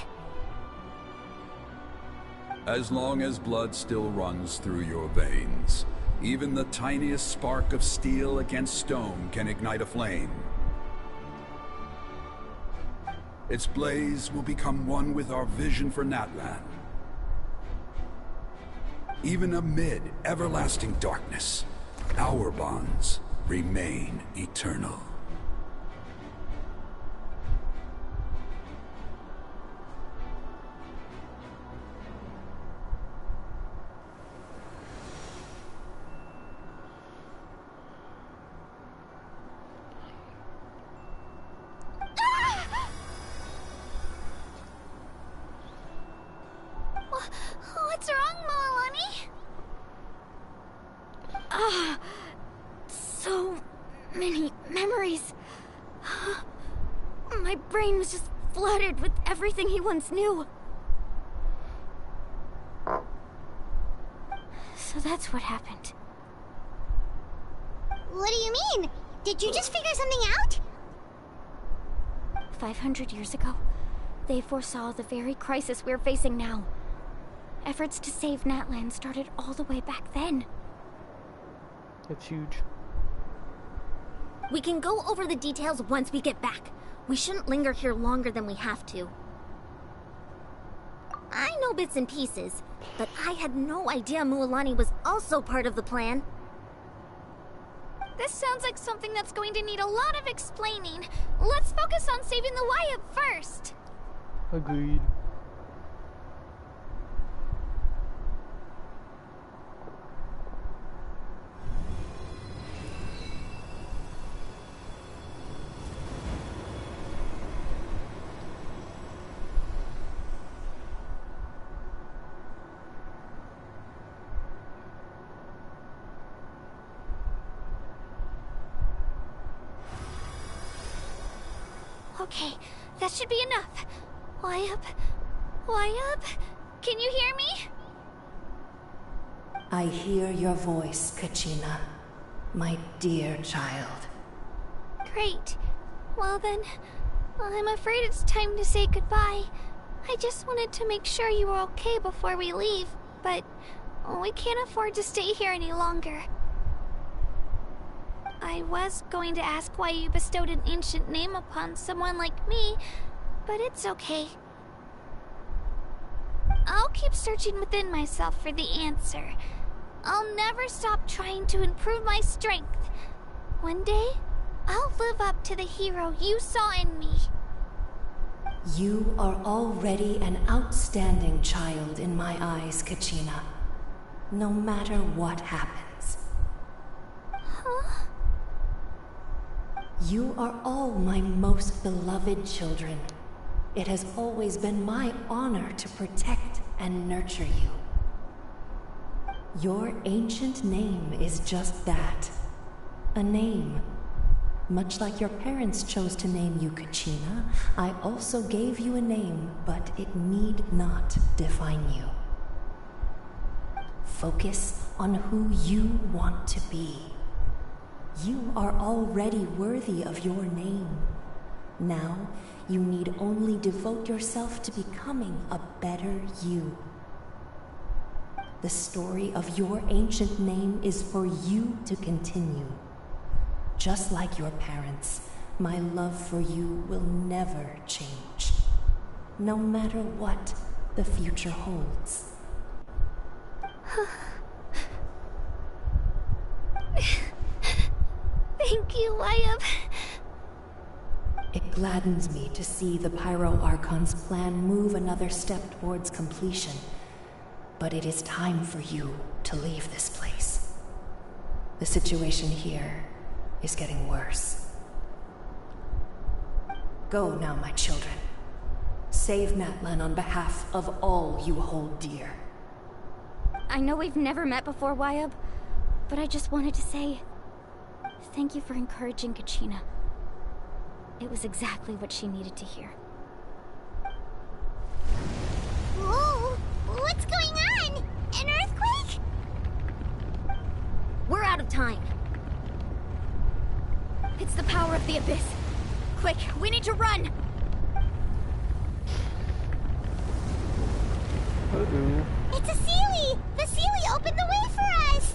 As long as blood still runs through your veins, even the tiniest spark of steel against stone can ignite a flame. Its blaze will become one with our vision for Natlan. Even amid everlasting darkness, our bonds remain eternal. What's wrong, Mualani? So many memories. My brain was just flooded with everything he once knew. So that's what happened. What do you mean? Did you just figure something out? 500 years ago, they foresaw the very crisis we're facing now. Efforts to save Natlan started all the way back then. It's huge. We can go over the details once we get back. We shouldn't linger here longer than we have to. I know bits and pieces, but I had no idea Mualani was also part of the plan. This sounds like something that's going to need a lot of explaining. Let's focus on saving the Waya first. Agreed. Okay, that should be enough. Why up? Wyatt? Can you hear me? I hear your voice, Kachina, my dear child. Great. Well then, I'm afraid it's time to say goodbye. I just wanted to make sure you were okay before we leave, but we can't afford to stay here any longer. I was going to ask why you bestowed an ancient name upon someone like me, but it's okay. I'll keep searching within myself for the answer. I'll never stop trying to improve my strength. One day, I'll live up to the hero you saw in me. You are already an outstanding child in my eyes, Kachina. No matter what happens. Huh? You are all my most beloved children. It has always been my honor to protect and nurture you. Your ancient name is just that. A name. Much like your parents chose to name you Kachina, I also gave you a name, but it need not define you. Focus on who you want to be. You are already worthy of your name. Now, you need only devote yourself to becoming a better you. The story of your ancient name is for you to continue. Just like your parents, my love for you will never change, no matter what the future holds. Thank you, Wyatt. It gladdens me to see the Pyro Archon's plan move another step towards completion, but it is time for you to leave this place. The situation here is getting worse. Go now, my children. Save Natlan on behalf of all you hold dear. I know we've never met before, Wyatt, but I just wanted to say thank you for encouraging Kachina. It was exactly what she needed to hear. Whoa! What's going on? An earthquake? We're out of time. It's the power of the Abyss. Quick, we need to run! Hello. It's a Sealy! The Sealy opened the way for us!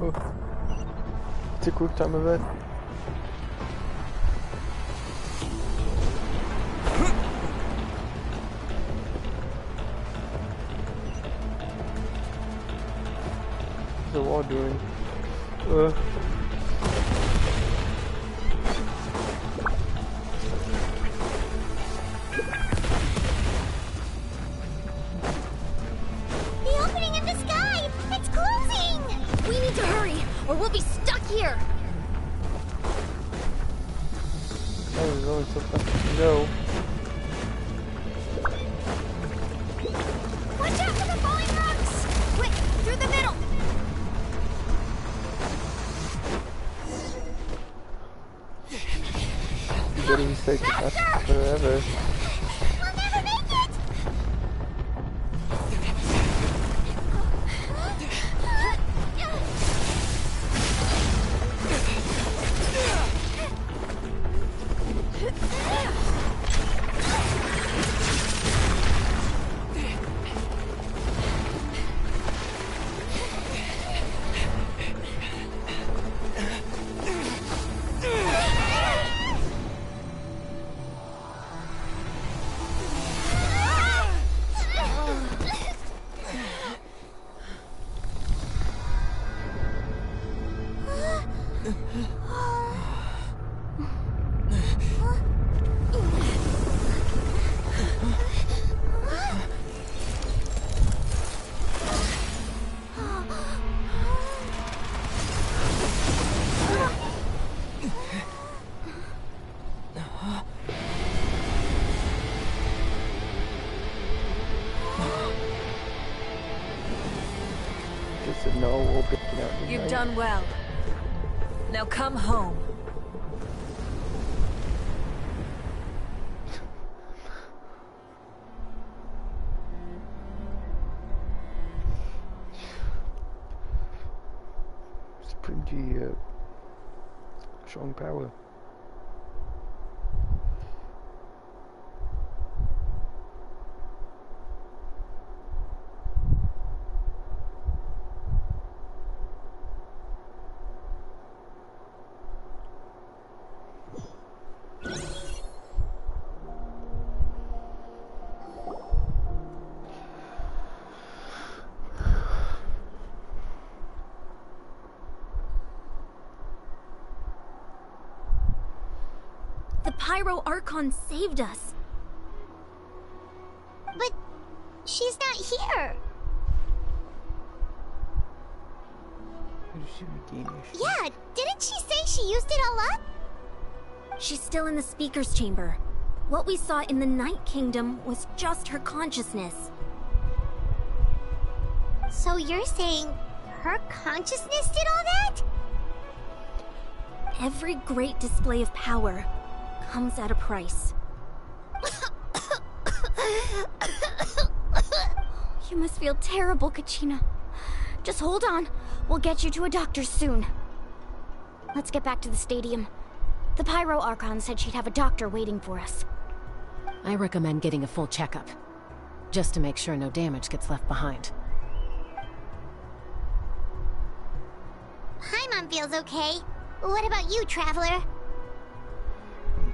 Oh. It's a quick time event. What's the wall doing? The opening in the sky! It's closing! We need to hurry, or we'll be stuck here! Oh, there's only so fast to go. Watch out for the falling rocks! Quick, through the middle! Getting sick forever. We'll never make it! You've done well. Now come home. It's pretty strong power. The Pyro Archon saved us. But she's not here. Yeah, didn't she say she used it all up? She's still in the speaker's chamber. What we saw in the Night Kingdom was just her consciousness. So you're saying her consciousness did all that? Every great display of power comes at a price. You must feel terrible, Kachina. Just hold on. We'll get you to a doctor soon. Let's get back to the stadium. The Pyro Archon said she'd have a doctor waiting for us. I recommend getting a full checkup, just to make sure no damage gets left behind. Paimon feels okay. What about you, Traveler?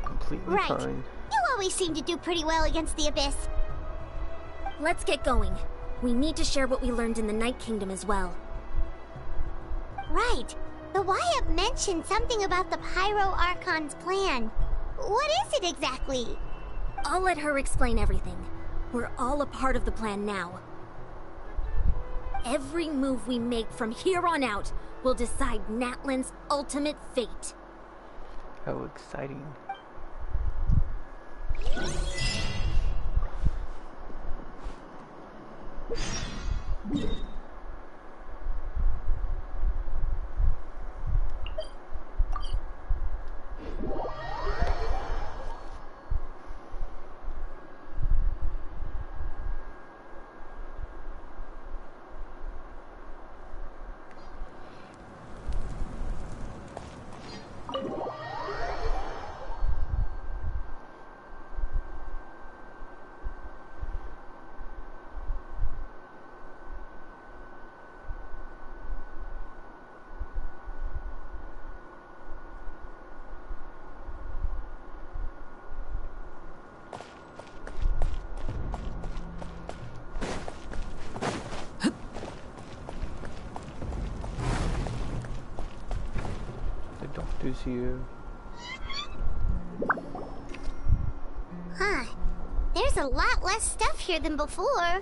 Completely right. fine. You always seem to do pretty well against the Abyss. Let's get going. We need to share what we learned in the Night Kingdom as well. Right. The Wyatt mentioned something about the Pyro Archon's plan. What is it exactly? I'll let her explain everything. We're all a part of the plan now. Every move we make from here on out will decide Natlan's ultimate fate. How exciting. Doctor's here. Huh. There's a lot less stuff here than before.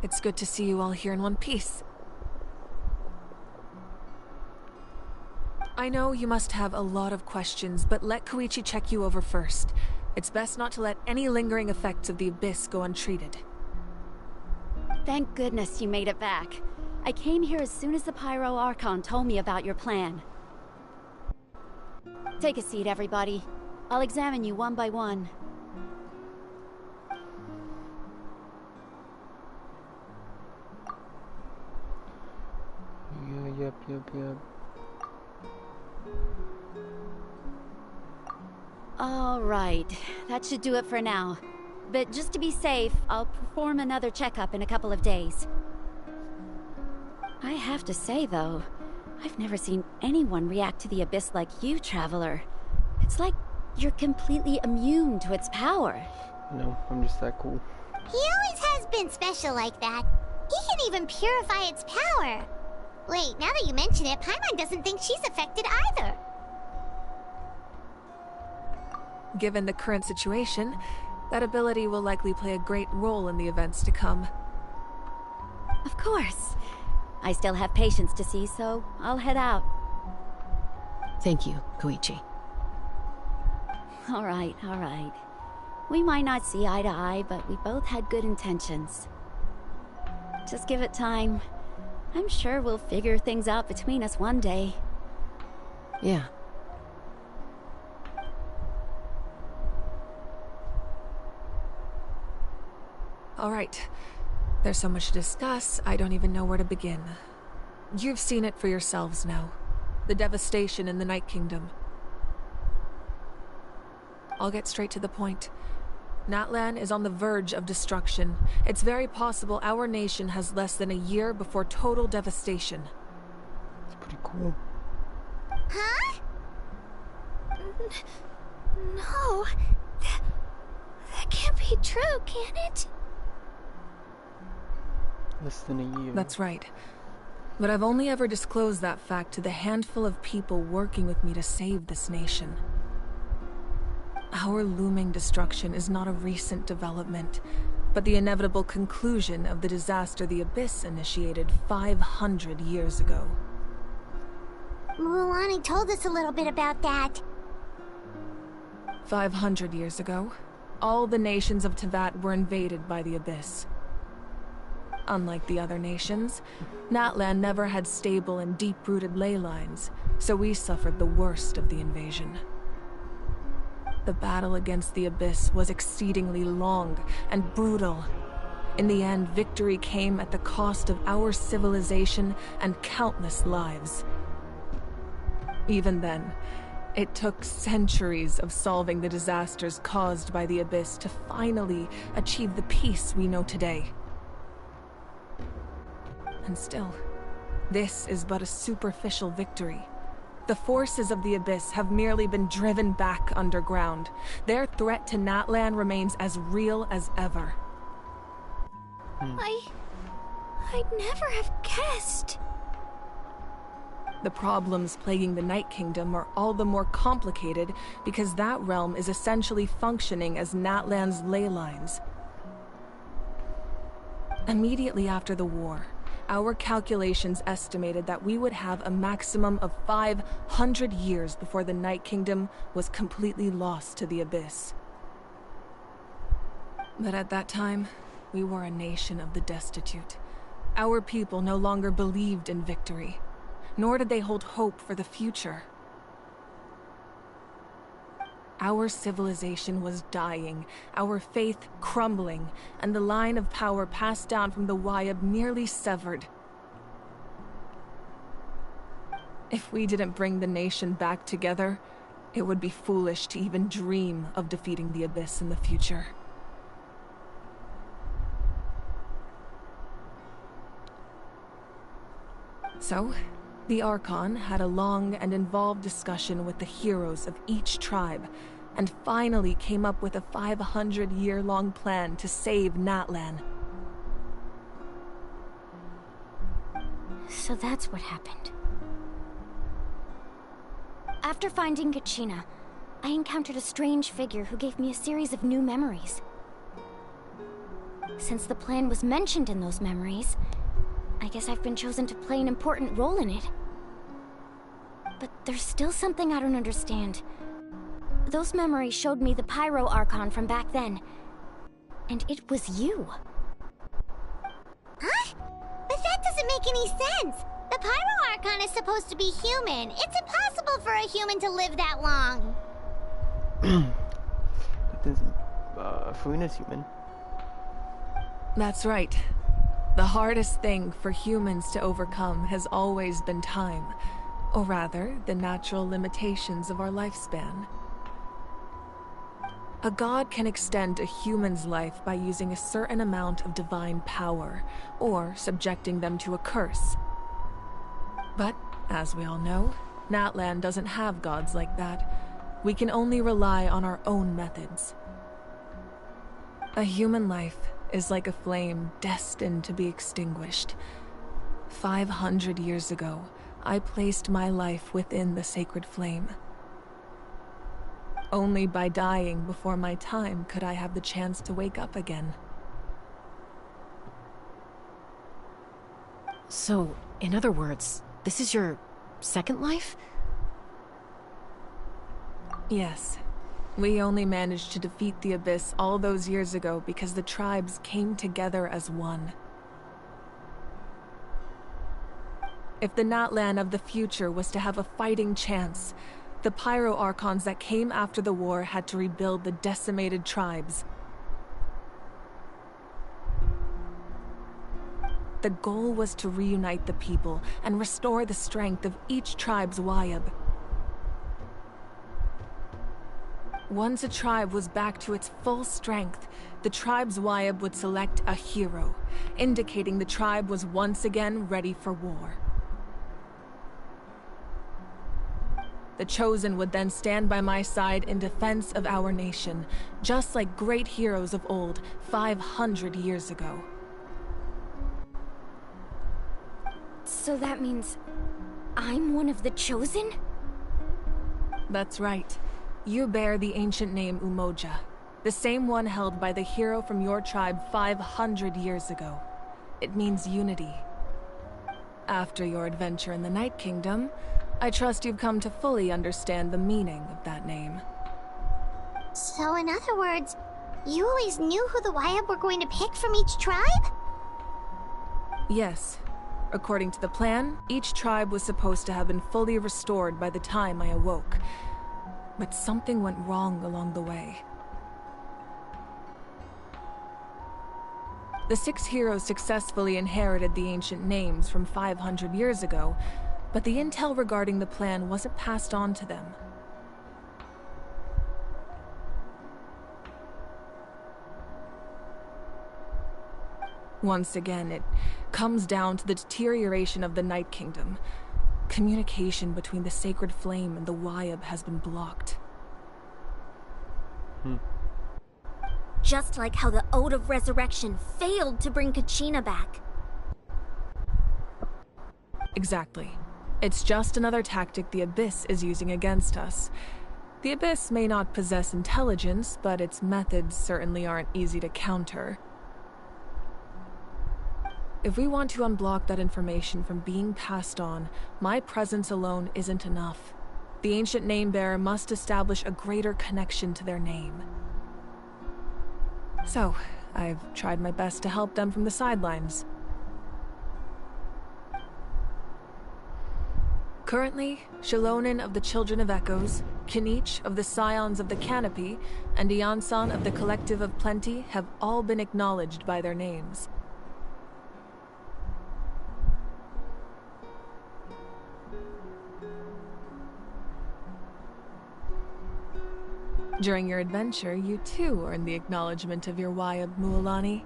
It's good to see you all here in one piece. I know you must have a lot of questions, but let Koichi check you over first. It's best not to let any lingering effects of the Abyss go untreated. Thank goodness you made it back. I came here as soon as the Pyro Archon told me about your plan. Take a seat, everybody. I'll examine you one by one. Yeah, yep. All right, that should do it for now. But just to be safe, I'll perform another checkup in a couple of days. I have to say, though, I've never seen anyone react to the Abyss like you, Traveler. It's like you're completely immune to its power. No, I'm just that cool. He always has been special like that. He can even purify its power. Wait, now that you mention it, Paimon doesn't think she's affected either. Given the current situation, that ability will likely play a great role in the events to come. Of course. I still have patients to see, so I'll head out. Thank you, Koichi. All right. We might not see eye to eye, but we both had good intentions. Just give it time. I'm sure we'll figure things out between us one day. Yeah. All right. There's so much to discuss, I don't even know where to begin. You've seen it for yourselves now. The devastation in the Night Kingdom. I'll get straight to the point. Natlan is on the verge of destruction. It's very possible our nation has less than a year before total devastation. It's pretty cool. Huh? No. That can't be true, can it? Less than a year. That's right. But I've only ever disclosed that fact to the handful of people working with me to save this nation. Our looming destruction is not a recent development, but the inevitable conclusion of the disaster the Abyss initiated 500 years ago. Mualani told us a little bit about that. 500 years ago, all the nations of Teyvat were invaded by the Abyss. Unlike the other nations, Natlan never had stable and deep-rooted ley lines, so we suffered the worst of the invasion. The battle against the Abyss was exceedingly long and brutal. In the end, victory came at the cost of our civilization and countless lives. Even then, it took centuries of solving the disasters caused by the Abyss to finally achieve the peace we know today. And still, this is but a superficial victory. The forces of the Abyss have merely been driven back underground. Their threat to Natlan remains as real as ever. I'd never have guessed. The problems plaguing the Night Kingdom are all the more complicated because that realm is essentially functioning as Natlan's ley lines. Immediately after the war, our calculations estimated that we would have a maximum of 500 years before the Night Kingdom was completely lost to the Abyss. But at that time, we were a nation of the destitute. Our people no longer believed in victory, nor did they hold hope for the future. Our civilization was dying, our faith crumbling, and the line of power passed down from the Wayab nearly severed. If we didn't bring the nation back together, it would be foolish to even dream of defeating the Abyss in the future. So, the Archon had a long and involved discussion with the heroes of each tribe, and finally came up with a 500-year-long plan to save Natlan. So that's what happened. After finding Kachina, I encountered a strange figure who gave me a series of new memories. Since the plan was mentioned in those memories, I guess I've been chosen to play an important role in it. But there's still something I don't understand. Those memories showed me the Pyro Archon from back then. And it was you. Huh? But that doesn't make any sense! The Pyro Archon is supposed to be human. It's impossible for a human to live that long. Fuina's human. That's right. The hardest thing for humans to overcome has always been time. Or rather, the natural limitations of our lifespan. A god can extend a human's life by using a certain amount of divine power, or subjecting them to a curse. But, as we all know, Natlan doesn't have gods like that. We can only rely on our own methods. A human life is like a flame destined to be extinguished. 500 years ago, I placed my life within the sacred flame. Only by dying before my time could I have the chance to wake up again. So, in other words, this is your second life? Yes. We only managed to defeat the Abyss all those years ago because the tribes came together as one. If the Natlan of the future was to have a fighting chance, the Pyro Archons that came after the war had to rebuild the decimated tribes. The goal was to reunite the people and restore the strength of each tribe's Wayab. Once a tribe was back to its full strength, the tribe's Wayab would select a hero, indicating the tribe was once again ready for war. The Chosen would then stand by my side in defense of our nation, just like great heroes of old 500 years ago. So that means I'm one of the Chosen? That's right. You bear the ancient name Umoja, the same one held by the hero from your tribe 500 years ago. It means unity. After your adventure in the Night Kingdom, I trust you've come to fully understand the meaning of that name. So in other words, you always knew who the Wayab were going to pick from each tribe? Yes. According to the plan, each tribe was supposed to have been fully restored by the time I awoke. But something went wrong along the way. The 6 heroes successfully inherited the ancient names from 500 years ago, but the intel regarding the plan wasn't passed on to them. Once again, it comes down to the deterioration of the Night Kingdom. Communication between the Sacred Flame and the Wayab has been blocked. Just like how the Ode of Resurrection failed to bring Kachina back. Exactly. It's just another tactic the Abyss is using against us. The Abyss may not possess intelligence, but its methods certainly aren't easy to counter. If we want to unblock that information from being passed on, my presence alone isn't enough. The ancient name-bearer must establish a greater connection to their name. So, I've tried my best to help them from the sidelines. Currently, Shilonin of the Children of Echoes, Kinich of the Scions of the Canopy, and Iansan of the Collective of Plenty have all been acknowledged by their names. During your adventure, you too earned the acknowledgement of your Wayab, Mualani.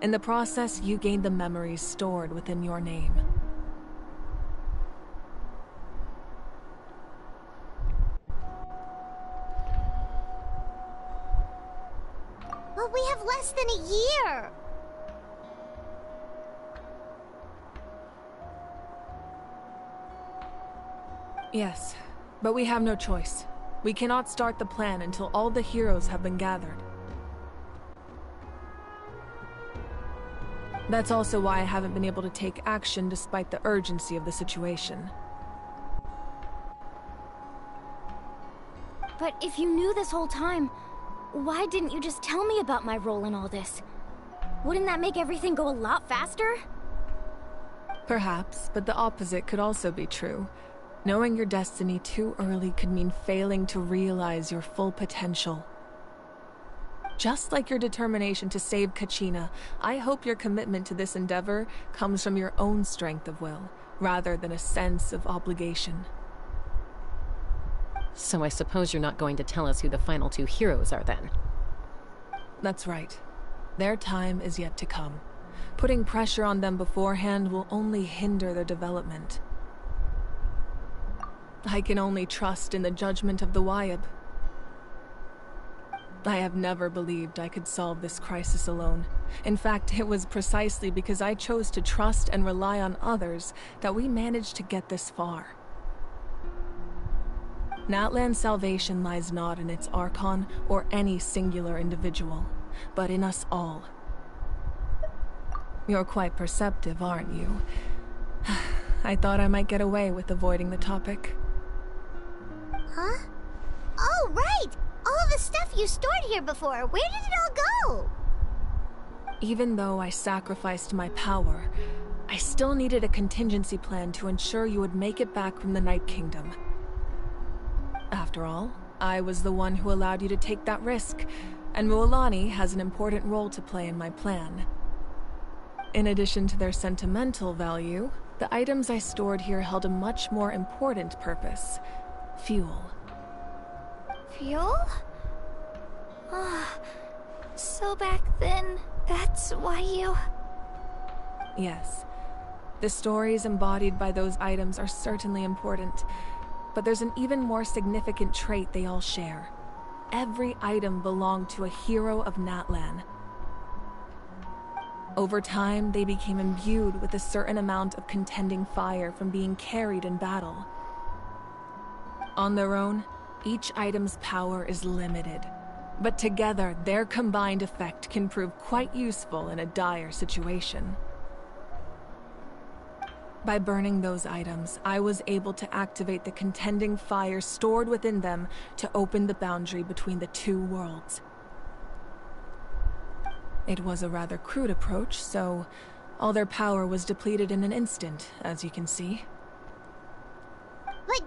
In the process, you gained the memories stored within your name. But we have less than a year! Yes, but we have no choice. We cannot start the plan until all the heroes have been gathered. That's also why I haven't been able to take action despite the urgency of the situation. But if you knew this whole time, why didn't you just tell me about my role in all this? Wouldn't that make everything go a lot faster? Perhaps, but the opposite could also be true. Knowing your destiny too early could mean failing to realize your full potential. Just like your determination to save Kachina, I hope your commitment to this endeavor comes from your own strength of will, rather than a sense of obligation. So I suppose you're not going to tell us who the final 2 heroes are then? That's right. Their time is yet to come. Putting pressure on them beforehand will only hinder their development. I can only trust in the judgment of the Wayab. I have never believed I could solve this crisis alone. In fact, it was precisely because I chose to trust and rely on others that we managed to get this far. Natlan's salvation lies not in its Archon or any singular individual, but in us all. You're quite perceptive, aren't you? I thought I might get away with avoiding the topic. Huh? Oh, right! All of the stuff you stored here before, where did it all go? Even though I sacrificed my power, I still needed a contingency plan to ensure you would make it back from the Night Kingdom. After all, I was the one who allowed you to take that risk, and Mualani has an important role to play in my plan. In addition to their sentimental value, the items I stored here held a much more important purpose: fuel. Fuel? So back then, that's why you... Yes. The stories embodied by those items are certainly important, but there's an even more significant trait they all share. Every item belonged to a hero of Natlan. Over time, they became imbued with a certain amount of contending fire from being carried in battle. On their own, each item's power is limited, but together, their combined effect can prove quite useful in a dire situation. By burning those items, I was able to activate the contending fire stored within them to open the boundary between the two worlds. It was a rather crude approach, so all their power was depleted in an instant, as you can see. But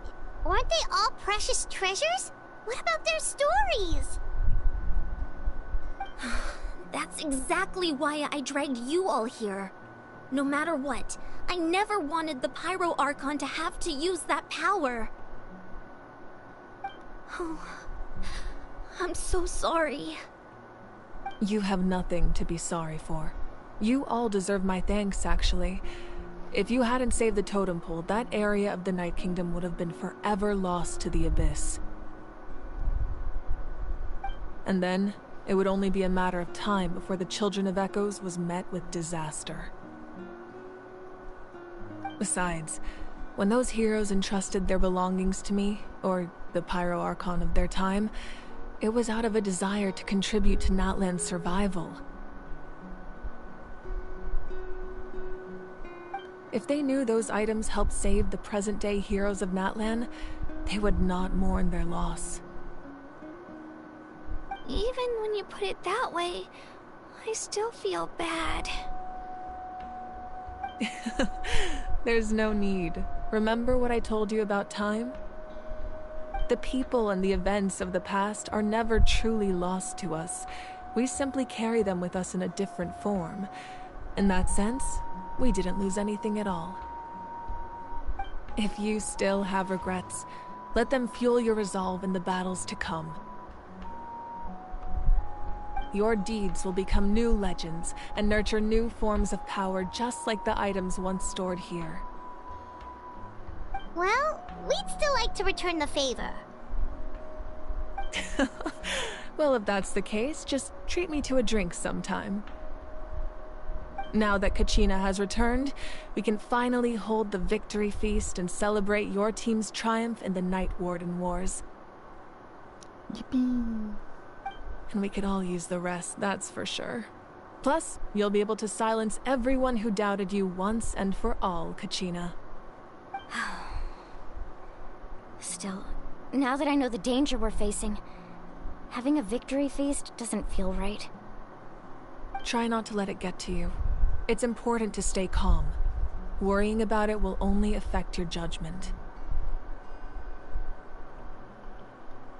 weren't they all precious treasures? What about their stories? That's exactly why I dragged you all here. No matter what, I never wanted the Pyro Archon to have to use that power. Oh, I'm so sorry. You have nothing to be sorry for. You all deserve my thanks, actually. If you hadn't saved the totem pole, that area of the Night Kingdom would have been forever lost to the Abyss. And then, it would only be a matter of time before the Children of Echoes was met with disaster. Besides, when those heroes entrusted their belongings to me, or the Pyro Archon of their time, it was out of a desire to contribute to Natlan's survival. If they knew those items helped save the present-day heroes of Natlan, they would not mourn their loss. Even when you put it that way, I still feel bad. There's no need. Remember what I told you about time? The people and the events of the past are never truly lost to us. We simply carry them with us in a different form. In that sense, we didn't lose anything at all. If you still have regrets, let them fuel your resolve in the battles to come. Your deeds will become new legends and nurture new forms of power just like the items once stored here. Well, we'd still like to return the favor. Well, if that's the case, just treat me to a drink sometime. Now that Kachina has returned, we can finally hold the victory feast and celebrate your team's triumph in the Night Warden Wars. Yippee! And we could all use the rest, that's for sure. Plus, you'll be able to silence everyone who doubted you once and for all, Kachina. Still, now that I know the danger we're facing, having a victory feast doesn't feel right. Try not to let it get to you. It's important to stay calm. Worrying about it will only affect your judgment.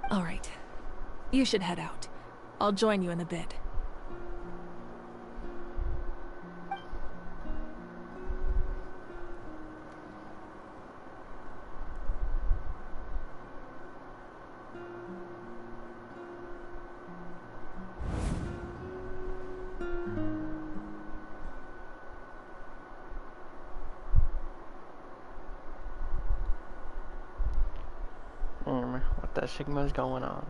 All right. You should head out. I'll join you in a bit. What the Sigma's going on?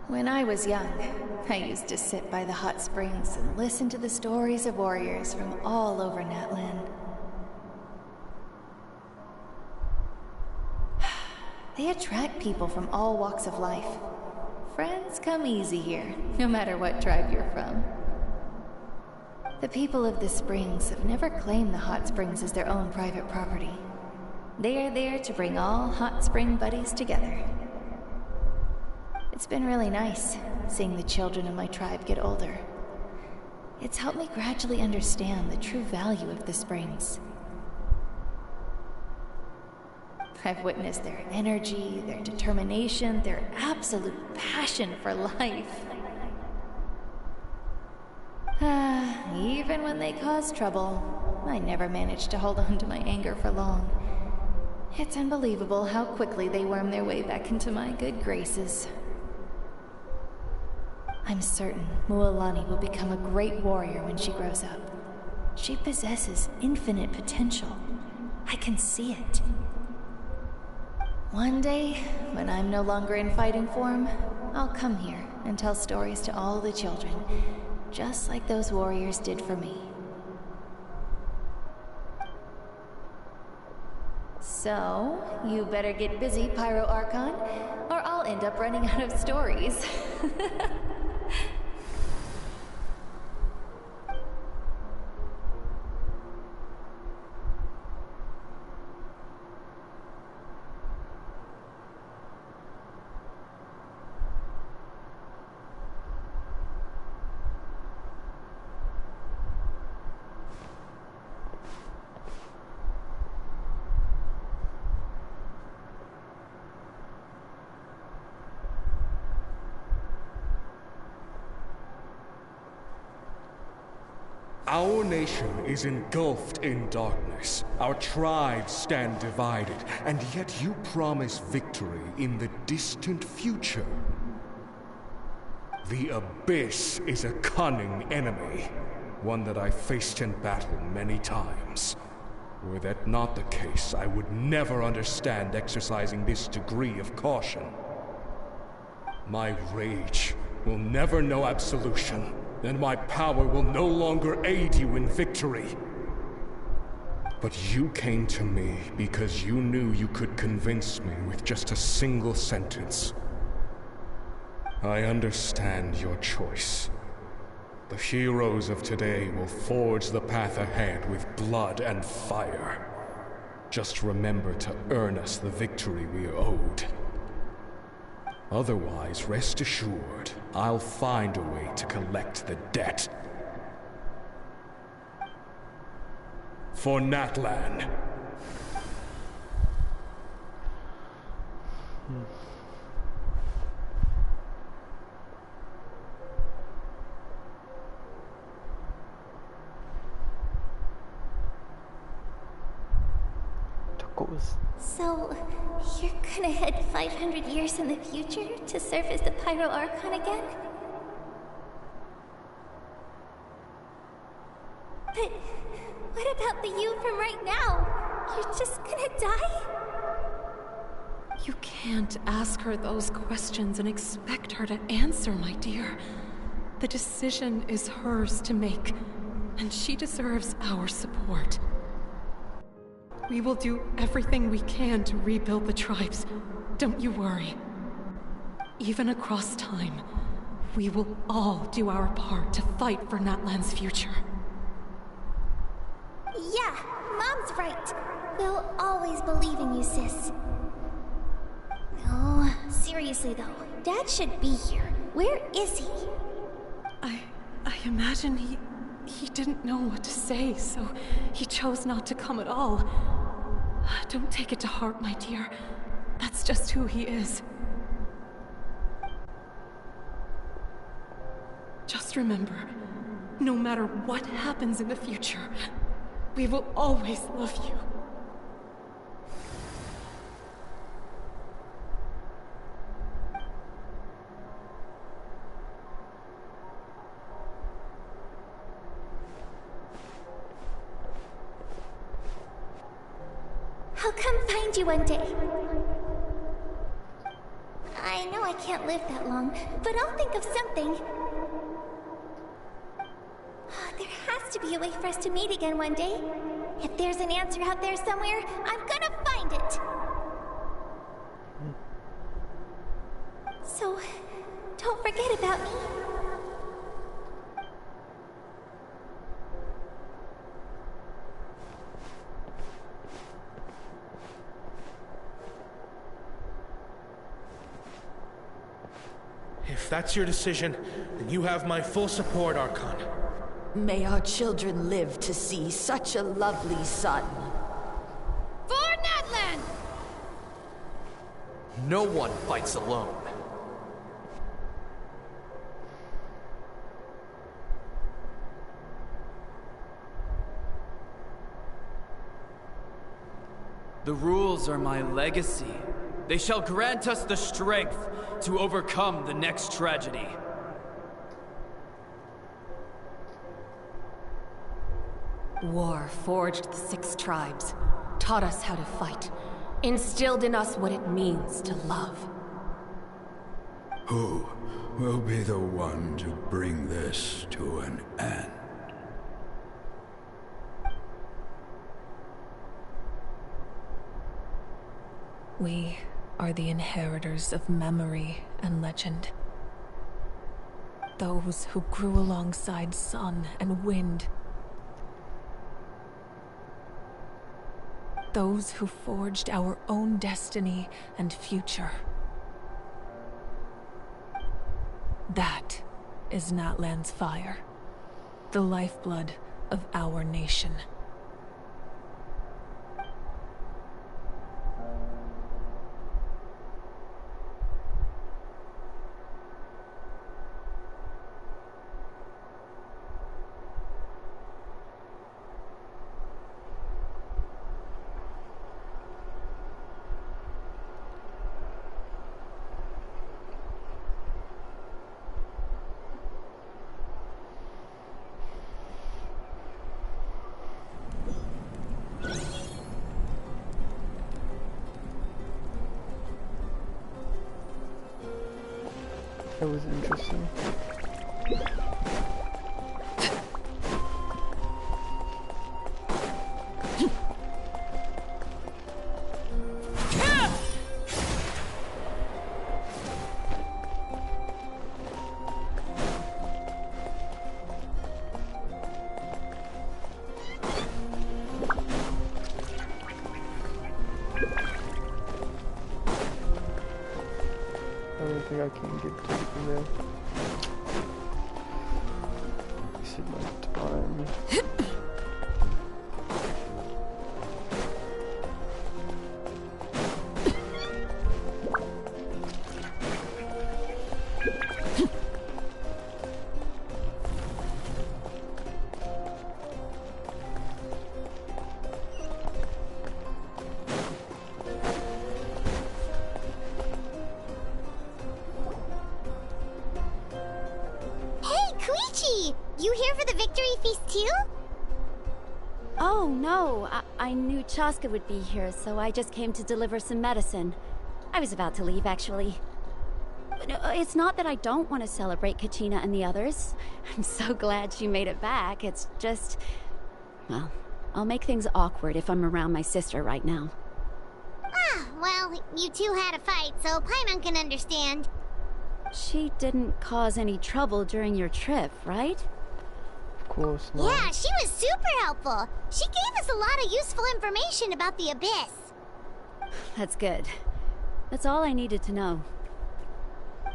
When I was young, I used to sit by the hot springs and listen to the stories of warriors from all over Natlan. They attract people from all walks of life. Friends come easy here, no matter what tribe you're from. The people of the Springs have never claimed the hot springs as their own private property. They are there to bring all hot spring buddies together. It's been really nice, seeing the children of my tribe get older. It's helped me gradually understand the true value of the springs. I've witnessed their energy, their determination, their absolute passion for life. Even when they cause trouble, I never managed to hold on to my anger for long. It's unbelievable how quickly they worm their way back into my good graces. I'm certain Mualani will become a great warrior when she grows up. She possesses infinite potential. I can see it. One day, when I'm no longer in fighting form, I'll come here and tell stories to all the children, just like those warriors did for me. So, you better get busy, Pyro Archon, or I'll end up running out of stories. Our nation is engulfed in darkness. Our tribes stand divided, and yet you promise victory in the distant future. The Abyss is a cunning enemy, one that I faced in battle many times. Were that not the case, I would never understand exercising this degree of caution. My rage will never know absolution, and my power will no longer aid you in victory. But you came to me because you knew you could convince me with just a single sentence. I understand your choice. The heroes of today will forge the path ahead with blood and fire. Just remember to earn us the victory we are owed. Otherwise, rest assured, I'll find a way to collect the debt. For Natlan. So, you're gonna head 500 years in the future to serve as the Pyro Archon again? But what about the you from right now? You're just gonna die? You can't ask her those questions and expect her to answer, my dear. The decision is hers to make, and she deserves our support. We will do everything we can to rebuild the tribes. Don't you worry. Even across time, we will all do our part to fight for Natlan's future. Yeah, Mom's right. We'll always believe in you, sis. No, seriously though, Dad should be here. Where is he? I imagine he didn't know what to say, so he chose not to come at all. Don't take it to heart, my dear. That's just who he is. Just remember, no matter what happens in the future, we will always love you. I'll come find you one day. I know I can't live that long, but I'll think of something. There has to be a way for us to meet again one day. If there's an answer out there somewhere, I'm gonna find it. So, If that's your decision, then you have my full support, Archon. May our children live to see such a lovely son. For Natlan! No one fights alone. The rules are my legacy. They shall grant us the strength to overcome the next tragedy. War forged the 6 tribes, taught us how to fight, instilled in us what it means to love. Who will be the one to bring this to an end? We are the inheritors of memory and legend. Those who grew alongside sun and wind. Those who forged our own destiny and future. That is Natlan's fire, the lifeblood of our nation. That was interesting. I don't think I can get to it from there. Wasted my time. You here for the victory feast too? Oh, no. I knew Chaska would be here, so I just came to deliver some medicine. I was about to leave, actually. It's not that I don't want to celebrate Kachina and the others. I'm so glad she made it back. It's just... well, I'll make things awkward if I'm around my sister right now. Ah, well, you two had a fight, so Paimon can understand. She didn't cause any trouble during your trip, right? Of course not. Yeah, she was super helpful. She gave us a lot of useful information about the Abyss. That's good. That's all I needed to know.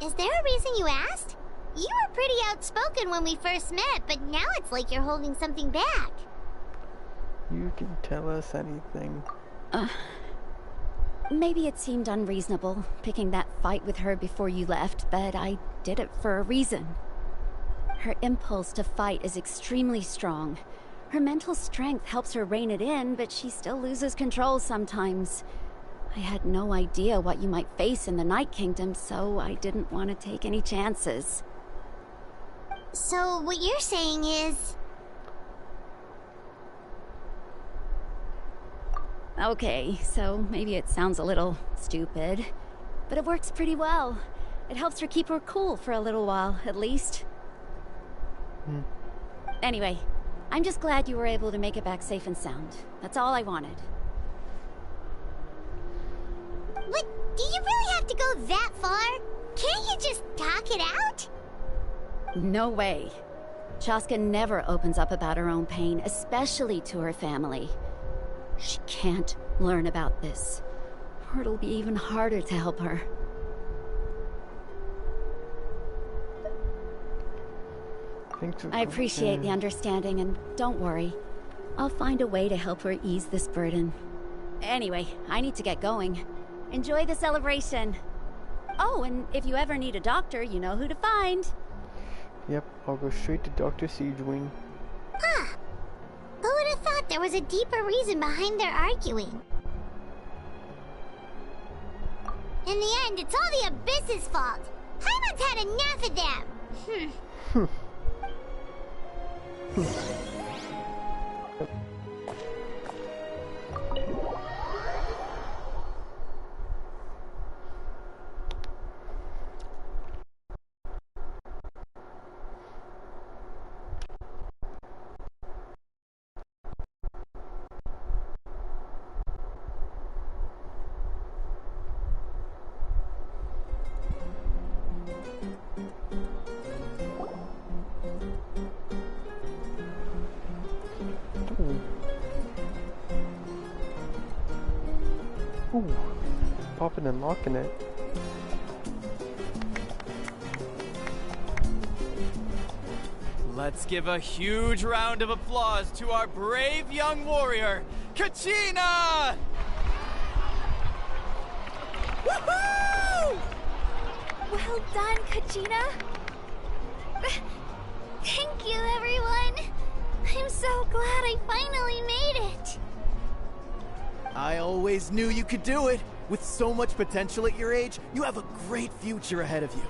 Is there a reason you asked? You were pretty outspoken when we first met, but now it's like you're holding something back. You can tell us anything. Maybe it seemed unreasonable, picking that fight with her before you left, but I did it for a reason. Her impulse to fight is extremely strong. Her mental strength helps her rein it in, but she still loses control sometimes. I had no idea what you might face in the Night Kingdom, so I didn't want to take any chances. So what you're saying is... Okay, so maybe it sounds a little stupid, but it works pretty well. It helps her keep her cool for a little while, at least. Anyway, I'm just glad you were able to make it back safe and sound. That's all I wanted. But do you really have to go that far? Can't you just talk it out? No way. Chaska never opens up about her own pain, especially to her family. She can't learn about this, or it'll be even harder to help her. I appreciate the understanding, and don't worry. I'll find a way to help her ease this burden. Anyway, I need to get going. Enjoy the celebration. Oh, and if you ever need a doctor, you know who to find. Yep, I'll go straight to Dr. Siegewing. Huh. Who would have thought there was a deeper reason behind their arguing? In the end, it's all the Abyss's fault. Paimon's had enough of them. Ooh, popping and locking it. Let's give a huge round of applause to our brave young warrior, Kachina! Woohoo! Well done, Kachina. Thank you, everyone. I'm so glad I finally made it. I always knew you could do it. With so much potential at your age, you have a great future ahead of you.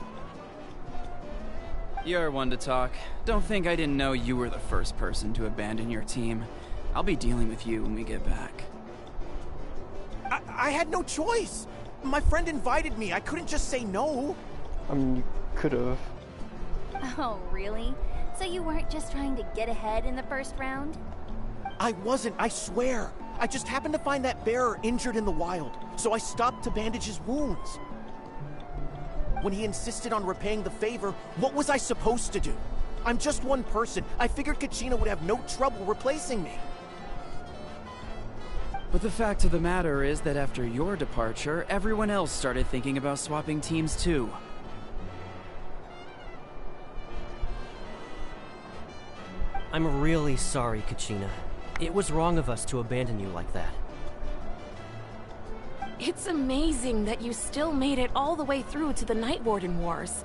You're one to talk. Don't think I didn't know you were the first person to abandon your team. I'll be dealing with you when we get back. I had no choice. My friend invited me. I couldn't just say no. I mean, you could've. Oh, really? So you weren't just trying to get ahead in the first round? I wasn't, I swear. I just happened to find that bearer injured in the wild, so I stopped to bandage his wounds. When he insisted on repaying the favor, what was I supposed to do? I'm just one person. I figured Kachina would have no trouble replacing me. But the fact of the matter is that after your departure, everyone else started thinking about swapping teams too. I'm really sorry, Kachina. It was wrong of us to abandon you like that. It's amazing that you still made it all the way through to the Night Warden Wars.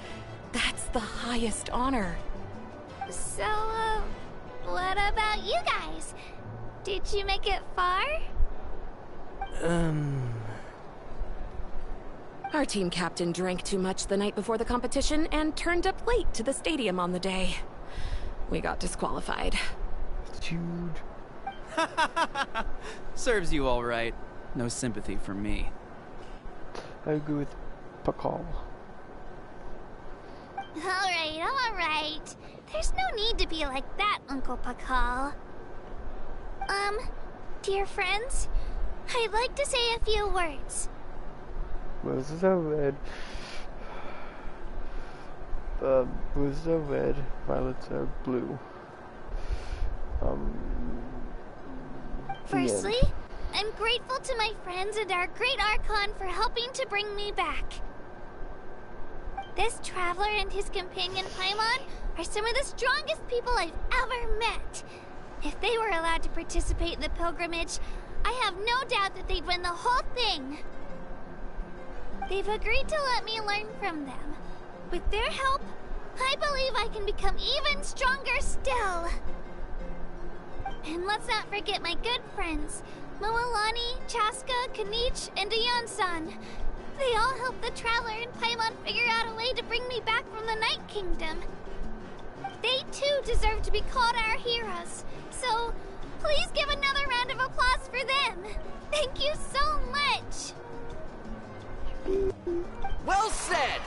That's the highest honor. So, what about you guys? Did you make it far? Our team captain drank too much the night before the competition and turned up late to the stadium on the day. We got disqualified. Huge. Serves you all right. No sympathy from me. I agree with Pakal. Alright. There's no need to be like that, Uncle Pakal. Dear friends, I'd like to say a few words. Roses are red. Roses are red, violets are blue. Firstly, I'm grateful to my friends and our great Archon for helping to bring me back. This traveler and his companion Paimon are some of the strongest people I've ever met. If they were allowed to participate in the pilgrimage, I have no doubt that they'd win the whole thing. They've agreed to let me learn from them. With their help, I believe I can become even stronger still. And let's not forget my good friends, Moalani, Chaska, Kanich, and Ayan-san. They all helped the Traveler and Paimon figure out a way to bring me back from the Night Kingdom. They too deserve to be called our heroes, so please give another round of applause for them. Thank you so much. Well said!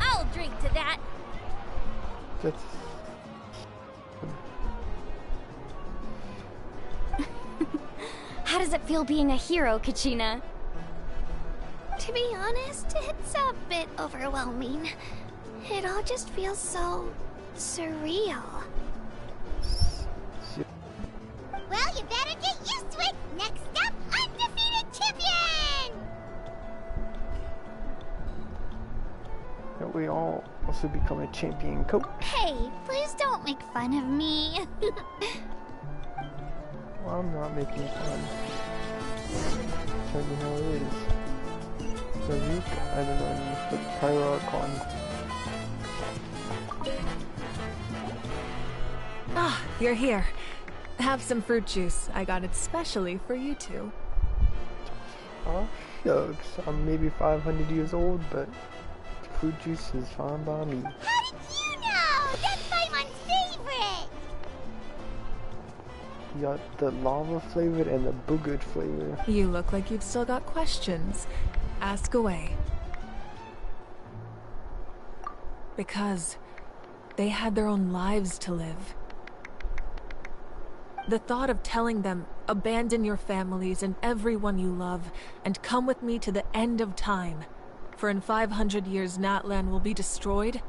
I'll drink to that. That's... How does it feel being a hero, Kachina? To be honest, it's a bit overwhelming. It all just feels so surreal. Well, you better get used to it. Next up, undefeated champion! we all also become a champion coach. Hey, please don't make fun of me. Well, I'm not making fun. Tell you how it is. I don't know, the prior Archon. Ah, you're here. Have some fruit juice. I got it specially for you two. Oh, shucks. I'm maybe 500 years old, but fruit juice is fine by me. How did you know? That's Paimon's favorite! You got the lava flavored and the boogert flavor. You look like you've still got questions. Ask away. Because they had their own lives to live. The thought of telling them, abandon your families and everyone you love, and come with me to the end of time, for in 500 years Natlan will be destroyed,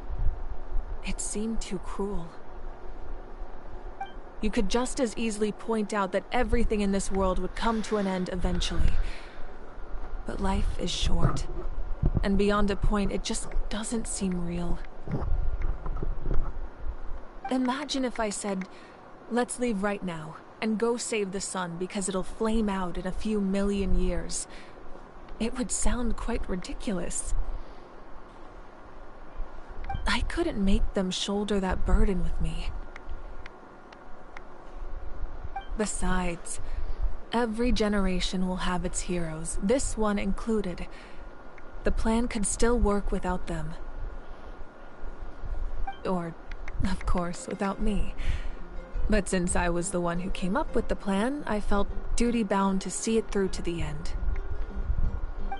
it seemed too cruel. You could just as easily point out that everything in this world would come to an end eventually. But life is short, and beyond a point, it just doesn't seem real. Imagine if I said, let's leave right now, and go save the sun because it'll flame out in a few million years. It would sound quite ridiculous. I couldn't make them shoulder that burden with me. Besides, every generation will have its heroes, this one included. The plan could still work without them. Or, of course, without me. But since I was the one who came up with the plan, I felt duty-bound to see it through to the end.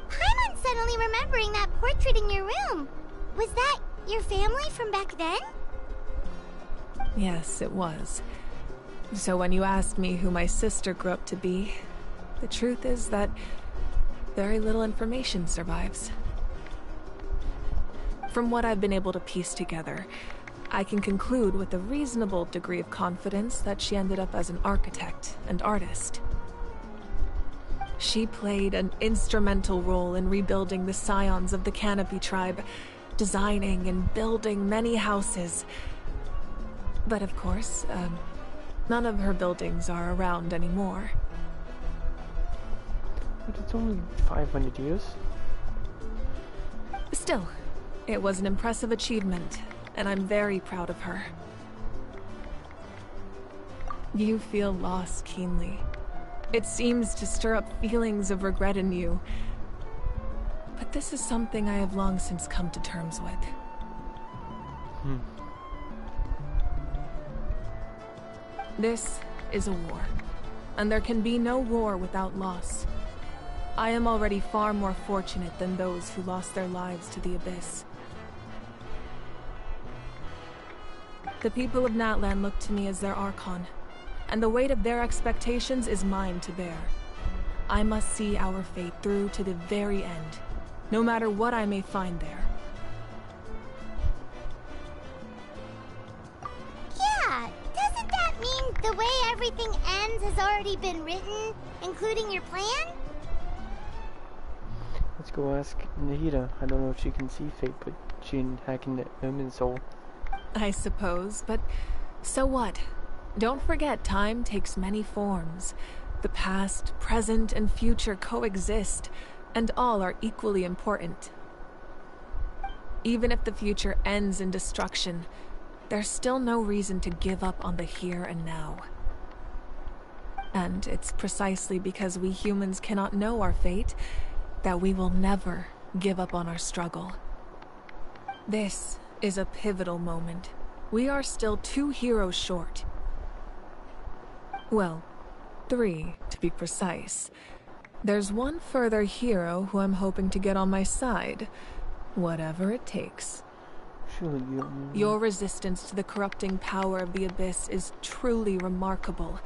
Paimon's suddenly remembering that portrait in your room. Was that your family from back then? Yes, it was. So when you asked me who my sister grew up to be, the truth is that very little information survives. From what I've been able to piece together, I can conclude with a reasonable degree of confidence that she ended up as an architect and artist. She played an instrumental role in rebuilding the scions of the Canopy tribe, designing and building many houses. But of course, none of her buildings are around anymore. But it's only 500 years. Still, it was an impressive achievement, and I'm very proud of her. You feel loss keenly. It seems to stir up feelings of regret in you. But this is something I have long since come to terms with. This is a war, and there can be no war without loss. I am already far more fortunate than those who lost their lives to the Abyss. The people of Natlan look to me as their Archon, and the weight of their expectations is mine to bear. I must see our fate through to the very end, no matter what I may find there. Yeah, doesn't that mean the way everything ends has already been written, including your plan? Let's go ask Nahida. I don't know if she can see fate, but she can hack into Omen's soul. I suppose, but so what? Don't forget, time takes many forms. The past, present, and future coexist, and all are equally important. Even if the future ends in destruction, there's still no reason to give up on the here and now. And it's precisely because we humans cannot know our fate that we will never give up on our struggle. This is a pivotal moment. We are still 2 heroes short. Well, 3 to be precise. There's one further hero who I'm hoping to get on my side, whatever it takes. Surely Your resistance to the corrupting power of the Abyss is truly remarkable.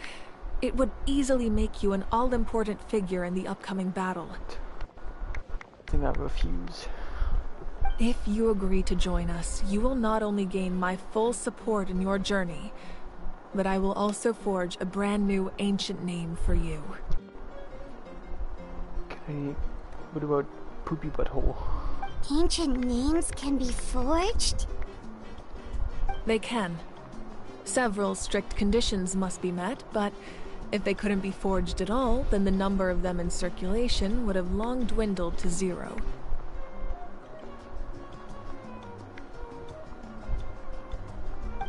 It would easily make you an all-important figure in the upcoming battle. I think I refuse. If you agree to join us, you will not only gain my full support in your journey, but I will also forge a brand new ancient name for you. What about Poopy Butthole? Ancient names can be forged? They can. Several strict conditions must be met, but if they couldn't be forged at all, then the number of them in circulation would have long dwindled to 0.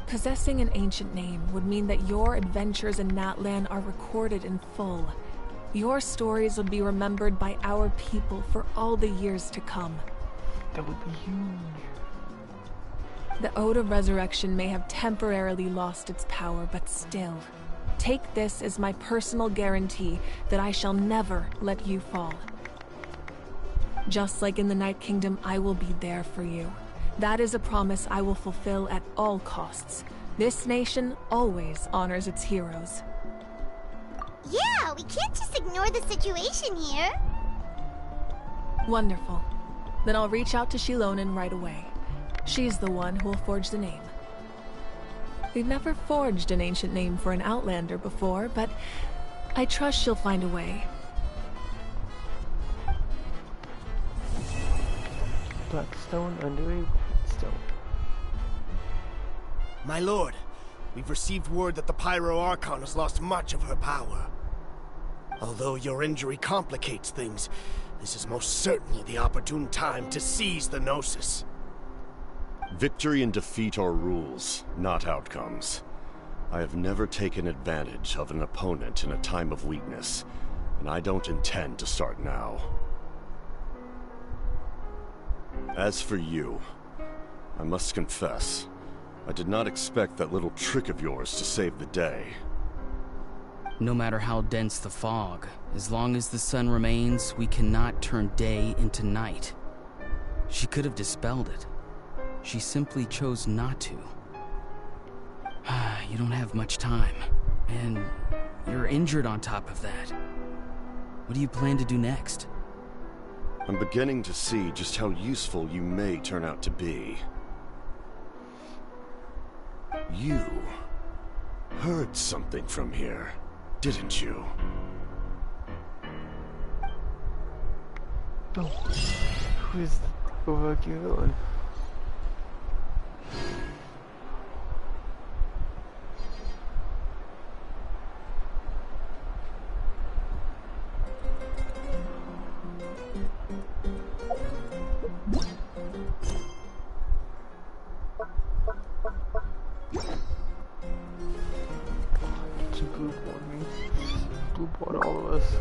Possessing an ancient name would mean that your adventures in Natlan are recorded in full. Your stories would be remembered by our people for all the years to come. That would be huge. The Ode of Resurrection may have temporarily lost its power, but still, take this as my personal guarantee that I shall never let you fall. Just like in the Night Kingdom, I will be there for you. That is a promise I will fulfill at all costs. This nation always honors its heroes. Yeah, we can't just ignore the situation here. Wonderful. Then I'll reach out to Shilonen right away. She's the one who will forge the name. We've never forged an ancient name for an Outlander before, but I trust she'll find a way. Blackstone under a stone. My lord, we've received word that the Pyro Archon has lost much of her power. Although your injury complicates things, this is most certainly the opportune time to seize the Gnosis. Victory and defeat are rules, not outcomes. I have never taken advantage of an opponent in a time of weakness, and I don't intend to start now. As for you, I must confess, I did not expect that little trick of yours to save the day. No matter how dense the fog, as long as the sun remains, we cannot turn day into night. She could have dispelled it. She simply chose not to. You don't have much time, and you're injured on top of that. What do you plan to do next? I'm beginning to see just how useful you may turn out to be. You heard something from here, didn't you? Oh, who is the working villain? All of us.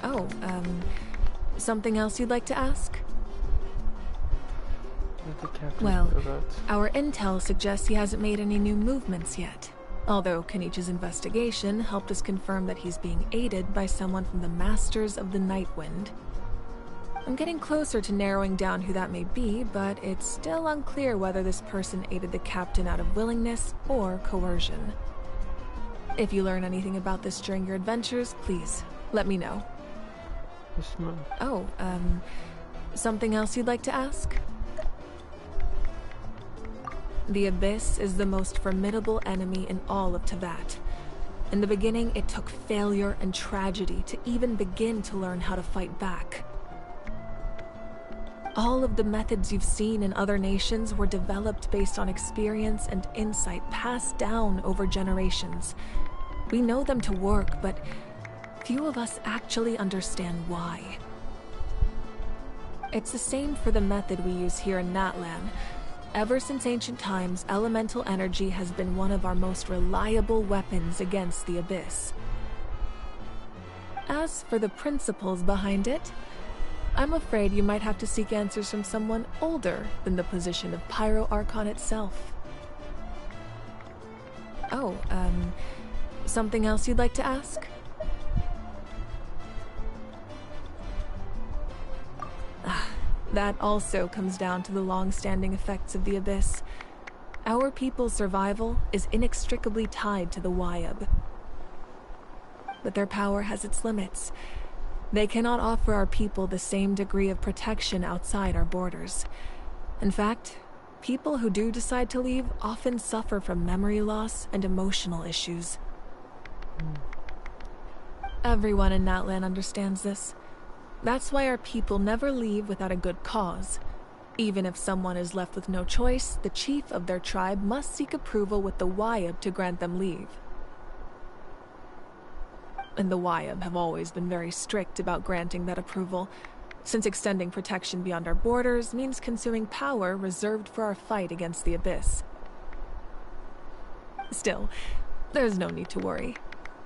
Oh, something else you'd like to ask? Well, our intel suggests he hasn't made any new movements yet. Although Kenichi's investigation helped us confirm that he's being aided by someone from the Masters of the Nightwind. I'm getting closer to narrowing down who that may be, but it's still unclear whether this person aided the captain out of willingness or coercion. If you learn anything about this during your adventures, please let me know. Yes, ma'am. Oh, something else you'd like to ask? The Abyss is the most formidable enemy in all of Teyvat. In the beginning, it took failure and tragedy to even begin to learn how to fight back. All of the methods you've seen in other nations were developed based on experience and insight passed down over generations. We know them to work, but few of us actually understand why. It's the same for the method we use here in Natlan. Ever since ancient times, elemental energy has been one of our most reliable weapons against the Abyss. As for the principles behind it, I'm afraid you might have to seek answers from someone older than the position of Pyro Archon itself. Oh, something else you'd like to ask? That also comes down to the long-standing effects of the Abyss. Our people's survival is inextricably tied to the Wyab. But their power has its limits. They cannot offer our people the same degree of protection outside our borders. In fact, people who do decide to leave often suffer from memory loss and emotional issues. Everyone in Natlan understands this. That's why our people never leave without a good cause. Even if someone is left with no choice, the chief of their tribe must seek approval with the Wyab to grant them leave. And the Wyab have always been very strict about granting that approval, since extending protection beyond our borders means consuming power reserved for our fight against the Abyss. Still, there's no need to worry.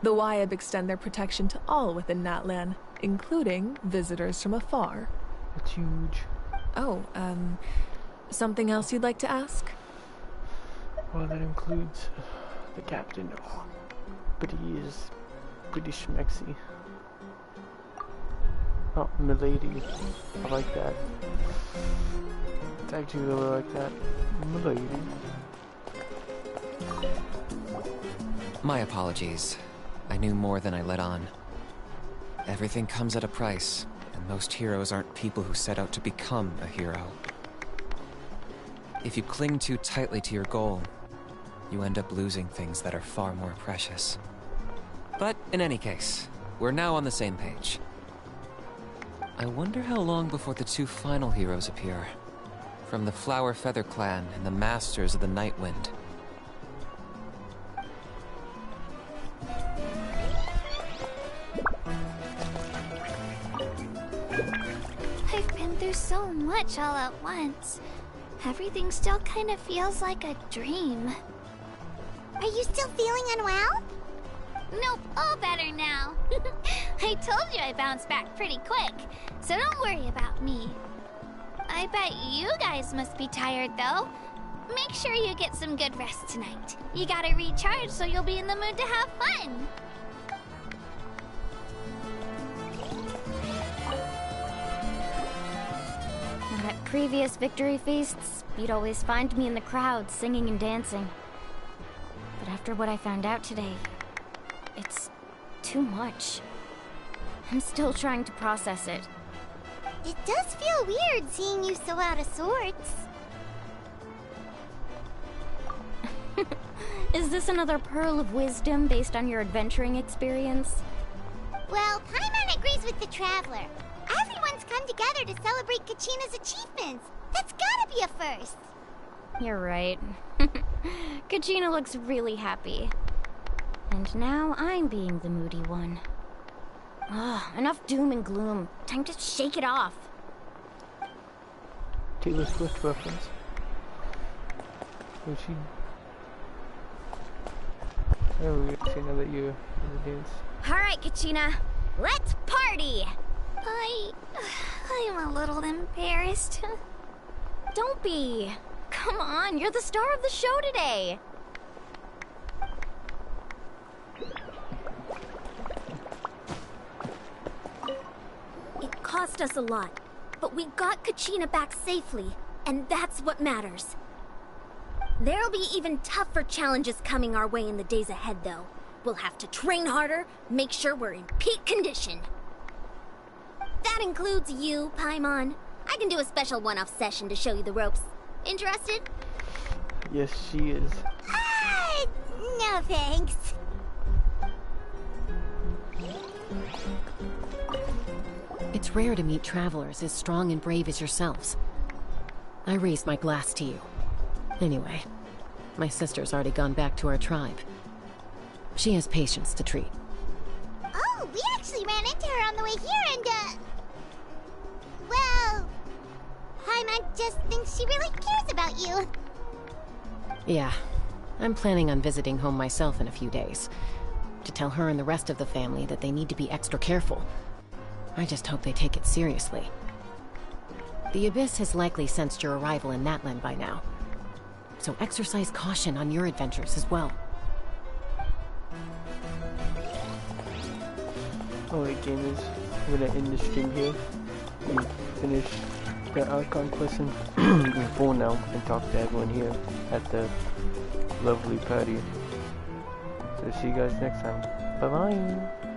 The Wyab extend their protection to all within Natlan, including visitors from afar. It's huge. Oh, something else you'd like to ask? Well, that includes the captain. Oh, but he is pretty schmexy. Oh, milady. I like that. It's actually really like that. Milady. My apologies. I knew more than I let on. Everything comes at a price, and most heroes aren't people who set out to become a hero. If you cling too tightly to your goal, you end up losing things that are far more precious. But in any case, we're now on the same page. I wonder how long before the two final heroes appear. From the Flower Feather Clan and the Masters of the Night Wind. I've been through so much all at once. Everything still kind of feels like a dream. Are you still feeling unwell? Nope, all better now. I told you I bounced back pretty quick, so don't worry about me. I bet you guys must be tired though. Make sure you get some good rest tonight. You gotta recharge so you'll be in the mood to have fun. At previous victory feasts, you'd always find me in the crowd singing and dancing. But after what I found out today, it's too much. I'm still trying to process it. It does feel weird seeing you so out of sorts. Is this another pearl of wisdom based on your adventuring experience? Well, Paimon agrees with the Traveler. Everyone's come together to celebrate Kachina's achievements. That's gotta be a first. You're right. Kachina looks really happy. And now I'm being the moody one. Ah, enough doom and gloom. Time to shake it off. Taylor Swift reference. Was she? Oh, we see now that you're in the dance. Alright, Kachina. Let's party! I'm a little embarrassed. Don't be. Come on, you're the star of the show today. It cost us a lot, but we got Kachina back safely, and that's what matters. There'll be even tougher challenges coming our way in the days ahead, though. We'll have to train harder, make sure we're in peak condition. That includes you, Paimon. I can do a special one-off session to show you the ropes. Interested? Yes, she is. No thanks. It's rare to meet travelers as strong and brave as yourselves. I raised my glass to you. Anyway, my sister's already gone back to our tribe. She has patients to treat. Oh, we actually ran into her on the way here and, well, Paimon just thinks she really cares about you. Yeah, I'm planning on visiting home myself in a few days. To tell her and the rest of the family that they need to be extra careful. I just hope they take it seriously. The Abyss has likely sensed your arrival in Natlan by now. So exercise caution on your adventures as well. Alright gamers, I'm gonna end the stream here. We finished the Archon quest in full now and talk to everyone here at the lovely party. So see you guys next time. Bye bye!